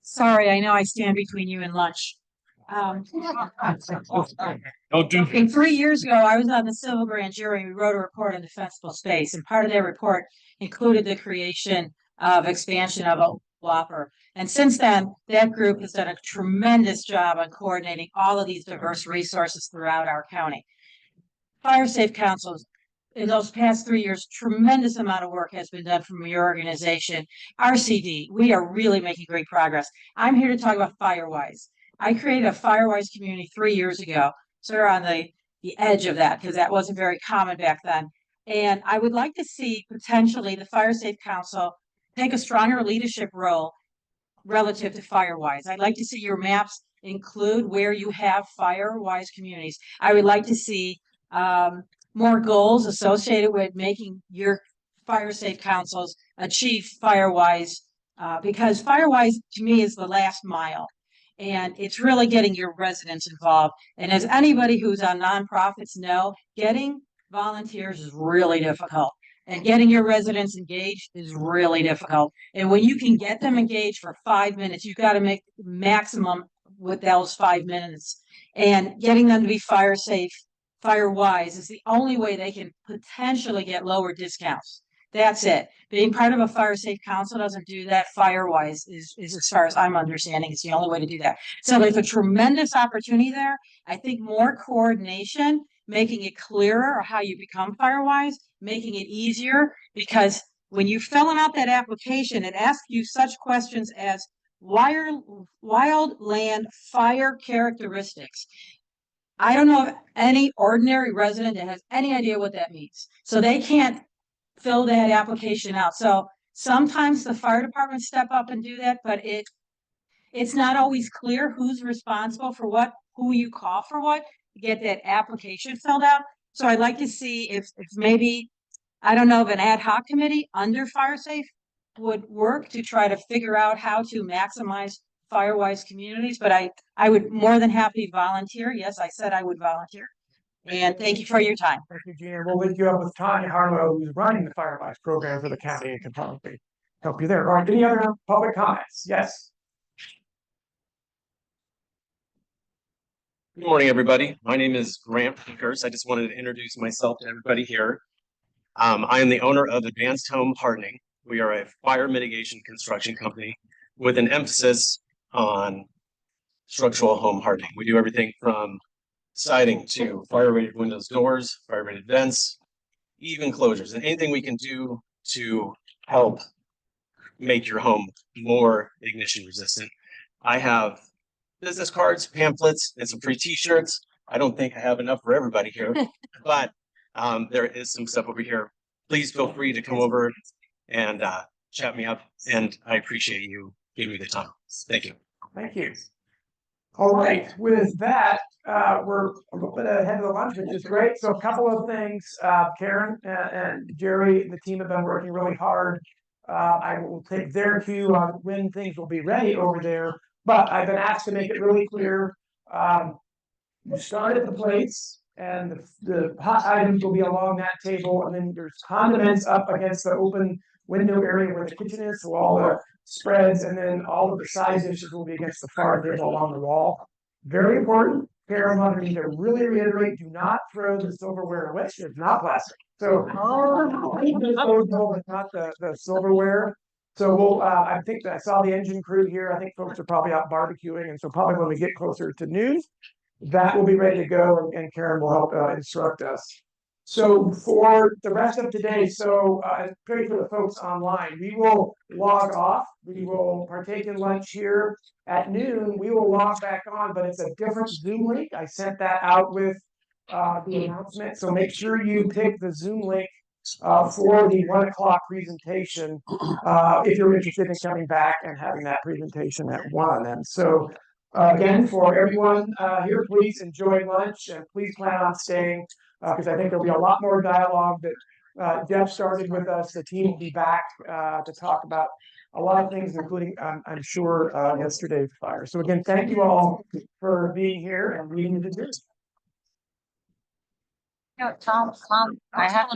Sorry, I know I stand between you and lunch. Don't do. 3 years ago, I was on the civil grand jury. We wrote a report on defensible space, and part of that report included the creation of expansion of a Whopper. And since then, that group has done a tremendous job on coordinating all of these diverse resources throughout our county. Fire Safe Councils, in those past 3 years, tremendous amount of work has been done from your organization. RCD, we are really making great progress. I'm here to talk about Firewise. I created a Firewise community 3 years ago. So we're on the edge of that, because that wasn't very common back then. And I would like to see potentially the Fire Safe Council take a stronger leadership role relative to Firewise. I'd like to see your maps include where you have Firewise communities. I would like to see more goals associated with making your Fire Safe Councils achieve Firewise, because Firewise to me is the last mile. And it's really getting your residents involved. And as anybody who's on nonprofits know, getting volunteers is really difficult. And getting your residents engaged is really difficult. And when you can get them engaged for 5 minutes, you've got to make maximum with those 5 minutes. And getting them to be fire safe, Firewise is the only way they can potentially get lower discounts. That's it. Being part of a fire safe council doesn't do that. Firewise is as far as I'm understanding, it's the only way to do that. So there's a tremendous opportunity there. I think more coordination, making it clearer how you become Firewise, making it easier, because when you're filling out that application, it asks you such questions as wildland fire characteristics. I don't know of any ordinary resident that has any idea what that means. So they can't fill that application out. So sometimes the fire department step up and do that, but it's not always clear who's responsible for what, who you call for what, to get that application filled out. So I'd like to see if maybe, I don't know, if an ad hoc committee under Fire Safe would work to try to figure out how to maximize Firewise communities, but I would more than happy volunteer. Yes, I said I would volunteer. And thank you for your time. Thank you, Gina. We'll link you up with Tanya Harlow, who's running the Firewise program for the county, and can probably help you there. All right, any other public comments? Yes. Good morning, everybody. My name is Grant Pickers. I just wanted to introduce myself to everybody here. I am the owner of Advanced Home Hardening. We are a fire mitigation construction company with an emphasis on structural home hardening. We do everything from siding to fire-rated windows, doors, fire-rated vents, even closures, and anything we can do to help make your home more ignition resistant. I have business cards, pamphlets, and some free t-shirts. I don't think I have enough for everybody here, but there is some stuff over here. Please feel free to come over and chat me up, and I appreciate you giving me the time. Thank you. Thank you. All right, with that, we're a little bit ahead of the lunch, which is great. So a couple of things, Karen and Jerry and the team have been working really hard. I will take their cue on when things will be ready over there, but I've been asked to make it really clear. You start at the plates, and the hot items will be along that table, and then there's condiments up against the open window area where the kitchen is, so all the spreads, and then all of the side dishes will be against the far table along the wall. Very important. Karen wanted me to really reiterate: do not throw the silverware away. It's not plastic. So it's not the silverware. So we'll. I think I saw the engine crew here. I think folks are probably out barbecuing, and so probably when we get closer to noon, that will be ready to go, and Karen will help instruct us. So for the rest of today, pray for the folks online. We will log off. We will partake in lunch here at noon. We will log back on, but it's a different Zoom link. I sent that out with the announcement. So make sure you pick the Zoom link for the 1 o'clock presentation if you're interested in coming back and having that presentation at 1. And so again, for everyone here, please enjoy lunch and please plan on staying. Because I think there'll be a lot more dialogue that Jeff started with us. The team will be back to talk about a lot of things, including, I'm sure, yesterday's fire. So again, thank you all for being here and reading the news. Tom, I have